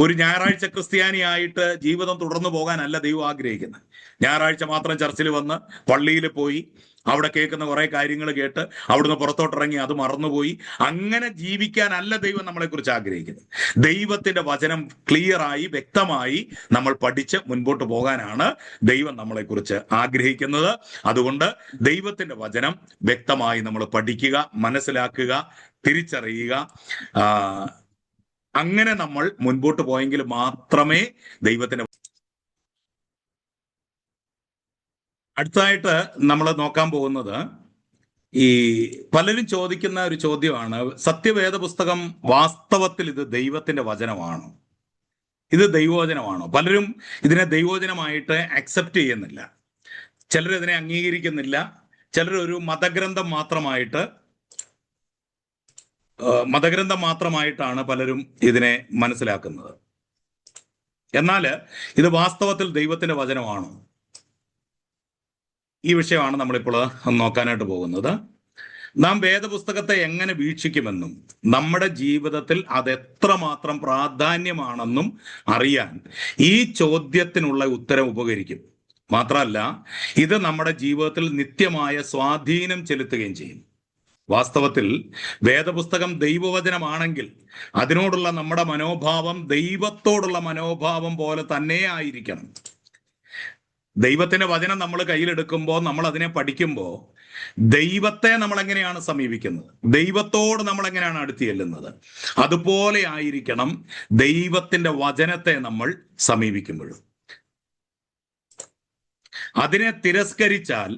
ഒരു ഞായറാഴ്ച ക്രിസ്ത്യാനിയായിട്ട് ജീവിതം തുടർന്നു പോകാനല്ല ദൈവം ആഗ്രഹിക്കുന്നത്. ഞായറാഴ്ച മാത്രം ചർച്ചിൽ വന്ന് പള്ളിയിൽ പോയി അവിടെ കേൾക്കുന്ന കുറെ കാര്യങ്ങൾ കേട്ട് അവിടുന്ന് പുറത്തോട്ടിറങ്ങി അത് മറന്നുപോയി അങ്ങനെ ജീവിക്കാനല്ല ദൈവം നമ്മളെക്കുറിച്ച് ആഗ്രഹിക്കുന്നത്. ദൈവത്തിന്റെ വചനം ക്ലിയറായി വ്യക്തമായി നമ്മൾ പഠിച്ച് മുൻപോട്ട് പോകാനാണ് ദൈവം നമ്മളെക്കുറിച്ച് ആഗ്രഹിക്കുന്നത്. അതുകൊണ്ട് ദൈവത്തിന്റെ വചനം വ്യക്തമായി നമ്മൾ പഠിക്കുക, മനസ്സിലാക്കുക, തിരിച്ചറിയുക. അങ്ങനെ നമ്മൾ മുൻപോട്ട് പോയെങ്കിൽ മാത്രമേ ദൈവത്തിന്റെ അടുത്തായിട്ട് നമ്മൾ നോക്കാൻ പോകുന്നത് ഈ പലരും ചോദിക്കുന്ന ഒരു ചോദ്യമാണ്, സത്യവേദ പുസ്തകം വാസ്തവത്തിൽ ഇത് ദൈവത്തിന്റെ വചനമാണോ? ഇത് ദൈവവചനമാണോ? പലരും ഇതിനെ ദൈവവചനമായിട്ട് അക്സെപ്റ്റ് ചെയ്യുന്നില്ല. ചിലർ ഇതിനെ അംഗീകരിക്കുന്നില്ല. ചിലർ ഒരു മതഗ്രന്ഥം മാത്രമായിട്ടാണ് പലരും ഇതിനെ മനസ്സിലാക്കുന്നത്. എന്നാൽ ഇത് വാസ്തവത്തിൽ ദൈവത്തിന്റെ വചനമാണോ? ഈ വിഷയമാണ് നമ്മളിപ്പോൾ നോക്കാനായിട്ട് പോകുന്നത്. നാം വേദപുസ്തകത്തെ എങ്ങനെ വീക്ഷിക്കുമെന്നും നമ്മുടെ ജീവിതത്തിൽ അത് എത്രമാത്രം പ്രാധാന്യമാണെന്നും അറിയാൻ ഈ ചോദ്യത്തിനുള്ള ഉത്തരം ഉപകരിക്കും. മാത്രമല്ല, ഇത് നമ്മുടെ ജീവിതത്തിൽ നിത്യമായ സ്വാധീനം ചെലുത്തുകയും ചെയ്യും. വാസ്തവത്തിൽ വേദപുസ്തകം ദൈവവചനമാണെങ്കിൽ അതിനോടുള്ള നമ്മുടെ മനോഭാവം ദൈവത്തോടുള്ള മനോഭാവം പോലെ തന്നെ ആയിരിക്കണം. ദൈവത്തിന്റെ വചനം നമ്മൾ കയ്യിലെടുക്കുമ്പോൾ, നമ്മൾ അതിനെ പഠിക്കുമ്പോൾ ദൈവത്തെ നമ്മൾ എങ്ങനെയാണ് സമീപിക്കുന്നത്, ദൈവത്തോട് നമ്മൾ എങ്ങനെയാണ് അടുത്ത് ചെല്ലുന്നത്, അതുപോലെ ആയിരിക്കണം ദൈവത്തിന്റെ വചനത്തെ നമ്മൾ സമീപിക്കുമ്പോഴും. അതിനെ തിരസ്കരിച്ചാൽ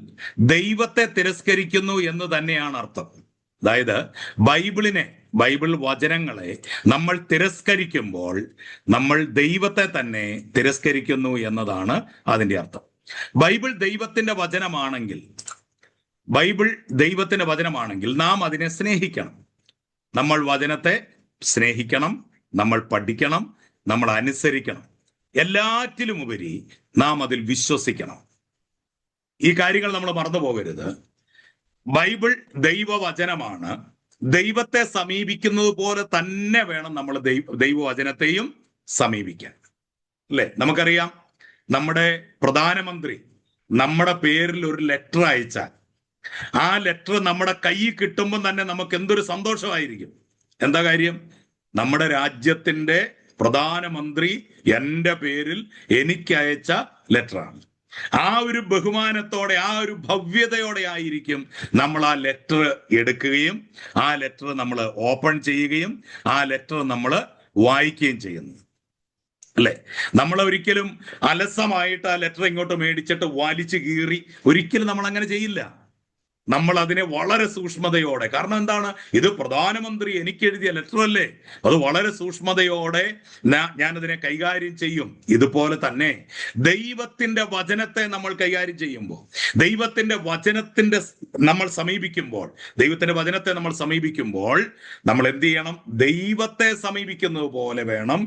ദൈവത്തെ തിരസ്കരിക്കുന്നു എന്ന് തന്നെയാണ് അർത്ഥം. അതായത് ബൈബിൾ വചനങ്ങളെ നമ്മൾ തിരസ്കരിക്കുമ്പോൾ നമ്മൾ ദൈവത്തെ തന്നെ തിരസ്കരിക്കുന്നു എന്നതാണ് അതിന്റെ അർത്ഥം. ബൈബിൾ ദൈവത്തിന്റെ വചനമാണെങ്കിൽ നാം അതിനെ സ്നേഹിക്കണം. നമ്മൾ വചനത്തെ സ്നേഹിക്കണം, നമ്മൾ പഠിക്കണം, നമ്മൾ അനുസരിക്കണം. എല്ലാറ്റിലും ഉപരി നാം അതിൽ വിശ്വസിക്കണം. ഈ കാര്യങ്ങൾ നമ്മൾ മറന്നു പോകരുത്. ബൈബിൾ ദൈവവചനമാണ്. ദൈവത്തെ സമീപിക്കുന്നത് പോലെ തന്നെ വേണം നമ്മൾ ദൈവവചനത്തെയും സമീപിക്കാൻ. അല്ലെ? നമുക്കറിയാം, നമ്മുടെ പ്രധാനമന്ത്രി നമ്മുടെ പേരിൽ ഒരു ലെറ്റർ അയച്ചാൽ ആ ലെറ്റർ നമ്മുടെ കയ്യിൽ കിട്ടുമ്പോൾ തന്നെ നമുക്ക് എന്തൊരു സന്തോഷമായിരിക്കും. എന്താ കാര്യം? നമ്മുടെ രാജ്യത്തിന്റെ പ്രധാനമന്ത്രി എൻ്റെ പേരിൽ എനിക്ക് അയച്ച ലെറ്ററാണ്. ആ ഒരു ബഹുമാനത്തോടെ, ആ ഒരു ഭവ്യതയോടെ ആയിരിക്കും നമ്മൾ ആ ലെറ്റർ എടുക്കുകയും ആ ലെറ്റർ നമ്മൾ ഓപ്പൺ ചെയ്യുകയും ആ ലെറ്റർ നമ്മൾ വായിക്കുകയും ചെയ്യുന്നു. അല്ലെ? നമ്മൾ ഒരിക്കലും അലസമായിട്ട് ആ ലെറ്റർ ഇങ്ങോട്ട് മേടിച്ചിട്ട് വലിച്ചു കീറി ഒരിക്കലും നമ്മൾ അങ്ങനെ ചെയ്യില്ല. നമ്മൾ അതിനെ വളരെ സൂക്ഷ്മതയോടെ, കാരണം എന്താണ്, ഇത് പ്രധാനമന്ത്രി എനിക്ക് എഴുതിയ ലെറ്റർ അല്ലേ, അത് വളരെ സൂക്ഷ്മതയോടെ ഞാനതിനെ കൈകാര്യം ചെയ്യും. ഇതുപോലെ തന്നെ ദൈവത്തിന്റെ വചനത്തെ നമ്മൾ കൈകാര്യം ചെയ്യുമ്പോൾ, ദൈവത്തിന്റെ വചനത്തിന്റെ നമ്മൾ സമീപിക്കുമ്പോൾ, ദൈവത്തിന്റെ വചനത്തെ നമ്മൾ സമീപിക്കുമ്പോൾ നമ്മൾ എന്ത് ചെയ്യണം? ദൈവത്തെ സമീപിക്കുന്നത് പോലെ വേണം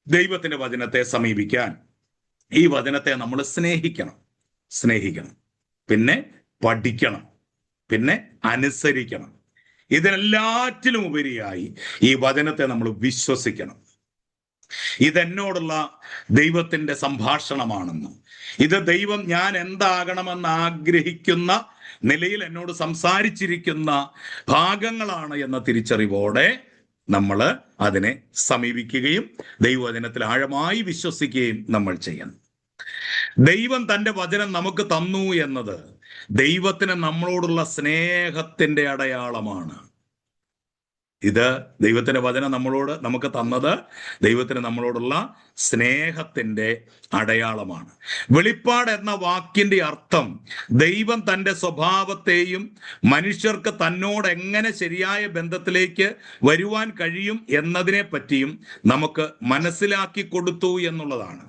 ദൈവത്തിന്റെ വചനത്തെ സമീപിക്കാൻ. ഈ വചനത്തെ നമ്മൾ സ്നേഹിക്കണം, പിന്നെ പഠിക്കണം, പിന്നെ അനുസരിക്കണം. ഇതിനെല്ലാറ്റിലും ഉപരിയായി ഈ വചനത്തെ നമ്മൾ വിശ്വസിക്കണം. ഇതെന്നോടുള്ള ദൈവത്തിന്റെ സംഭാഷണമാണെന്ന്, ഇത് ദൈവം ഞാൻ എന്താകണമെന്ന് ആഗ്രഹിക്കുന്ന നിലയിൽ എന്നോട് സംസാരിച്ചിരിക്കുന്ന ഭാഗങ്ങളാണ് എന്ന തിരിച്ചറിവോടെ നമ്മൾ അതിനെ സമീപിക്കുകയും ദൈവവചനത്തിൽ ആഴമായി വിശ്വസിക്കുകയും നമ്മൾ ചെയ്യണം. ദൈവം തന്റെ വചനം നമുക്ക് തന്നു എന്നത് ദൈവത്തിന് നമ്മളോടുള്ള സ്നേഹത്തിന്റെ അടയാളമാണ്. ഇത് ദൈവത്തിന്റെ വചനം നമുക്ക് തന്നത് ദൈവത്തിന് നമ്മളോടുള്ള സ്നേഹത്തിന്റെ അടയാളമാണ്. വെളിപ്പാട് എന്ന വാക്കിന്റെ അർത്ഥം ദൈവം തന്റെ സ്വഭാവത്തെയും മനുഷ്യർക്ക് തന്നോട് എങ്ങനെ ശരിയായ ബന്ധത്തിലേക്ക് വരുവാൻ കഴിയും എന്നതിനെ പറ്റിയും നമുക്ക് മനസ്സിലാക്കി കൊടുത്തു എന്നുള്ളതാണ്.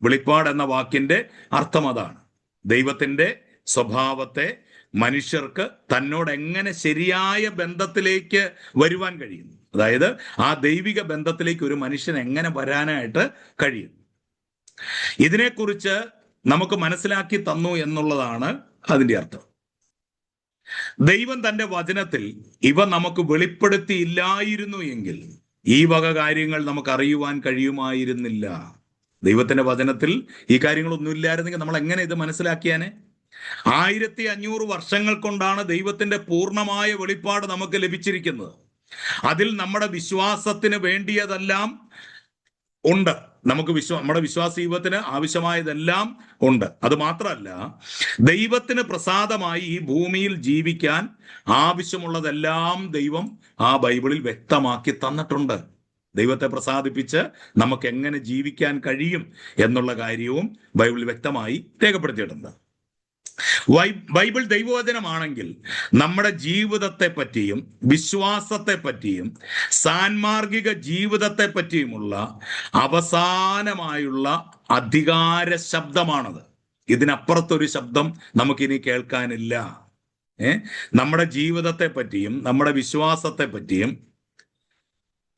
വെളിപ്പാട് എന്ന വാക്കിന്റെ അർത്ഥം അതാണ്. ദൈവത്തിന്റെ സ്വഭാവത്തെ മനുഷ്യർക്ക് തന്നോട് എങ്ങനെ ശരിയായ ബന്ധത്തിലേക്ക് വരുവാൻ കഴിയും, അതായത് ആ ദൈവിക ബന്ധത്തിലേക്ക് ഒരു മനുഷ്യൻ എങ്ങനെ വരാനായിട്ട് കഴിയും, ഇതിനെക്കുറിച്ച് നമുക്ക് മനസ്സിലാക്കി തന്നു എന്നുള്ളതാണ് അതിന്റെ അർത്ഥം. ദൈവം തന്റെ വചനത്തിൽ ഇവ നമുക്ക് വെളിപ്പെടുത്തിയില്ലായിരുന്നു എങ്കിൽ ഈ വക കാര്യങ്ങൾ നമുക്ക് അറിയുവാൻ കഴിയുമായിരുന്നില്ല. ദൈവത്തിന്റെ വചനത്തിൽ ഈ കാര്യങ്ങളൊന്നും ഇല്ലായിരുന്നെങ്കിൽ നമ്മൾ എങ്ങനെ ഇത് മനസ്സിലാക്കിയാനെ? 1500 വർഷങ്ങൾ കൊണ്ടാണ് ദൈവത്തിന്റെ പൂർണ്ണമായ വെളിപ്പാട് നമുക്ക് ലഭിച്ചിരിക്കുന്നത്. അതിൽ നമ്മുടെ വിശ്വാസത്തിന് വേണ്ടിയതെല്ലാം ഉണ്ട്. നമ്മുടെ വിശ്വാസ ജീവിതത്തിന് ആവശ്യമായതെല്ലാം ഉണ്ട്. അത് മാത്രമല്ല, ദൈവത്തിന് പ്രസാദമായി ഈ ഭൂമിയിൽ ജീവിക്കാൻ ആവശ്യമുള്ളതെല്ലാം ദൈവം ആ ബൈബിളിൽ വ്യക്തമാക്കി തന്നിട്ടുണ്ട്. ദൈവത്തെ പ്രസാദിപ്പിച്ച് നമുക്ക് എങ്ങനെ ജീവിക്കാൻ കഴിയും എന്നുള്ള കാര്യവും ബൈബിളിൽ വ്യക്തമായി രേഖപ്പെടുത്തിയിട്ടുണ്ട്. ബൈബിൾ ദൈവവചനമാണെങ്കിൽ നമ്മുടെ ജീവിതത്തെ പറ്റിയും വിശ്വാസത്തെ പറ്റിയും സാൻമാർഗിക ജീവിതത്തെ പറ്റിയുമുള്ള അവസാനമായുള്ള അധികാര ശബ്ദമാണത്. ഇതിനപ്പുറത്തൊരു ശബ്ദം നമുക്കിനി കേൾക്കാനില്ല. നമ്മുടെ ജീവിതത്തെ പറ്റിയും നമ്മുടെ വിശ്വാസത്തെ പറ്റിയും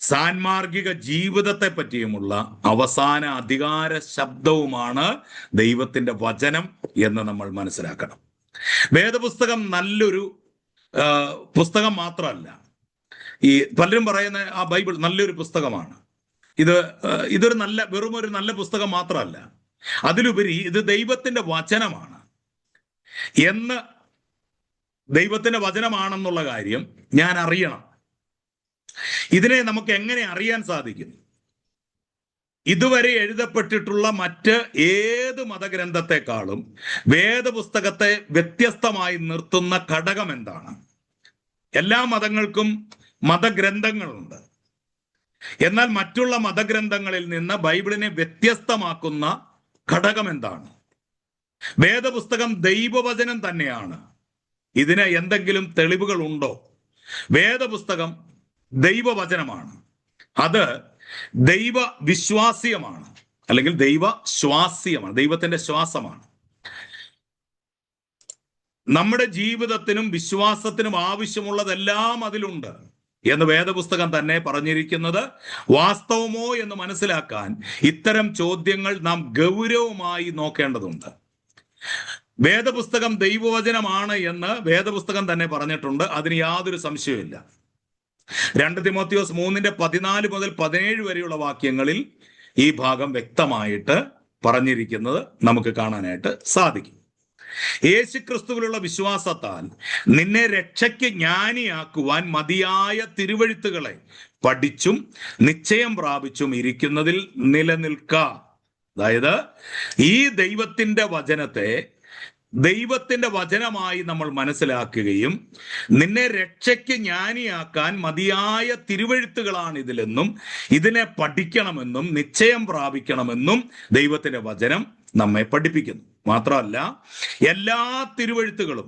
സാൻമാർഗിക ജീവിതത്തെ പറ്റിയുമുള്ള അവസാന അധികാര ശബ്ദവുമാണ് ദൈവത്തിന്റെ വചനം എന്ന് നമ്മൾ മനസ്സിലാക്കണം. വേദപുസ്തകം നല്ലൊരു പുസ്തകം മാത്രമല്ല. ഈ പലരും പറയുന്ന ആ ബൈബിൾ നല്ലൊരു പുസ്തകമാണ്. ഇതൊരു വെറും ഒരു നല്ല പുസ്തകം മാത്രമല്ല, അതിലുപരി ഇത് ദൈവത്തിന്റെ വചനമാണ് എന്ന്, ദൈവത്തിന്റെ വചനമാണെന്നുള്ള കാര്യം ഞാൻ അറിയണം. ഇതിനെ നമുക്ക് എങ്ങനെ അറിയാൻ സാധിക്കും? ഇതുവരെ എഴുതപ്പെട്ടിട്ടുള്ള മറ്റ് ഏത് മതഗ്രന്ഥത്തെക്കാളും വേദപുസ്തകത്തെ വ്യത്യസ്തമായി നിർത്തുന്ന ഘടകം എന്താണ്? എല്ലാ മതങ്ങൾക്കും മതഗ്രന്ഥങ്ങളുണ്ട്. എന്നാൽ മറ്റുള്ള മതഗ്രന്ഥങ്ങളിൽ നിന്ന് ബൈബിളിനെ വ്യത്യസ്തമാക്കുന്ന ഘടകം എന്താണ്? വേദപുസ്തകം ദൈവവചനം തന്നെയാണ്. ഇതിന് എന്തെങ്കിലും തെളിവുകൾ ഉണ്ടോ? വേദപുസ്തകം ദൈവവചനമാണ്. അത് ദൈവ വിശ്വാസ്യമാണ്, അല്ലെങ്കിൽ ദൈവ ശ്വാസ്യമാണ്, ദൈവത്തിന്റെ ശ്വാസമാണ്. നമ്മുടെ ജീവിതത്തിനും വിശ്വാസത്തിനും ആവശ്യമുള്ളതെല്ലാം അതിലുണ്ട് എന്ന് വേദപുസ്തകം തന്നെ പറഞ്ഞിരിക്കുന്നത് വാസ്തവമോ എന്ന് മനസ്സിലാക്കാൻ ഇത്തരം ചോദ്യങ്ങൾ നാം ഗൗരവമായി നോക്കേണ്ടതുണ്ട്. വേദപുസ്തകം ദൈവവചനമാണ് എന്ന് വേദപുസ്തകം തന്നെ പറഞ്ഞിട്ടുണ്ട്, അതിന് യാതൊരു സംശയവുമില്ല. 2 തിമോത്തിയോസ് 3:14 മുതൽ 17 വരെയുള്ള വാക്യങ്ങളിൽ ഈ ഭാഗം വ്യക്തമായിട്ട് പറഞ്ഞിരിക്കുന്നത് നമുക്ക് കാണാനായിട്ട് സാധിക്കും. യേശുക്രിസ്തുവിലുള്ള വിശ്വാസത്താൽ നിന്നെ രക്ഷയ്ക്ക് ജ്ഞാനിയാക്കുവാൻ മതിയായ തിരുവെഴുത്തുകളെ പഠിച്ചും നിശ്ചയം പ്രാപിച്ചും ഇരിക്കുന്നതിൽ നിലനിൽക്ക. അതായത് ഈ ദൈവത്തിന്റെ വചനത്തെ ദൈവത്തിന്റെ വചനമായി നമ്മൾ മനസ്സിലാക്കുകയും നിന്നെ രക്ഷയ്ക്ക് ജ്ഞാനിയാക്കാൻ മതിയായ തിരുവെഴുത്തുകളാണ് ഇതിലെന്നും ഇതിനെ പഠിക്കണമെന്നും നിശ്ചയം പ്രാപിക്കണമെന്നും ദൈവത്തിന്റെ വചനം നമ്മെ പഠിപ്പിക്കുന്നു. മാത്രമല്ല, എല്ലാ തിരുവെഴുത്തുകളും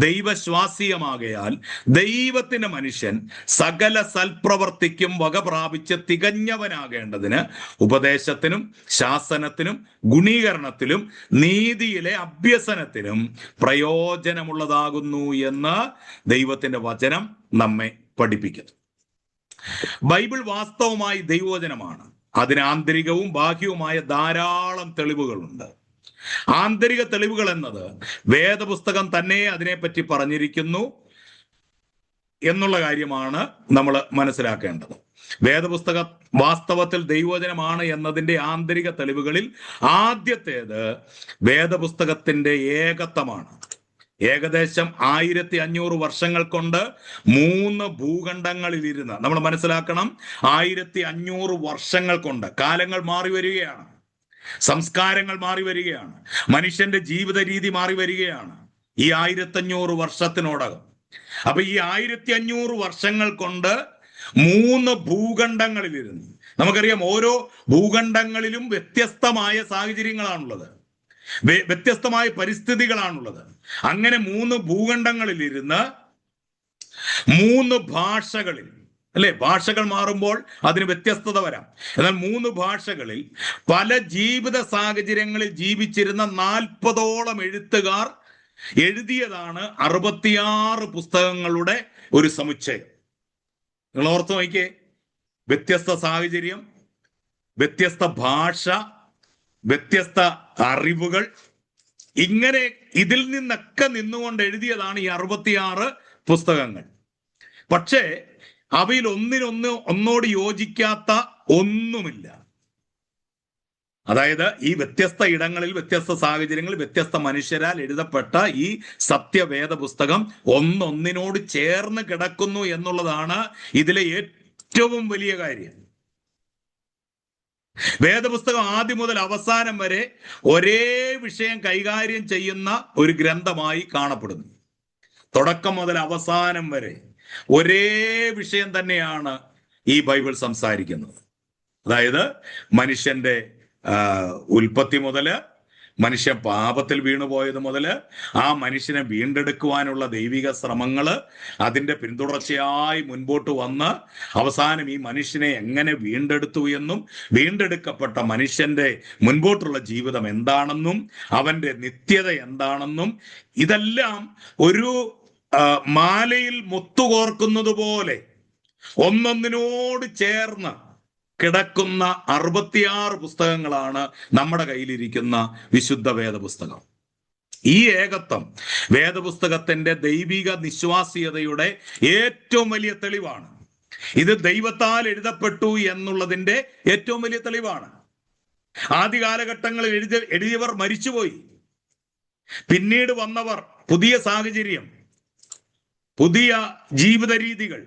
ദൈവശ്വാസീയമാകയാൽ ദൈവത്തിന്റെ മനുഷ്യൻ സകല സൽപ്രവർത്തിക്കും വക പ്രാപിച്ച് തികഞ്ഞവനാകേണ്ടതിന് ഉപദേശത്തിനും ശാസനത്തിനും ഗുണീകരണത്തിലും നീതിയിലെ അഭ്യസനത്തിനും പ്രയോജനമുള്ളതാകുന്നു എന്ന് ദൈവത്തിന്റെ വചനം നമ്മെ പഠിപ്പിക്കുന്നു. ബൈബിൾ വാസ്തവമായി ദൈവവചനമാണ്. അതിന് ആന്തരികവും ബാഹ്യവുമായ ധാരാളം തെളിവുകളുണ്ട്. ആന്തരിക തെളിവുകൾ എന്നത് വേദപുസ്തകം തന്നെ അതിനെപ്പറ്റി പറഞ്ഞിരിക്കുന്നു എന്നുള്ള കാര്യമാണ് നമ്മൾ മനസ്സിലാക്കേണ്ടത്. വേദപുസ്തകം വാസ്തവത്തിൽ ദൈവവചനമാണ് എന്നതിൻ്റെ ആന്തരിക തെളിവുകളിൽ ആദ്യത്തേത് വേദപുസ്തകത്തിന്റെ ഏകത്വമാണ്. ഏകദേശം 1500 വർഷങ്ങൾ കൊണ്ട് 3 ഭൂഖണ്ഡങ്ങളിലിരുന്ന്, നമ്മൾ മനസ്സിലാക്കണം, 1500 വർഷങ്ങൾ കൊണ്ട്. കാലങ്ങൾ മാറി വരികയാണ്, സംസ്കാരങ്ങൾ മാറി വരികയാണ്, മനുഷ്യന്റെ ജീവിത രീതി മാറി വരികയാണ് ഈ 1500 വർഷത്തിനോടകം. അപ്പൊ ഈ 1500 വർഷങ്ങൾ കൊണ്ട് 3 ഭൂഖണ്ഡങ്ങളിലിരുന്ന്, നമുക്കറിയാം ഓരോ ഭൂഖണ്ഡങ്ങളിലും വ്യത്യസ്തമായ സാഹചര്യങ്ങളാണുള്ളത്, വ്യത്യസ്തമായ പരിസ്ഥിതികളാണുള്ളത്. അങ്ങനെ 3 ഭൂഖണ്ഡങ്ങളിലിരുന്ന് 3 ഭാഷകളിൽ, അല്ലെ, ഭാഷകൾ മാറുമ്പോൾ അതിന് വ്യത്യസ്തത വരാം. എന്നാൽ 3 ഭാഷകളിൽ പല ജീവിത സാഹചര്യങ്ങളിൽ ജീവിച്ചിരുന്ന 40ഓളം എഴുത്തുകാർ എഴുതിയതാണ് 66 പുസ്തകങ്ങളുടെ ഒരു സമുച്ചയം. നിങ്ങൾ ഓർത്ത് നോക്കിയേ, വ്യത്യസ്ത സാഹചര്യം, വ്യത്യസ്ത ഭാഷ, വ്യത്യസ്ത അറിവുകൾ, ഇങ്ങനെ ഇതിൽ നിന്നൊക്കെ നിന്നുകൊണ്ട് എഴുതിയതാണ് ഈ 66 പുസ്തകങ്ങൾ. പക്ഷേ അവയിൽ ഒന്നോട് യോജിക്കാത്ത ഒന്നുമില്ല. അതായത് ഈ വ്യത്യസ്ത ഇടങ്ങളിൽ, വ്യത്യസ്ത സാഹചര്യങ്ങളിൽ, വ്യത്യസ്ത മനുഷ്യരാൽ എഴുതപ്പെട്ട ഈ സത്യവേദ പുസ്തകം ഒന്നൊന്നിനോട് ചേർന്ന് കിടക്കുന്നു എന്നുള്ളതാണ് ഇതിലെ ഏറ്റവും വലിയ കാര്യം. വേദപുസ്തകം ആദ്യം മുതൽ അവസാനം വരെ ഒരേ വിഷയം കൈകാര്യം ചെയ്യുന്ന ഒരു ഗ്രന്ഥമായി കാണപ്പെടുന്നു. തുടക്കം മുതൽ അവസാനം വരെ ഒരേ വിഷയം തന്നെയാണ് ഈ ബൈബിൾ സംസാരിക്കുന്നത്. അതായത് മനുഷ്യന്റെ ഉൽപ്പത്തി മുതല്, മനുഷ്യൻ പാപത്തിൽ വീണുപോയത് മുതല് ആ മനുഷ്യനെ വീണ്ടെടുക്കുവാനുള്ള ദൈവിക ശ്രമങ്ങള്, അതിൻ്റെ പിന്തുടർച്ചയായി മുൻപോട്ട് വന്ന് അവസാനം ഈ മനുഷ്യനെ എങ്ങനെ വീണ്ടെടുത്തു എന്നും വീണ്ടെടുക്കപ്പെട്ട മനുഷ്യന്റെ മുൻപോട്ടുള്ള ജീവിതം എന്താണെന്നും അവന്റെ നിത്യത എന്താണെന്നും ഇതെല്ലാം ഒരു മാലയിൽ മുത്തുകോർക്കുന്നത് പോലെ ഒന്നൊന്നിനോട് ചേർന്ന് കിടക്കുന്ന 66 പുസ്തകങ്ങളാണ് നമ്മുടെ കയ്യിലിരിക്കുന്ന വിശുദ്ധ വേദപുസ്തകം. ഈ ഏകത്വം വേദപുസ്തകത്തിന്റെ ദൈവിക നിശ്വാസീയതയുടെ ഏറ്റവും വലിയ തെളിവാണ്. ഇത് ദൈവത്താൽ എഴുതപ്പെട്ടു എന്നുള്ളതിന്റെ ഏറ്റവും വലിയ തെളിവാണ്. ആദ്യ കാലഘട്ടങ്ങളിൽ എഴുതിയവർ മരിച്ചുപോയി. പിന്നീട് വന്നവർ, പുതിയ സാഹചര്യം, പുതിയ ജീവിത രീതികൾ,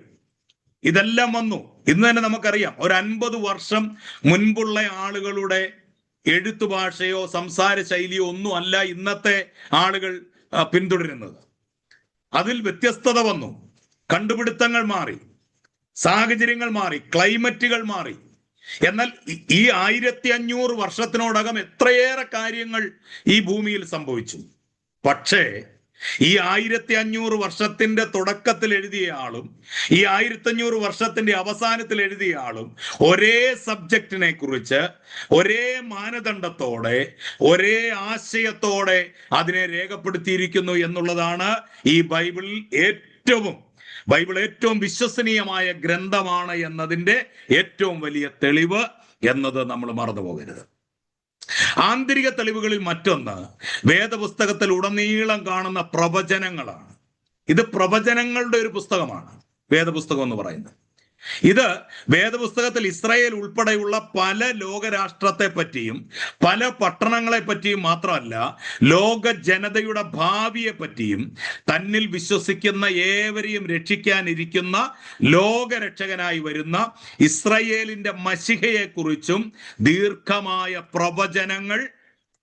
ഇതെല്ലാം വന്നു. ഇന്ന് തന്നെ നമുക്കറിയാം, ഒരു 50 വർഷം മുൻപുള്ള ആളുകളുടെ എഴുത്തു ഭാഷയോ സംസാര ശൈലിയോ ഒന്നും അല്ല ഇന്നത്തെ ആളുകൾ പിന്തുടരുന്നത്. അതിൽ വ്യത്യസ്തത വന്നു, കണ്ടുപിടുത്തങ്ങൾ മാറി, സാഹചര്യങ്ങൾ മാറി, ക്ലൈമറ്റുകൾ മാറി. എന്നാൽ ഈ 1500 വർഷത്തിനോടകം എത്രയേറെ കാര്യങ്ങൾ ഈ ഭൂമിയിൽ സംഭവിച്ചു. പക്ഷേ ഈ 1500 വർഷത്തിന്റെ തുടക്കത്തിൽ എഴുതിയ ആളും ഈ 1500 വർഷത്തിന്റെ അവസാനത്തിൽ എഴുതിയ ആളും ഒരേ സബ്ജക്റ്റിനെ കുറിച്ച് ഒരേ മാനദണ്ഡത്തോടെ ഒരേ ആശയത്തോടെ അതിനെ രേഖപ്പെടുത്തിയിരിക്കുന്നു എന്നുള്ളതാണ് ഈ ബൈബിൾ ഏറ്റവും വിശ്വസനീയമായ ഗ്രന്ഥമാണ് എന്നതിൻ്റെ ഏറ്റവും വലിയ തെളിവ് എന്നത് നമ്മൾ മറന്നുപോകരുത്. ആന്തരിക തെളിവുകളിൽ മറ്റൊന്ന് വേദപുസ്തകത്തിൽ ഉടനീളം കാണുന്ന പ്രവചനങ്ങളാണ്. ഇത് പ്രവചനങ്ങളുടെ ഒരു പുസ്തകമാണ് വേദപുസ്തകം എന്ന് പറയുന്നത്. ഇത് വേദപുസ്തകത്തിൽ ഇസ്രായേൽ ഉൾപ്പെടെയുള്ള പല ലോകരാഷ്ട്രത്തെ പറ്റിയും പല പട്ടണങ്ങളെ പറ്റിയും മാത്രമല്ല, ലോക ജനതയുടെ ഭാവിയെ പറ്റിയും തന്നിൽ വിശ്വസിക്കുന്ന ഏവരെയും രക്ഷിക്കാനിരിക്കുന്ന ലോകരക്ഷകനായി വരുന്ന ഇസ്രായേലിന്റെ മശിഹയെ കുറിച്ചും ദീർഘമായ പ്രവചനങ്ങൾ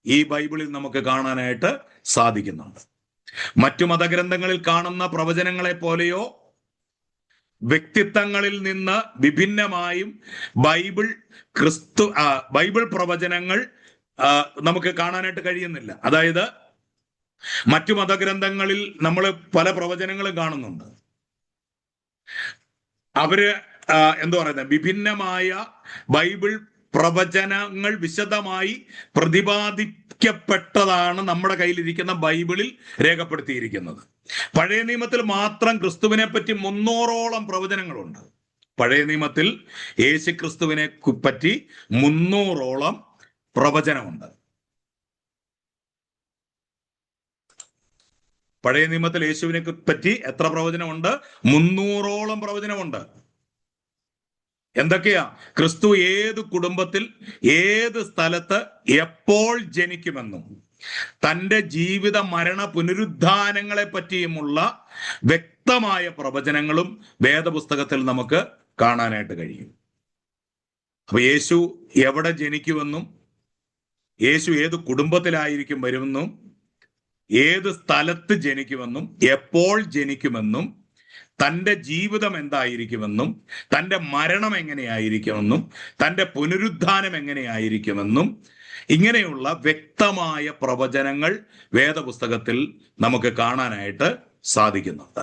ഈ ബൈബിളിൽ നമുക്ക് കാണാനായിട്ട് സാധിക്കുന്നുണ്ട്. മറ്റു മതഗ്രന്ഥങ്ങളിൽ കാണുന്ന പ്രവചനങ്ങളെ പോലെയോ വ്യക്തിത്വങ്ങളിൽ നിന്ന് വിഭിന്നമായും ബൈബിൾ പ്രവചനങ്ങൾ നമുക്ക് കാണാനായിട്ട് കഴിയുന്നില്ല. അതായത് മറ്റു മതഗ്രന്ഥങ്ങളിൽ നമ്മൾ പല പ്രവചനങ്ങളും കാണുന്നുണ്ട്. അവര് എന്താ പറയുന്നത്, വിഭിന്നമായ ബൈബിൾ പ്രവചനങ്ങൾ വിശദമായി പ്രതിപാദിക്കപ്പെട്ടതാണ് നമ്മുടെ കയ്യിലിരിക്കുന്ന ബൈബിളിൽ രേഖപ്പെടുത്തിയിരിക്കുന്നത്. പഴയ നിയമത്തിൽ മാത്രം ക്രിസ്തുവിനെ പറ്റി 300ഓളം പ്രവചനങ്ങളുണ്ട്. പഴയ നിയമത്തിൽ യേശു ക്രിസ്തുവിനെ പറ്റി 300ഓളം പ്രവചനമുണ്ട്. പഴയ നിയമത്തിൽ യേശുവിനെ പറ്റി എത്ര പ്രവചനമുണ്ട്? 300ഓളം പ്രവചനമുണ്ട്. എന്തൊക്കെയാ? ക്രിസ്തു ഏത് കുടുംബത്തിൽ, ഏത് സ്ഥലത്ത്, എപ്പോൾ ജനിക്കുമെന്നും തൻ്റെ ജീവിത മരണ പുനരുദ്ധാനങ്ങളെ പറ്റിയുമുള്ള വ്യക്തമായ പ്രവചനങ്ങളും വേദപുസ്തകത്തിൽ നമുക്ക് കാണാനായിട്ട് കഴിയും. അപ്പൊ യേശു എവിടെ ജനിക്കുമെന്നും, യേശു ഏത് കുടുംബത്തിലായിരിക്കും വരുമെന്നും, ഏത് സ്ഥലത്ത് ജനിക്കുമെന്നും, എപ്പോൾ ജനിക്കുമെന്നും, തൻ്റെ ജീവിതം എന്തായിരിക്കുമെന്നും, തൻ്റെ മരണം എങ്ങനെയായിരിക്കുമെന്നും, തൻ്റെ പുനരുദ്ധാനം എങ്ങനെയായിരിക്കുമെന്നും, ഇങ്ങനെയുള്ള വ്യക്തമായ പ്രവചനങ്ങൾ വേദപുസ്തകത്തിൽ നമുക്ക് കാണാനായിട്ട് സാധിക്കുന്നുണ്ട്.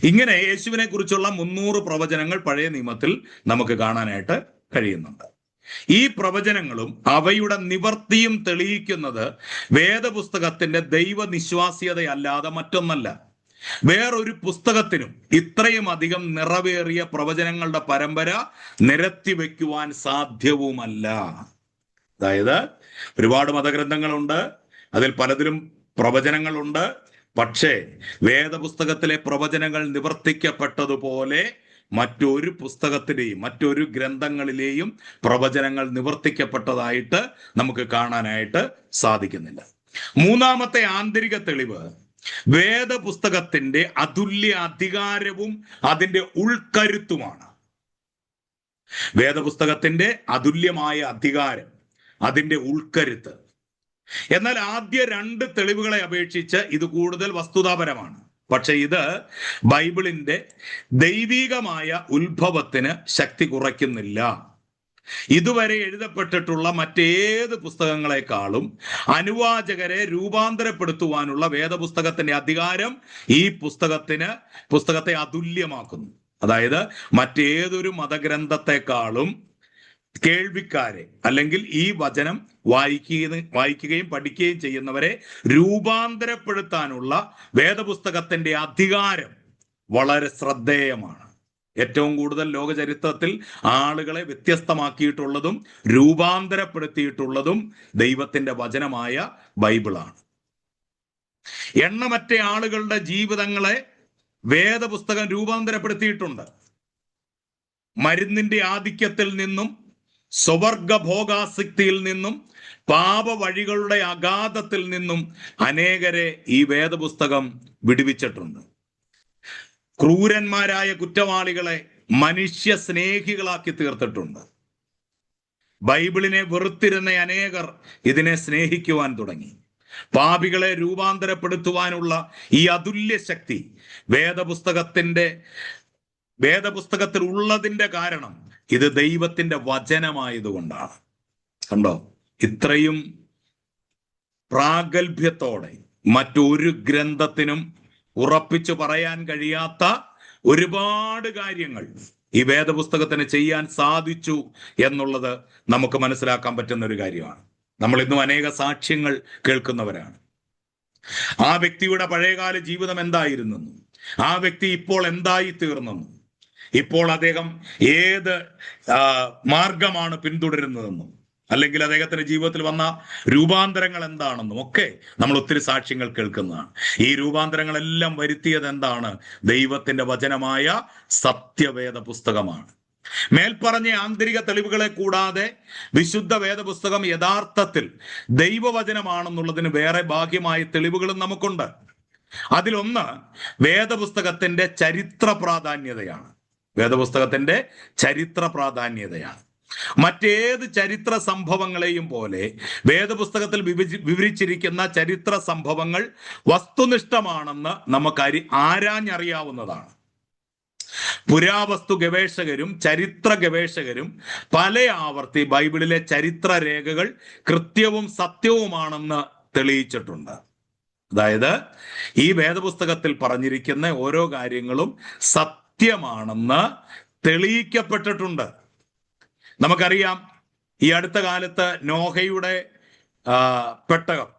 ഇങ്ങനെ യേശുവിനെ കുറിച്ചുള്ള 300 പ്രവചനങ്ങൾ പഴയ നിയമത്തിൽ നമുക്ക് കാണാനായിട്ട് കഴിയുന്നുണ്ട്. ഈ പ്രവചനങ്ങളും അവയുടെ നിവർത്തിയും തെളിയിക്കുന്നത് വേദപുസ്തകത്തിന്റെ ദൈവനിശ്വാസ്യതയല്ലാതെ മറ്റൊന്നല്ല. വേറൊരു പുസ്തകത്തിനും ഇത്രയും അധികം നിറവേറിയ പ്രവചനങ്ങളുടെ പരമ്പര നിരത്തി വയ്ക്കുവാൻ സാധ്യവുമല്ല. അതായത് ഒരുപാട് മതഗ്രന്ഥങ്ങളുണ്ട്, അതിൽ പലതിലും പ്രവചനങ്ങളുണ്ട്. പക്ഷേ വേദപുസ്തകത്തിലെ പ്രവചനങ്ങൾ നിവർത്തിക്കപ്പെട്ടതുപോലെ മറ്റൊരു പുസ്തകത്തിലെയും മറ്റൊരു ഗ്രന്ഥങ്ങളിലെയും പ്രവചനങ്ങൾ നിവർത്തിക്കപ്പെട്ടതായിട്ട് നമുക്ക് കാണാനായിട്ട് സാധിക്കുന്നില്ല. മൂന്നാമത്തെ ആന്തരിക തെളിവ് വേദപുസ്തകത്തിന്റെ അതുല്യ അധികാരവും അതിന്റെ ഉൾക്കരുത്തുമാണ്. വേദപുസ്തകത്തിന്റെ അതുല്യമായ അധികാരം, അതിന്റെ ഉൾക്കരുത്ത്. എന്നാൽ ആദ്യ 2 തെളിവുകളെ അപേക്ഷിച്ച് ഇത് കൂടുതൽ വസ്തുതാപരമാണ്. പക്ഷെ ഇത് ബൈബിളിന്റെ ദൈവികമായ ഉത്ഭവത്തിന് ശക്തി കുറയ്ക്കുന്നില്ല. ഇതുവരെ എഴുതപ്പെട്ടിട്ടുള്ള മറ്റേത് പുസ്തകങ്ങളെക്കാളും അനുവാചകരെ രൂപാന്തരപ്പെടുത്തുവാനുള്ള വേദപുസ്തകത്തിന്റെ അധികാരം ഈ പുസ്തകത്തെ അതുല്യമാക്കുന്നു. അതായത് മറ്റേതൊരു മതഗ്രന്ഥത്തെക്കാളും കേൾവിക്കാരെ, അല്ലെങ്കിൽ ഈ വചനം വായിക്കുകയും പഠിക്കുകയും ചെയ്യുന്നവരെ രൂപാന്തരപ്പെടുത്താനുള്ള വേദപുസ്തകത്തിന്റെ അധികാരം വളരെ ശ്രദ്ധേയമാണ്. ഏറ്റവും കൂടുതൽ ലോക ചരിത്രത്തിൽ ആളുകളെ വ്യത്യസ്തമാക്കിയിട്ടുള്ളതും രൂപാന്തരപ്പെടുത്തിയിട്ടുള്ളതും ദൈവത്തിന്റെ വചനമായ ബൈബിളാണ്. എണ്ണമറ്റ ആളുകളുടെ ജീവിതങ്ങളെ വേദപുസ്തകം രൂപാന്തരപ്പെടുത്തിയിട്ടുണ്ട്. മരുന്നിന്റെ ആധിക്യത്തിൽ നിന്നും, സ്വവർഗഭോഗാസക്തിയിൽ നിന്നും, പാപവഴികളുടെ അഗാധത്തിൽ നിന്നും അനേകരെ ഈ വേദപുസ്തകം വിടുവിച്ചിട്ടുണ്ട്. ക്രൂരന്മാരായ കുറ്റവാളികളെ മനുഷ്യ സ്നേഹികളാക്കി തീർത്തിട്ടുണ്ട്. ബൈബിളിനെ വെറുത്തിരുന്ന അനേകർ ഇതിനെ സ്നേഹിക്കുവാൻ തുടങ്ങി. പാപികളെ രൂപാന്തരപ്പെടുത്തുവാനുള്ള ഈ അതുല്യ ശക്തി വേദപുസ്തകത്തിൽ ഉള്ളതിന്റെ കാരണം ഇത് ദൈവത്തിന്റെ വചനമായതുകൊണ്ടാണ്. കണ്ടോ, ഇത്രയും പ്രാഗൽഭ്യത്തോടെ മറ്റൊരു ഗ്രന്ഥത്തിനും ഉറപ്പിച്ചു പറയാൻ കഴിയാത്ത ഒരുപാട് കാര്യങ്ങൾ ഈ വേദപുസ്തകത്തിന് ചെയ്യാൻ സാധിച്ചു എന്നുള്ളത് നമുക്ക് മനസ്സിലാക്കാൻ പറ്റുന്ന ഒരു കാര്യമാണ്. നമ്മൾ ഇന്നും അനേക സാക്ഷ്യങ്ങൾ കേൾക്കുന്നവരാണ്. ആ വ്യക്തിയുടെ പഴയകാല ജീവിതം എന്തായിരുന്നെന്നും, ആ വ്യക്തി ഇപ്പോൾ എന്തായി തീർന്നെന്നും, ഇപ്പോൾ അദ്ദേഹം ഏത് മാർഗമാണ് പിന്തുടരുന്നതെന്നും, അല്ലെങ്കിൽ അദ്ദേഹത്തിന്റെ ജീവിതത്തിൽ വന്ന രൂപാന്തരങ്ങൾ എന്താണെന്നും ഒക്കെ നമ്മൾ ഒത്തിരി സാക്ഷ്യങ്ങൾ കേൾക്കുന്നതാണ്. ഈ രൂപാന്തരങ്ങളെല്ലാം വരുത്തിയത് എന്താണ്? ദൈവത്തിന്റെ വചനമായ സത്യവേദ പുസ്തകമാണ്. മേൽപ്പറഞ്ഞ ആന്തരിക തെളിവുകളെ കൂടാതെ വിശുദ്ധ വേദപുസ്തകം യഥാർത്ഥത്തിൽ ദൈവവചനമാണെന്നുള്ളതിന് വേറെ ബാഹ്യമായ തെളിവുകളും നമുക്കുണ്ട്. അതിലൊന്ന് വേദപുസ്തകത്തിന്റെ ചരിത്ര പ്രാധാന്യതയാണ്. വേദപുസ്തകത്തിന്റെ ചരിത്ര പ്രാധാന്യതയാണ്. മറ്റേത് ചരിത്ര സംഭവങ്ങളെയും പോലെ വേദപുസ്തകത്തിൽ വിവരിച്ചിരിക്കുന്ന ചരിത്ര സംഭവങ്ങൾ വസ്തുനിഷ്ഠമാണെന്ന് നമുക്ക് ആരാഞ്ഞറിയാവുന്നതാണ്. പുരാവസ്തു ഗവേഷകരും ചരിത്ര ഗവേഷകരും പല ആവർത്തി ബൈബിളിലെ ചരിത്ര രേഖകൾ കൃത്യവും സത്യവുമാണെന്ന് തെളിയിച്ചിട്ടുണ്ട്. അതായത് ഈ വേദപുസ്തകത്തിൽ പറഞ്ഞിരിക്കുന്ന ഓരോ കാര്യങ്ങളും സത്യമാണെന്ന് തെളിയിക്കപ്പെട്ടിട്ടുണ്ട്. നമുക്കറിയാം, ഈ അടുത്ത കാലത്ത് നോഹയുടെ പെട്ടകം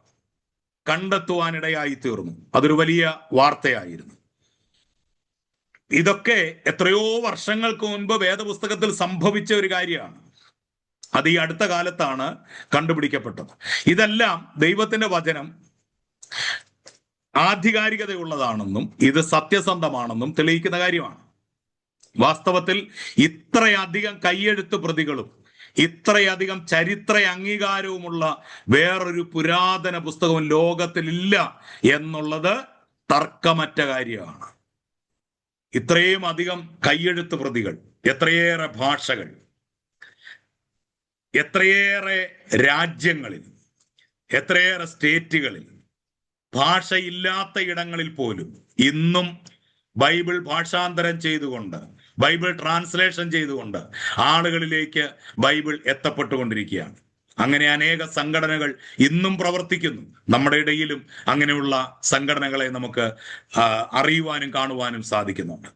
കണ്ടെത്തുവാനിടയായി തീർന്നു. അതൊരു വലിയ വാർത്തയായിരുന്നു. ഇതൊക്കെ എത്രയോ വർഷങ്ങൾക്ക് മുൻപ് വേദപുസ്തകത്തിൽ സംഭവിച്ച ഒരു കാര്യമാണ്. അത് ഈ അടുത്ത കാലത്താണ് കണ്ടുപിടിക്കപ്പെട്ടത്. ഇതെല്ലാം ദൈവത്തിന്റെ വചനം ആധികാരികതയുള്ളതാണെന്നും ഇത് സത്യസന്ധമാണെന്നും തെളിയിക്കുന്ന കാര്യമാണ്. വാസ്തവത്തിൽ ഇത്രയധികം കയ്യെഴുത്ത് പ്രതികളും ഇത്രയധികം ചരിത്ര അംഗീകാരവുമുള്ള വേറൊരു പുരാതന പുസ്തകവും ലോകത്തിലില്ല എന്നുള്ളത് തർക്കമറ്റ കാര്യമാണ്. ഇത്രയും അധികം കയ്യെഴുത്ത് പ്രതികൾ, എത്രയേറെ ഭാഷകൾ, എത്രയേറെ രാജ്യങ്ങളിൽ, എത്രയേറെ സ്റ്റേറ്റുകളിൽ, ഭാഷയില്ലാത്ത ഇടങ്ങളിൽ പോലും ഇന്നും ബൈബിൾ ഭാഷാന്തരം ചെയ്തുകൊണ്ട്, ബൈബിൾ ട്രാൻസ്ലേഷൻ ചെയ്തുകൊണ്ട് ആളുകളിലേക്ക് ബൈബിൾ എത്തപ്പെട്ടുകൊണ്ടിരിക്കുകയാണ്. അങ്ങനെ അനേക സംഘടനകൾ ഇന്നും പ്രവർത്തിക്കുന്നു. നമ്മുടെ ഇടയിലും അങ്ങനെയുള്ള സംഘടനകളെ നമുക്ക് അറിയുവാനും കാണുവാനും സാധിക്കുന്നുണ്ട്.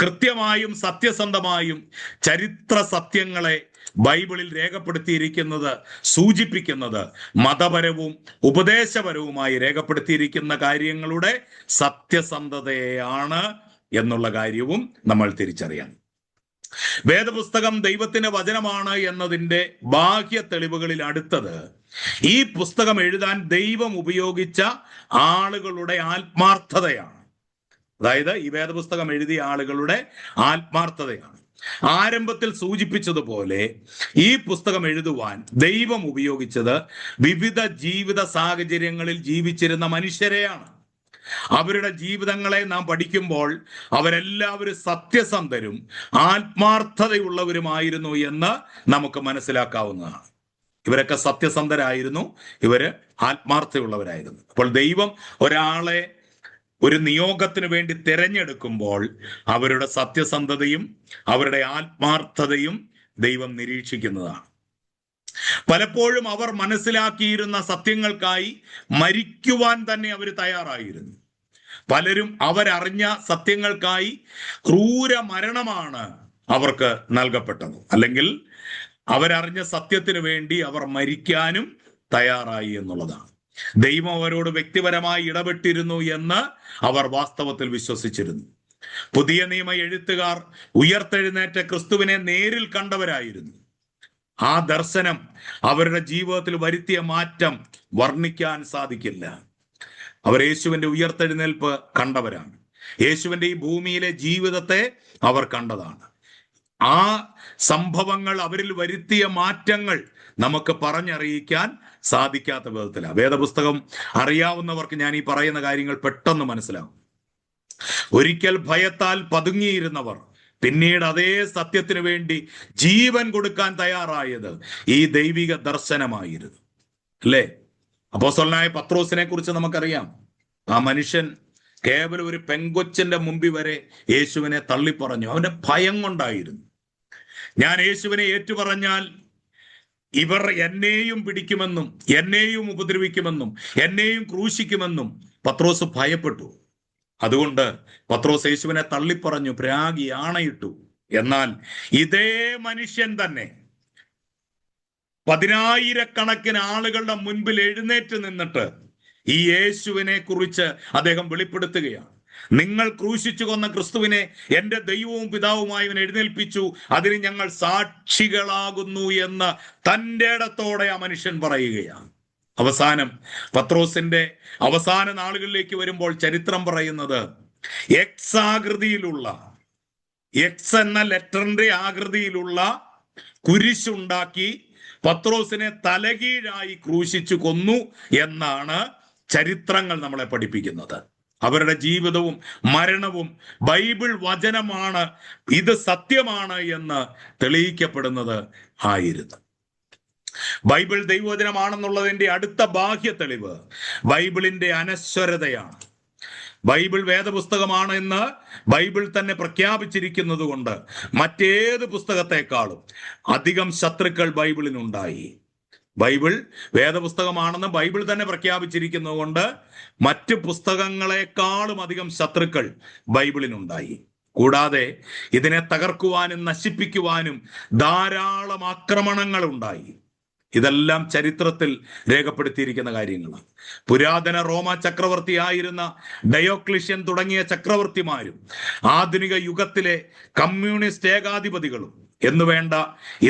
കൃത്യമായും സത്യസന്ധമായും ചരിത്ര സത്യങ്ങളെ ബൈബിളിൽ രേഖപ്പെടുത്തിയിരിക്കുന്നത് സൂചിപ്പിക്കുന്നത് മതപരവും ഉപദേശപരവുമായി രേഖപ്പെടുത്തിയിരിക്കുന്ന കാര്യങ്ങളുടെ സത്യസന്ധതയാണ് എന്നുള്ള കാര്യവും നമ്മൾ തിരിച്ചറിയണം. വേദപുസ്തകം ദൈവത്തിന്റെ വചനമാണ് എന്നതിൻ്റെ ബാഹ്യ തെളിവുകളിൽ അടുത്തത് ഈ പുസ്തകം എഴുതാൻ ദൈവം ഉപയോഗിച്ച ആളുകളുടെ ആത്മാർത്ഥതയാണ്. അതായത് ഈ വേദപുസ്തകം എഴുതിയ ആളുകളുടെ ആത്മാർത്ഥതയാണ്. ആരംഭത്തിൽ സൂചിപ്പിച്ചതുപോലെ ഈ പുസ്തകം എഴുതുവാൻ ദൈവം ഉപയോഗിച്ചത് വിവിധ ജീവിത സാഹചര്യങ്ങളിൽ ജീവിച്ചിരുന്ന മനുഷ്യരെയാണ്. അവരുടെ ജീവിതങ്ങളെ നാം പഠിക്കുമ്പോൾ അവരെല്ലാവരും സത്യസന്ധരും ആത്മാർത്ഥതയുള്ളവരുമായിരുന്നു എന്ന് നമുക്ക് മനസ്സിലാക്കാവുന്നതാണ്. ഇവരൊക്കെ സത്യസന്ധരായിരുന്നു, ഇവര് ആത്മാർത്ഥതയുള്ളവരായിരുന്നു. അപ്പോൾ ദൈവം ഒരാളെ ഒരു നിയോഗത്തിന് വേണ്ടി തിരഞ്ഞെടുക്കുമ്പോൾ അവരുടെ സത്യസന്ധതയും അവരുടെ ആത്മാർത്ഥതയും ദൈവം നിരീക്ഷിക്കുന്നതാണ്. പലപ്പോഴും അവർ മനസ്സിലാക്കിയിരുന്ന സത്യങ്ങൾക്കായി മരിക്കുവാൻ തന്നെ അവർ തയ്യാറായിരുന്നു. പലരും അവരറിഞ്ഞ സത്യങ്ങൾക്കായി ക്രൂര മരണമാണ് അവർക്ക് നൽകപ്പെട്ടത്. അല്ലെങ്കിൽ അവരറിഞ്ഞ സത്യത്തിന് വേണ്ടി അവർ മരിക്കാനും തയ്യാറായി എന്നുള്ളതാണ്. ദൈവം അവരോട് വ്യക്തിപരമായി ഇടപെട്ടിരുന്നു എന്ന് അവർ വാസ്തവത്തിൽ വിശ്വസിച്ചിരുന്നു. പുതിയ നിയമ എഴുത്തുകാർ ഉയർത്തെഴുന്നേറ്റ ക്രിസ്തുവിനെ നേരിൽ കണ്ടവരായിരുന്നു. ആ ദർശനം അവരുടെ ജീവിതത്തിൽ വരുത്തിയ മാറ്റം വർണ്ണിക്കാൻ സാധിക്കില്ല. അവർ യേശുവിന്റെ ഉയർത്തെഴുന്നേൽപ്പ് കണ്ടവരാണ്. യേശുവിന്റെ ഈ ഭൂമിയിലെ ജീവിതത്തെ അവർ കണ്ടതാണ്. ആ സംഭവങ്ങൾ അവരിൽ വരുത്തിയ മാറ്റങ്ങൾ നമുക്ക് പറഞ്ഞറിയിക്കാൻ സാധിക്കാത്ത വിധത്തിലാണ്. വേദപുസ്തകം അറിയാവുന്നവർക്ക് ഞാൻ ഈ പറയുന്ന കാര്യങ്ങൾ പെട്ടെന്ന് മനസ്സിലാവും. ഒരിക്കൽ ഭയത്താൽ പതുങ്ങിയിരുന്നവർ പിന്നീട് അതേ സത്യത്തിന് വേണ്ടി ജീവൻ കൊടുക്കാൻ തയ്യാറായത് ഈ ദൈവിക ദർശനമായിരുന്നു, അല്ലേ? അപ്പോസ്തലനായ പത്രോസിനെ കുറിച്ച് നമുക്കറിയാം. ആ മനുഷ്യൻ കേവലം ഒരു പെങ്കൊച്ചിന്റെ മുമ്പിൽ വരെ യേശുവിനെ തള്ളിപ്പറഞ്ഞു. അവന്റെ ഭയം കൊണ്ടായിരുന്നു. ഞാൻ യേശുവിനെ ഏറ്റുപറഞ്ഞാൽ ഇവർ എന്നെയും പിടിക്കുമെന്നും എന്നെയും ഉപദ്രവിക്കുമെന്നും എന്നെയും ക്രൂശിക്കുമെന്നും പത്രോസ് ഭയപ്പെട്ടു. അതുകൊണ്ട് പത്രോസ് യേശുവിനെ തള്ളിപ്പറഞ്ഞു, പ്രാഗി ആണയിട്ടു. എന്നാൽ ഇതേ മനുഷ്യൻ തന്നെ 10,000-കണക്കിന് ആളുകളുടെ മുൻപിൽ എഴുന്നേറ്റ് നിന്നിട്ട് ഈ യേശുവിനെ കുറിച്ച് അദ്ദേഹം വെളിപ്പെടുത്തുകയാണ്. നിങ്ങൾ ക്രൂശിച്ചു കൊന്ന ക്രിസ്തുവിനെ എന്റെ ദൈവവും പിതാവുമായി എഴുന്നേൽപ്പിച്ചു, അതിന് ഞങ്ങൾ സാക്ഷികളാകുന്നു എന്ന് തൻ്റെ ഇടത്തോടെ ആ മനുഷ്യൻ പറയുകയാണ്. അവസാനം പത്രോസിന്റെ അവസാന നാളുകളിലേക്ക് വരുമ്പോൾ ചരിത്രം പറയുന്നത് എക്സ് ആകൃതിയിലുള്ള, എക്സ് എന്ന ലെറ്ററിന്റെ ആകൃതിയിലുള്ള കുരിശുണ്ടാക്കി പത്രോസിനെ തലകീഴായി ക്രൂശിച്ചു കൊന്നു എന്നാണ് ചരിത്രങ്ങൾ നമ്മളെ പഠിപ്പിക്കുന്നത്. അവരുടെ ജീവിതവും മരണവും ബൈബിൾ വചനമാണ്, ഇത് സത്യമാണ് എന്ന് തെളിയിക്കപ്പെടുന്നത് ആയിരുന്നു. ബൈബിൾ ദൈവവചനമാണെന്നുള്ളതിന്റെ അടുത്ത ബാഹ്യ തെളിവ് ബൈബിളിന്റെ അനശ്വരതയാണ്. ബൈബിൾ വേദപുസ്തകമാണ് എന്ന് ബൈബിൾ തന്നെ പ്രഖ്യാപിച്ചിരിക്കുന്നത് കൊണ്ട് മറ്റേത് പുസ്തകത്തെക്കാളും അധികം ശത്രുക്കൾ ബൈബിളിനുണ്ടായി. ബൈബിൾ വേദപുസ്തകമാണെന്ന് ബൈബിൾ തന്നെ പ്രഖ്യാപിച്ചിരിക്കുന്നത് കൊണ്ട് മറ്റു പുസ്തകങ്ങളെക്കാളും അധികം ശത്രുക്കൾ ബൈബിളിനുണ്ടായി. കൂടാതെ ഇതിനെ തകർക്കുവാനും നശിപ്പിക്കുവാനും ധാരാളം ആക്രമണങ്ങൾ ഉണ്ടായി. ഇതെല്ലാം ചരിത്രത്തിൽ രേഖപ്പെടുത്തിയിരിക്കുന്ന കാര്യങ്ങളാണ്. പുരാതന റോമ ചക്രവർത്തിയായിരുന്ന ഡയോക്ലിഷ്യൻ തുടങ്ങിയ ചക്രവർത്തിമാരും ആധുനിക യുഗത്തിലെ കമ്മ്യൂണിസ്റ്റ് ഏകാധിപതികളും എന്നുവേണ്ട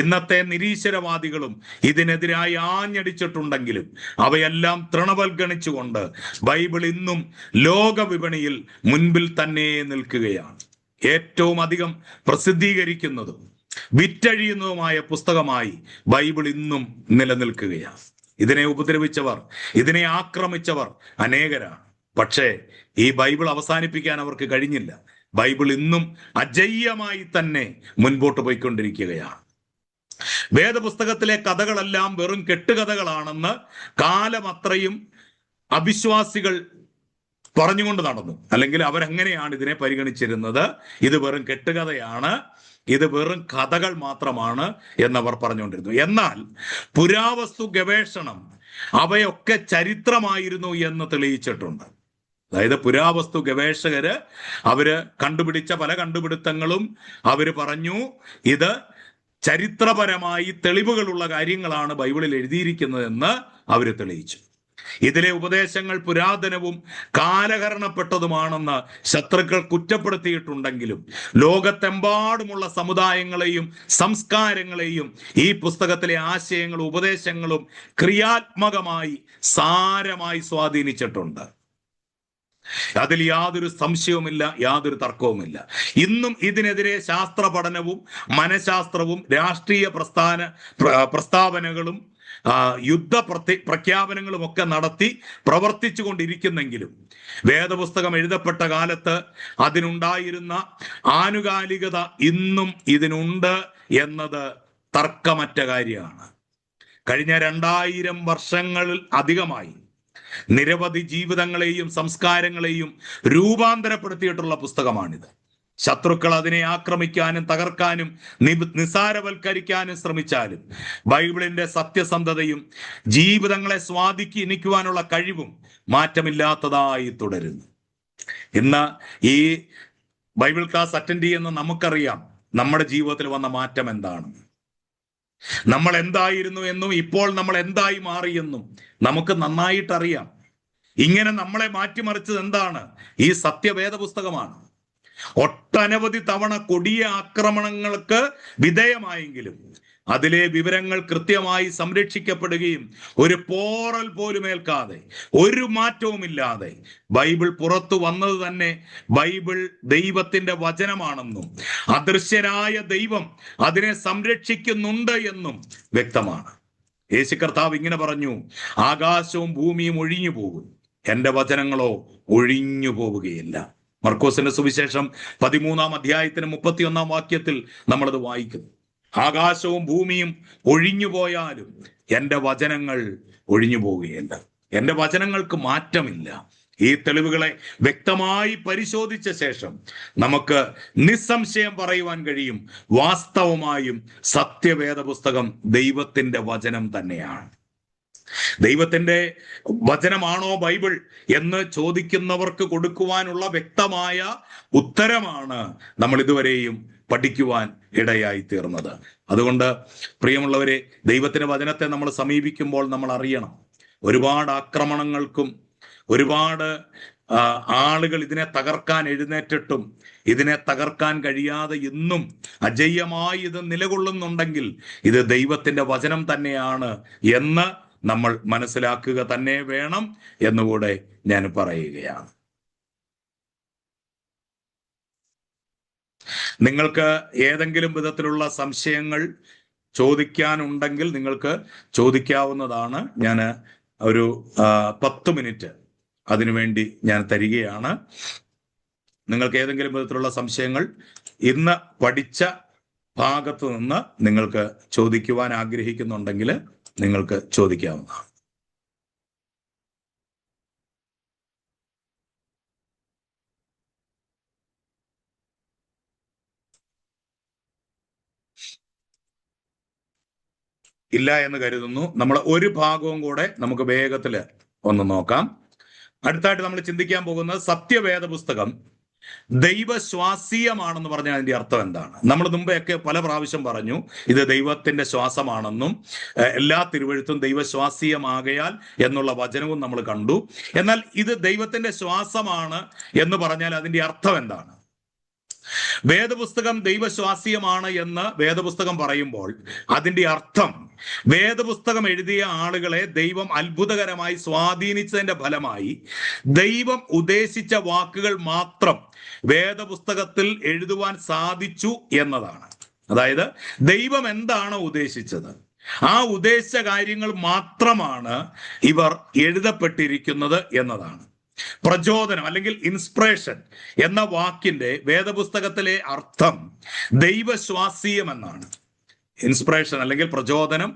ഇന്നത്തെ നിരീശ്വരവാദികളും ഇതിനെതിരായി ആഞ്ഞടിച്ചിട്ടുണ്ടെങ്കിലും അവയെല്ലാം തൃണവൽഗണിച്ചുകൊണ്ട് ബൈബിൾ ഇന്നും ലോക വിപണിയിൽ മുൻപിൽ തന്നെ നിൽക്കുകയാണ്. ഏറ്റവും അധികം പ്രസിദ്ധീകരിക്കുന്നതും വിറ്റഴിയുന്നതുമായ പുസ്തകമായി ബൈബിൾ ഇന്നും നിലനിൽക്കുകയാണ്. ഇതിനെ ഉപദ്രവിച്ചവർ, ഇതിനെ ആക്രമിച്ചവർ അനേകരാണ്. പക്ഷേ ഈ ബൈബിൾ അവസാനിപ്പിക്കാൻ അവർക്ക് കഴിഞ്ഞില്ല. ബൈബിൾ ഇന്നും അജയ്യമായി തന്നെ മുൻപോട്ട് പോയിക്കൊണ്ടിരിക്കുകയാണ്. വേദപുസ്തകത്തിലെ കഥകളെല്ലാം വെറും കെട്ടുകഥകളാണെന്ന് കാലമത്രയും അവിശ്വാസികൾ പറഞ്ഞുകൊണ്ട് നടന്നു. അല്ലെങ്കിൽ അവരെങ്ങനെയാണ് ഇതിനെ പരിഗണിച്ചിരുന്നത്? ഇത് വെറും കെട്ടുകഥയാണ്, ഇത് വെറും കഥകൾ മാത്രമാണ് എന്നവർ പറഞ്ഞുകൊണ്ടിരുന്നു. എന്നാൽ പുരാവസ്തു ഗവേഷണം അവയൊക്കെ ചരിത്രമായിരുന്നു എന്ന് തെളിയിച്ചിട്ടുണ്ട്. അതായത് പുരാവസ്തു ഗവേഷകര് അവര് കണ്ടുപിടിച്ച പല കണ്ടുപിടുത്തങ്ങളും അവര് പറഞ്ഞു ഇത് ചരിത്രപരമായി തെളിവുകളുള്ള കാര്യങ്ങളാണ് ബൈബിളിൽ എഴുതിയിരിക്കുന്നതെന്ന് അവര് തെളിയിച്ചു. ഇതിലെ ഉപദേശങ്ങൾ പുരാതനവും കാലഹരണപ്പെട്ടതുമാണെന്ന് ശത്രുക്കൾ കുറ്റപ്പെടുത്തിയിട്ടുണ്ടെങ്കിലും ലോകത്തെമ്പാടുമുള്ള സമുദായങ്ങളെയും സംസ്കാരങ്ങളെയും ഈ പുസ്തകത്തിലെ ആശയങ്ങളും ഉപദേശങ്ങളും ക്രിയാത്മകമായി സാരമായി സ്വാധീനിച്ചിട്ടുണ്ട്. അതിൽ യാതൊരു സംശയവുമില്ല, യാതൊരു തർക്കവുമില്ല. ഇന്നും ഇതിനെതിരെ ശാസ്ത്ര പഠനവും മനഃശാസ്ത്രവും രാഷ്ട്രീയ പ്രസ്താവനകളും യുദ്ധ പ്രഖ്യാപനങ്ങളും ഒക്കെ നടത്തി പ്രവർത്തിച്ചു കൊണ്ടിരിക്കുന്നെങ്കിലും വേദപുസ്തകം എഴുതപ്പെട്ട കാലത്ത് അതിനുണ്ടായിരുന്ന ആനുകാലികത ഇന്നും ഇതിനുണ്ട് എന്നത് തർക്കമറ്റ കാര്യമാണ്. കഴിഞ്ഞ 2000 വർഷങ്ങളിൽ അധികമായി നിരവധി ജീവിതങ്ങളെയും സംസ്കാരങ്ങളെയും രൂപാന്തരപ്പെടുത്തിയിട്ടുള്ള പുസ്തകമാണിത്. ശത്രുക്കൾ അതിനെ ആക്രമിക്കാനും തകർക്കാനും നിസാരവൽക്കരിക്കാനും ശ്രമിച്ചാലും ബൈബിളിന്റെ സത്യസന്ധതയും ജീവിതങ്ങളെ സ്വാധീനിക്കുവാനുള്ള കഴിവും മാറ്റമില്ലാത്തതായി തുടരുന്നു. ഇന്ന് ഈ ബൈബിൾ ക്ലാസ് അറ്റൻഡ് ചെയ്യുന്ന നമുക്കറിയാം നമ്മുടെ ജീവിതത്തിൽ വന്ന മാറ്റം എന്താണ്. നമ്മൾ എന്തായിരുന്നു എന്നും ഇപ്പോൾ നമ്മൾ എന്തായി മാറിയെന്നും നമുക്ക് നന്നായിട്ടറിയാം. ഇങ്ങനെ നമ്മളെ മാറ്റിമറിച്ചത് എന്താണ്? ഈ സത്യവേദ പുസ്തകമാണ്. ഒട്ടനവധി തവണ കൊടിയ ആക്രമണങ്ങൾക്ക് വിധേയമായെങ്കിലും അതിലെ വിവരങ്ങൾ കൃത്യമായി സംരക്ഷിക്കപ്പെടുകയും ഒരു പോറൽ പോലും ഏൽക്കാതെ ഒരു മാറ്റവുമില്ലാതെ ബൈബിൾ പുറത്തു വന്നത് തന്നെ ബൈബിൾ ദൈവത്തിന്റെ വചനമാണെന്നും അദൃശ്യനായ ദൈവം അതിനെ സംരക്ഷിക്കുന്നുണ്ട് എന്നും വ്യക്തമാണ്. യേശു കർത്താവ് ഇങ്ങനെ പറഞ്ഞു, ആകാശവും ഭൂമിയും ഒഴിഞ്ഞു പോകും, എന്റെ വചനങ്ങളോ ഒഴിഞ്ഞു പോവുകയില്ല. മർക്കോസിന്റെ സുവിശേഷം 13-ാം അധ്യായത്തിന് 31-ാം വാക്യത്തിൽ നമ്മളത് വായിക്കുന്നു. ആകാശവും ഭൂമിയും ഒഴിഞ്ഞു പോയാലും എൻ്റെ വചനങ്ങൾ ഒഴിഞ്ഞു പോവുകയില്ല. എൻ്റെ വചനങ്ങൾക്ക് മാറ്റമില്ല. ഈ തെളിവുകളെ വ്യക്തമായി പരിശോധിച്ച ശേഷം നമുക്ക് നിസ്സംശയം പറയുവാൻ കഴിയും, വാസ്തവമായും സത്യവേദ പുസ്തകം ദൈവത്തിന്റെ വചനം തന്നെയാണ്. ദൈവത്തിന്റെ വചനമാണോ ബൈബിൾ എന്ന് ചോദിക്കുന്നവർക്ക് കൊടുക്കുവാനുള്ള വ്യക്തമായ ഉത്തരമാണ് നമ്മൾ ഇതുവരെയും പഠിക്കുവാൻ ഇടയായി തീർന്നത്. അതുകൊണ്ട് പ്രിയമുള്ളവരെ, ദൈവത്തിന്റെ വചനത്തെ നമ്മൾ സമീപിക്കുമ്പോൾ നമ്മൾ അറിയണം, ഒരുപാട് ആക്രമണങ്ങൾക്കും ഒരുപാട് ആളുകൾ ഇതിനെ തകർക്കാൻ എഴുന്നേറ്റിട്ടും ഇതിനെ തകർക്കാൻ കഴിയാതെ ഇന്നും അജയ്യമായി ഇത് നിലകൊള്ളുന്നുണ്ടെങ്കിൽ ഇത് ദൈവത്തിന്റെ വചനം തന്നെയാണ് എന്ന് നമ്മൾ മനസ്സിലാക്കുക തന്നെ വേണം എന്നുകൂടെ ഞാൻ പറയുകയാണ്. നിങ്ങൾക്ക് ഏതെങ്കിലും വിധത്തിലുള്ള സംശയങ്ങൾ ചോദിക്കാനുണ്ടെങ്കിൽ നിങ്ങൾക്ക് ചോദിക്കാവുന്നതാണ്. ഞാൻ ഒരു 10 മിനിറ്റ് അതിനുവേണ്ടി ഞാൻ തരികയാണ്. നിങ്ങൾക്ക് ഏതെങ്കിലും വിധത്തിലുള്ള സംശയങ്ങൾ ഇന്ന് പഠിച്ച ഭാഗത്തു നിന്ന് നിങ്ങൾക്ക് ചോദിക്കുവാൻ ആഗ്രഹിക്കുന്നുണ്ടെങ്കിൽ നിങ്ങൾക്ക് ചോദിക്കാവുന്നതാണ്. ഇല്ല എന്ന് കരുതുന്നു. നമ്മൾ ഒരു ഭാഗവും കൂടെ നമുക്ക് വേഗത്തിൽ ഒന്ന് നോക്കാം. അടുത്തായിട്ട് നമ്മൾ ചിന്തിക്കാൻ പോകുന്നത് സത്യവേദ പുസ്തകം ദൈവശ്വാസീയമാണെന്ന് പറഞ്ഞാൽ അതിന്റെ അർത്ഥം എന്താണ്? നമ്മൾ മുമ്പെയൊക്കെ പല പ്രാവശ്യം പറഞ്ഞു ഇത് ദൈവത്തിന്റെ ശ്വാസമാണെന്നും എല്ലാ തിരുവഴുത്തും ദൈവശ്വാസീയമാകയാൽ എന്നുള്ള വചനവും നമ്മൾ കണ്ടു. എന്നാൽ ഇത് ദൈവത്തിന്റെ ശ്വാസമാണ് എന്ന് പറഞ്ഞാൽ അതിന്റെ അർത്ഥം എന്താണ്? വേദപുസ്തകം ദൈവശ്വാസീയമാണ് എന്ന് വേദപുസ്തകം പറയുമ്പോൾ അതിന്റെ അർത്ഥം വേദപുസ്തകം എഴുതിയ ആളുകളെ ദൈവം അത്ഭുതകരമായി സ്വാധീനിച്ചതിന്റെ ഫലമായി ദൈവം ഉദ്ദേശിച്ച വാക്കുകൾ മാത്രം വേദപുസ്തകത്തിൽ എഴുതുവാൻ സാധിച്ചു എന്നതാണ്. അതായത് ദൈവം എന്താണ് ഉദ്ദേശിച്ചത്, ആ ഉദ്ദേശിച്ച കാര്യങ്ങൾ മാത്രമാണ് ഇവർ എഴുതപ്പെട്ടിരിക്കുന്നത് എന്നതാണ്. പ്രചോദനം അല്ലെങ്കിൽ ഇൻസ്പിറേഷൻ എന്ന വാക്കിന്റെ വേദപുസ്തകത്തിലെ അർത്ഥം ദൈവശ്വാസീയം എന്നാണ്. ഇൻസ്പിറേഷൻ അല്ലെങ്കിൽ പ്രചോദനം,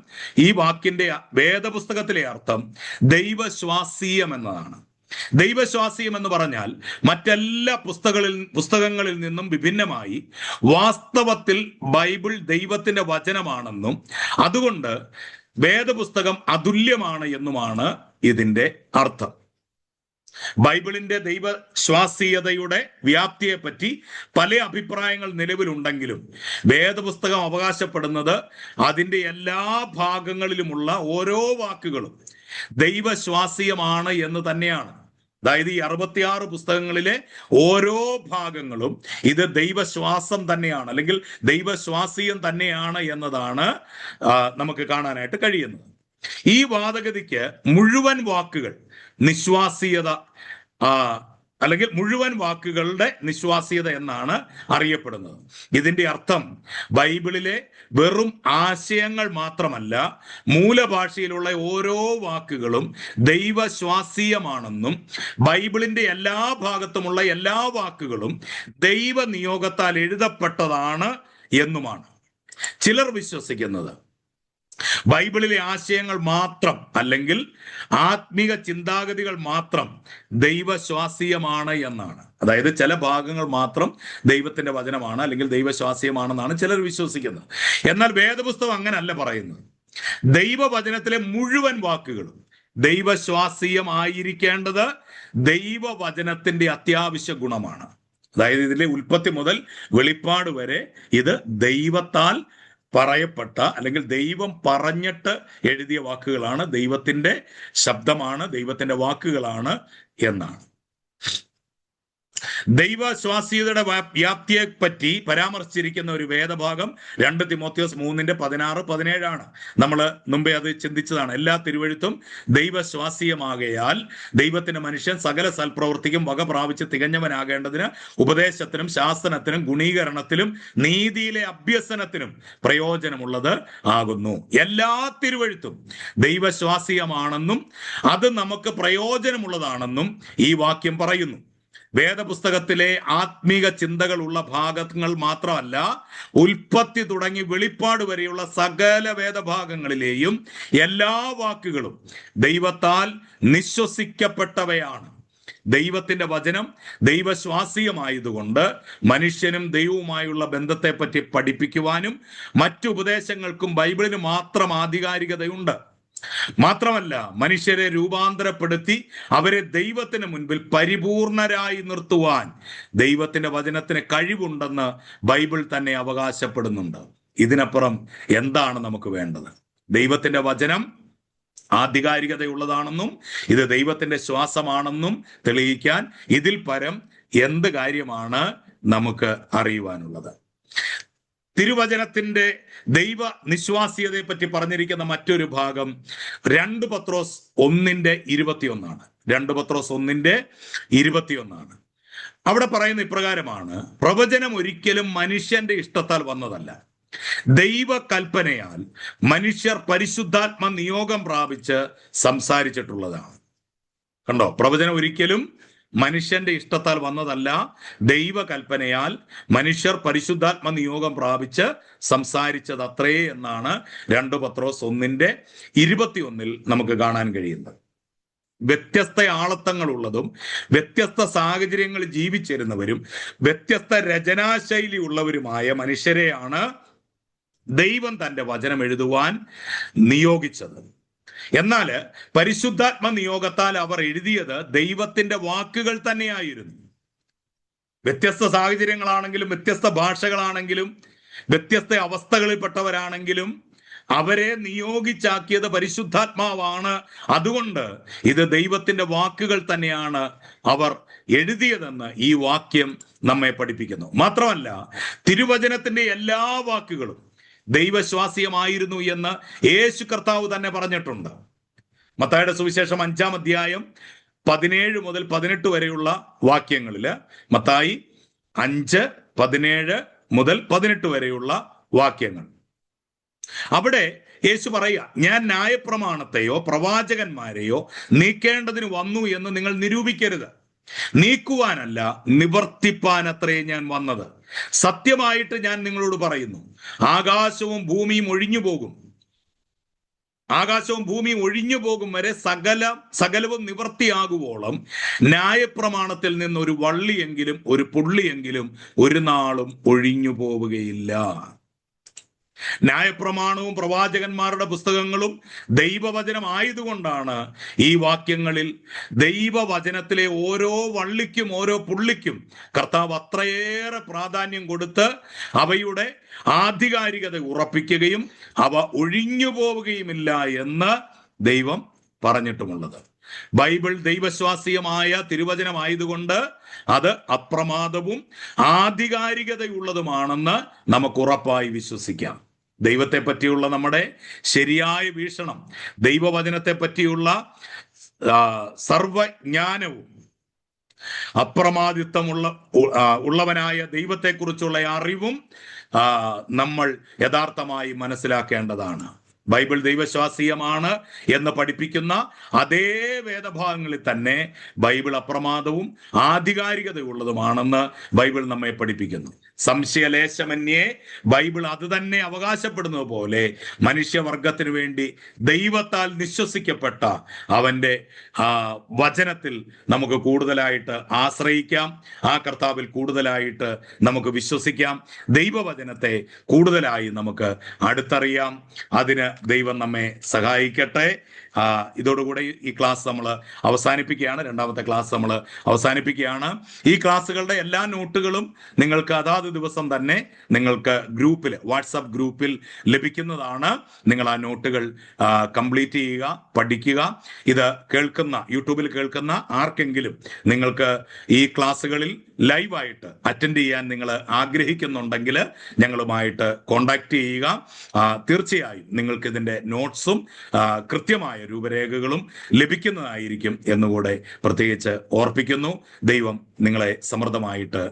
ഈ വാക്കിന്റെ വേദപുസ്തകത്തിലെ അർത്ഥം ദൈവശ്വാസീയം എന്നതാണ്. ദൈവശ്വാസീയം എന്ന് പറഞ്ഞാൽ മറ്റെല്ലാ പുസ്തകങ്ങളിൽ നിന്നും വിഭിന്നമായി വാസ്തവത്തിൽ ബൈബിൾ ദൈവത്തിന്റെ വചനമാണെന്നും അതുകൊണ്ട് വേദപുസ്തകം അതുല്യമാണ് എന്നുമാണ് ഇതിന്റെ അർത്ഥം. ബൈബിളിന്റെ ദൈവശ്വാസീയതയുടെ വ്യാപ്തിയെ പറ്റി പല അഭിപ്രായങ്ങൾ നിലവിലുണ്ടെങ്കിലും വേദപുസ്തകം അവകാശപ്പെടുന്നത് അതിന്റെ എല്ലാ ഭാഗങ്ങളിലുമുള്ള ഓരോ വാക്കുകളും ദൈവശ്വാസീയമാണ് എന്ന് തന്നെയാണ്. അതായത് ഈ 66 പുസ്തകങ്ങളിലെ ഓരോ ഭാഗങ്ങളും ഇത് ദൈവശ്വാസം തന്നെയാണ് അല്ലെങ്കിൽ ദൈവശ്വാസീയം തന്നെയാണ് എന്നതാണ് നമുക്ക് കാണാനായിട്ട് കഴിയുന്നത്. ഈ വാദഗതിക്ക് മുഴുവൻ വാക്കുകൾ നിശ്വാസീയത അല്ലെങ്കിൽ മുഴുവൻ വാക്കുകളുടെ നിശ്വാസീയത എന്നാണ് അറിയപ്പെടുന്നത്. ഇതിന്റെ അർത്ഥം ബൈബിളിലെ വെറും ആശയങ്ങൾ മാത്രമല്ല, മൂലഭാഷയിലുള്ള ഓരോ വാക്കുകളും ദൈവശ്വാസീയമാണെന്നും ബൈബിളിന്റെ എല്ലാ ഭാഗത്തുമുള്ള എല്ലാ വാക്കുകളും ദൈവ നിയോഗത്താൽ എഴുതപ്പെട്ടതാണ് എന്നുമാണ്. ചിലർ വിശ്വസിക്കുന്നത് ബൈബിളിലെ ആശയങ്ങൾ മാത്രം അല്ലെങ്കിൽ ആത്മീക ചിന്താഗതികൾ മാത്രം ദൈവശ്വാസീയമാണ് എന്നാണ്. അതായത് ചില ഭാഗങ്ങൾ മാത്രം ദൈവത്തിന്റെ വചനമാണ് അല്ലെങ്കിൽ ദൈവശ്വാസീയമാണെന്നാണ് ചിലർ വിശ്വസിക്കുന്നത്. എന്നാൽ വേദപുസ്തകം അങ്ങനല്ല പറയുന്നത്. ദൈവവചനത്തിലെ മുഴുവൻ വാക്കുകളും ദൈവശ്വാസീയമായിരിക്കേണ്ടത് ദൈവവചനത്തിന്റെ അത്യാവശ്യ ഗുണമാണ്. അതായത് ഇതിലെ ഉൽപ്പത്തി മുതൽ വെളിപ്പാട് വരെ ഇത് ദൈവത്താൽ പറയപ്പെട്ട അല്ലെങ്കിൽ ദൈവം പറഞ്ഞിട്ട് എഴുതിയ വാക്കുകളാണ്, ദൈവത്തിന്റെ ശബ്ദമാണ്, ദൈവത്തിന്റെ വാക്കുകളാണ് എന്നാണ്. ദൈവശ്വാസീയതയുടെ വ്യാപ്തിയെ പറ്റി പരാമർശിച്ചിരിക്കുന്ന ഒരു വേദഭാഗം 2 തിമോത്തിയോസ് 3:16-17 നമ്മൾ മുമ്പേ അത് ചിന്തിച്ചതാണ്. എല്ലാ തിരുവഴുത്തും ദൈവശ്വാസീയമാകയാൽ ദൈവത്തിന്റെ മനുഷ്യൻ സകല സൽപ്രവൃത്തിക്കും വക പ്രാപിച്ച് തികഞ്ഞവനാകേണ്ടതിന് ഉപദേശത്തിനും ശാസനത്തിനും ഗുണീകരണത്തിലും നീതിയിലെ അഭ്യസനത്തിനും പ്രയോജനമുള്ളത് ആകുന്നു. എല്ലാ തിരുവഴുത്തും ദൈവശ്വാസീയമാണെന്നും അത് നമുക്ക് പ്രയോജനമുള്ളതാണെന്നും ഈ വാക്യം പറയുന്നു. വേദപുസ്തകത്തിലെ ആത്മീക ചിന്തകൾ ഉള്ള ഭാഗങ്ങൾ മാത്രമല്ല, ഉൽപ്പത്തി തുടങ്ങി വെളിപ്പാട് വരെയുള്ള സകല വേദഭാഗങ്ങളിലെയും എല്ലാ വാക്കുകളും ദൈവത്താൽ നിശ്വസിക്കപ്പെട്ടവയാണ്. ദൈവത്തിന്റെ വചനം ദൈവശ്വാസീയമായതുകൊണ്ട് മനുഷ്യനും ദൈവവുമായുള്ള ബന്ധത്തെപ്പറ്റി പഠിപ്പിക്കുവാനും മറ്റു ഉപദേശങ്ങൾക്കും ബൈബിളിന് മാത്രം ആധികാരികതയുണ്ട്. മാത്രമല്ല, മനുഷ്യരെ രൂപാന്തരപ്പെടുത്തി അവരെ ദൈവത്തിന് മുൻപിൽ പരിപൂർണരായി നിർത്തുവാൻ ദൈവത്തിന്റെ വചനത്തിന് കഴിവുണ്ടെന്ന് ബൈബിൾ തന്നെ അവകാശപ്പെടുന്നുണ്ട്. ഇതിനപ്പുറം എന്താണ് നമുക്ക് വേണ്ടത്? ദൈവത്തിന്റെ വചനം ആധികാരികതയുള്ളതാണെന്നും ഇത് ദൈവത്തിന്റെ ശ്വാസമാണെന്നും തെളിയിക്കാൻ ഇതിൽ പരം എന്ത് കാര്യമാണ് നമുക്ക് അറിയുവാനുള്ളത്? തിരുവചനത്തിന്റെ ദൈവ നിശ്വാസീയതയെ പറ്റി പറഞ്ഞിരിക്കുന്ന മറ്റൊരു ഭാഗം 2 പത്രോസ് 1:21 2 പത്രോസ് 1:21 അവിടെ പറയുന്ന ഇപ്രകാരമാണ്: പ്രവചനം ഒരിക്കലും മനുഷ്യന്റെ ഇഷ്ടത്താൽ വന്നതല്ല, ദൈവ കൽപ്പനയാൽ മനുഷ്യർ പരിശുദ്ധാത്മ നിയോഗം പ്രാപിച്ച് സംസാരിച്ചിട്ടുള്ളതാണ്. കണ്ടോ, പ്രവചനം ഒരിക്കലും മനുഷ്യന്റെ ഇഷ്ടത്താൽ വന്നതല്ല, ദൈവകൽപ്പനയാൽ മനുഷ്യർ പരിശുദ്ധാത്മ നിയോഗം പ്രാപിച്ച് സംസാരിച്ചത് അത്രേ എന്നാണ് 2 പത്രോസ് 1:21 നമുക്ക് കാണാൻ കഴിയുന്നത്. വ്യത്യസ്ത ആളത്തങ്ങളുള്ളതും വ്യത്യസ്ത സാഹചര്യങ്ങളിൽ ജീവിച്ചിരുന്നവരും വ്യത്യസ്ത രചനാശൈലി ഉള്ളവരുമായ മനുഷ്യരെയാണ് ദൈവം തന്റെ വചനം എഴുതുവാൻ നിയോഗിച്ചത്. എന്നാൽ പരിശുദ്ധാത്മ നിയോഗത്താൽ അവർ എഴുതിയത് ദൈവത്തിന്റെ വാക്കുകൾ തന്നെയായിരുന്നു. വ്യത്യസ്ത സാഹചര്യങ്ങളാണെങ്കിലും വ്യത്യസ്ത ഭാഷകളാണെങ്കിലും വ്യത്യസ്ത അവസ്ഥകളിൽപ്പെട്ടവരാണെങ്കിലും അവരെ നിയോഗിച്ചാക്കിയത് പരിശുദ്ധാത്മാവാണ്. അതുകൊണ്ട് ഇത് ദൈവത്തിന്റെ വാക്കുകൾ തന്നെയാണ് അവർ എഴുതിയതെന്ന് ഈ വാക്യം നമ്മെ പഠിപ്പിക്കുന്നു. മാത്രമല്ല, തിരുവചനത്തിന്റെ എല്ലാ വാക്കുകളും ദൈവശ്വാസീയമായിരുന്നു എന്ന് യേശു കർത്താവ് തന്നെ പറഞ്ഞിട്ടുണ്ട്. മത്തായിയുടെ സുവിശേഷം 5-ാം അധ്യായം 17 മുതൽ 18 വരെയുള്ള വാക്യങ്ങളില്, മത്തായി 5, 17 മുതൽ 18 വരെയുള്ള വാക്യങ്ങൾ, അവിടെ യേശു പറയുക, ഞാൻ ന്യായപ്രമാണത്തെയോ പ്രവാചകന്മാരെയോ നീക്കേണ്ടതിന് വന്നു എന്ന് നിങ്ങൾ നിരൂപിക്കരുത്. നീക്കുവാനല്ല, നിവർത്തിപ്പാനത്രേ ഞാൻ വന്നത്. സത്യമായിട്ട് ഞാൻ നിങ്ങളോട് പറയുന്നു, ആകാശവും ഭൂമിയും ഒഴിഞ്ഞു പോകും, ആകാശവും ഭൂമിയും ഒഴിഞ്ഞു പോകും വരെ സകലവും നിവർത്തിയാകുവോളം ന്യായപ്രമാണത്തിൽ നിന്ന് ഒരു വള്ളിയെങ്കിലും ഒരു പുള്ളിയെങ്കിലും ഒരു നാളും ഒഴിഞ്ഞു പോവുകയില്ല. ന്യായപ്രമാണവും പ്രവാചകന്മാരുടെ പുസ്തകങ്ങളും ദൈവവചനം ആയതുകൊണ്ടാണ് ഈ വാക്യങ്ങളിൽ ദൈവവചനത്തിലെ ഓരോ വള്ളിക്കും ഓരോ പുള്ളിക്കും കർത്താവ് അത്രയേറെ പ്രാധാന്യം കൊടുത്ത് അവയുടെ ആധികാരികത ഉറപ്പിക്കുകയും അവ ഒഴിഞ്ഞു പോവുകയുമില്ല എന്ന് ദൈവം പറഞ്ഞിട്ടുമുള്ളത്. ബൈബിൾ ദൈവശ്വാസീയമായ തിരുവചനമായതുകൊണ്ട് അത് അപ്രമാദവും ആധികാരികതയുള്ളതുമാണെന്ന് നമുക്ക് ഉറപ്പായി വിശ്വസിക്കാം. ദൈവത്തെ പറ്റിയുള്ള നമ്മുടെ ശരിയായ വീക്ഷണം, ദൈവവചനത്തെ പറ്റിയുള്ള സർവജ്ഞാനവും ഉള്ളവനായ ദൈവത്തെക്കുറിച്ചുള്ള അറിവും നമ്മൾ യഥാർത്ഥമായി മനസ്സിലാക്കേണ്ടതാണ്. ബൈബിൾ ദൈവശ്വാസീയമാണ് എന്ന് പഠിപ്പിക്കുന്ന അതേ വേദഭാഗങ്ങളിൽ തന്നെ ബൈബിൾ അപ്രമാദവും ആധികാരികതയുള്ളതുമാണെന്ന് ബൈബിൾ നമ്മെ പഠിപ്പിക്കുന്നു. സംശയലേശമന്യേ ബൈബിൾ അത് തന്നെ അവകാശപ്പെടുന്നത് പോലെ മനുഷ്യവർഗത്തിന് വേണ്ടി ദൈവത്താൽ നിശ്വസിക്കപ്പെട്ട അവന്റെ വചനത്തിൽ നമുക്ക് കൂടുതലായിട്ട് ആശ്രയിക്കാം. ആ കർത്താവിൽ കൂടുതലായിട്ട് നമുക്ക് വിശ്വസിക്കാം. ദൈവവചനത്തെ കൂടുതലായി നമുക്ക് അടുത്തറിയാം. അതിന് ദൈവം നമ്മെ സഹായിക്കട്ടെ. ഇതോടുകൂടെ ഈ ക്ലാസ് നമ്മൾ അവസാനിപ്പിക്കുകയാണ്. 2ാമത്തെ ക്ലാസ് നമ്മൾ അവസാനിപ്പിക്കുകയാണ്. ഈ ക്ലാസ്സുകളുടെ എല്ലാ നോട്ടുകളും നിങ്ങൾക്ക് അതാത് ദിവസം തന്നെ നിങ്ങൾക്ക് ഗ്രൂപ്പിൽ, വാട്സാപ്പ് ഗ്രൂപ്പിൽ ലഭിക്കുന്നതാണ്. നിങ്ങൾ ആ നോട്ടുകൾ കംപ്ലീറ്റ് ചെയ്യുക, പഠിക്കുക. ഇത് കേൾക്കുന്ന, യൂട്യൂബിൽ കേൾക്കുന്ന ആർക്കെങ്കിലും നിങ്ങൾക്ക് ഈ ക്ലാസ്സുകളിൽ ലൈവായിട്ട് അറ്റൻഡ് ചെയ്യാൻ നിങ്ങൾ ആഗ്രഹിക്കുന്നുണ്ടെങ്കിൽ ഞങ്ങളുമായിട്ട് കോണ്ടാക്ട് ചെയ്യുക. തീർച്ചയായും നിങ്ങൾക്ക് ഇതിൻ്റെ നോട്ട്സും കൃത്യമായ രൂപരേഖകളും ലഭിക്കുന്നതായിരിക്കും എന്നുകൂടെ പ്രത്യേകിച്ച് ഓർപ്പിക്കുന്നു. ദൈവം നിങ്ങളെ സമൃദ്ധമായിട്ട്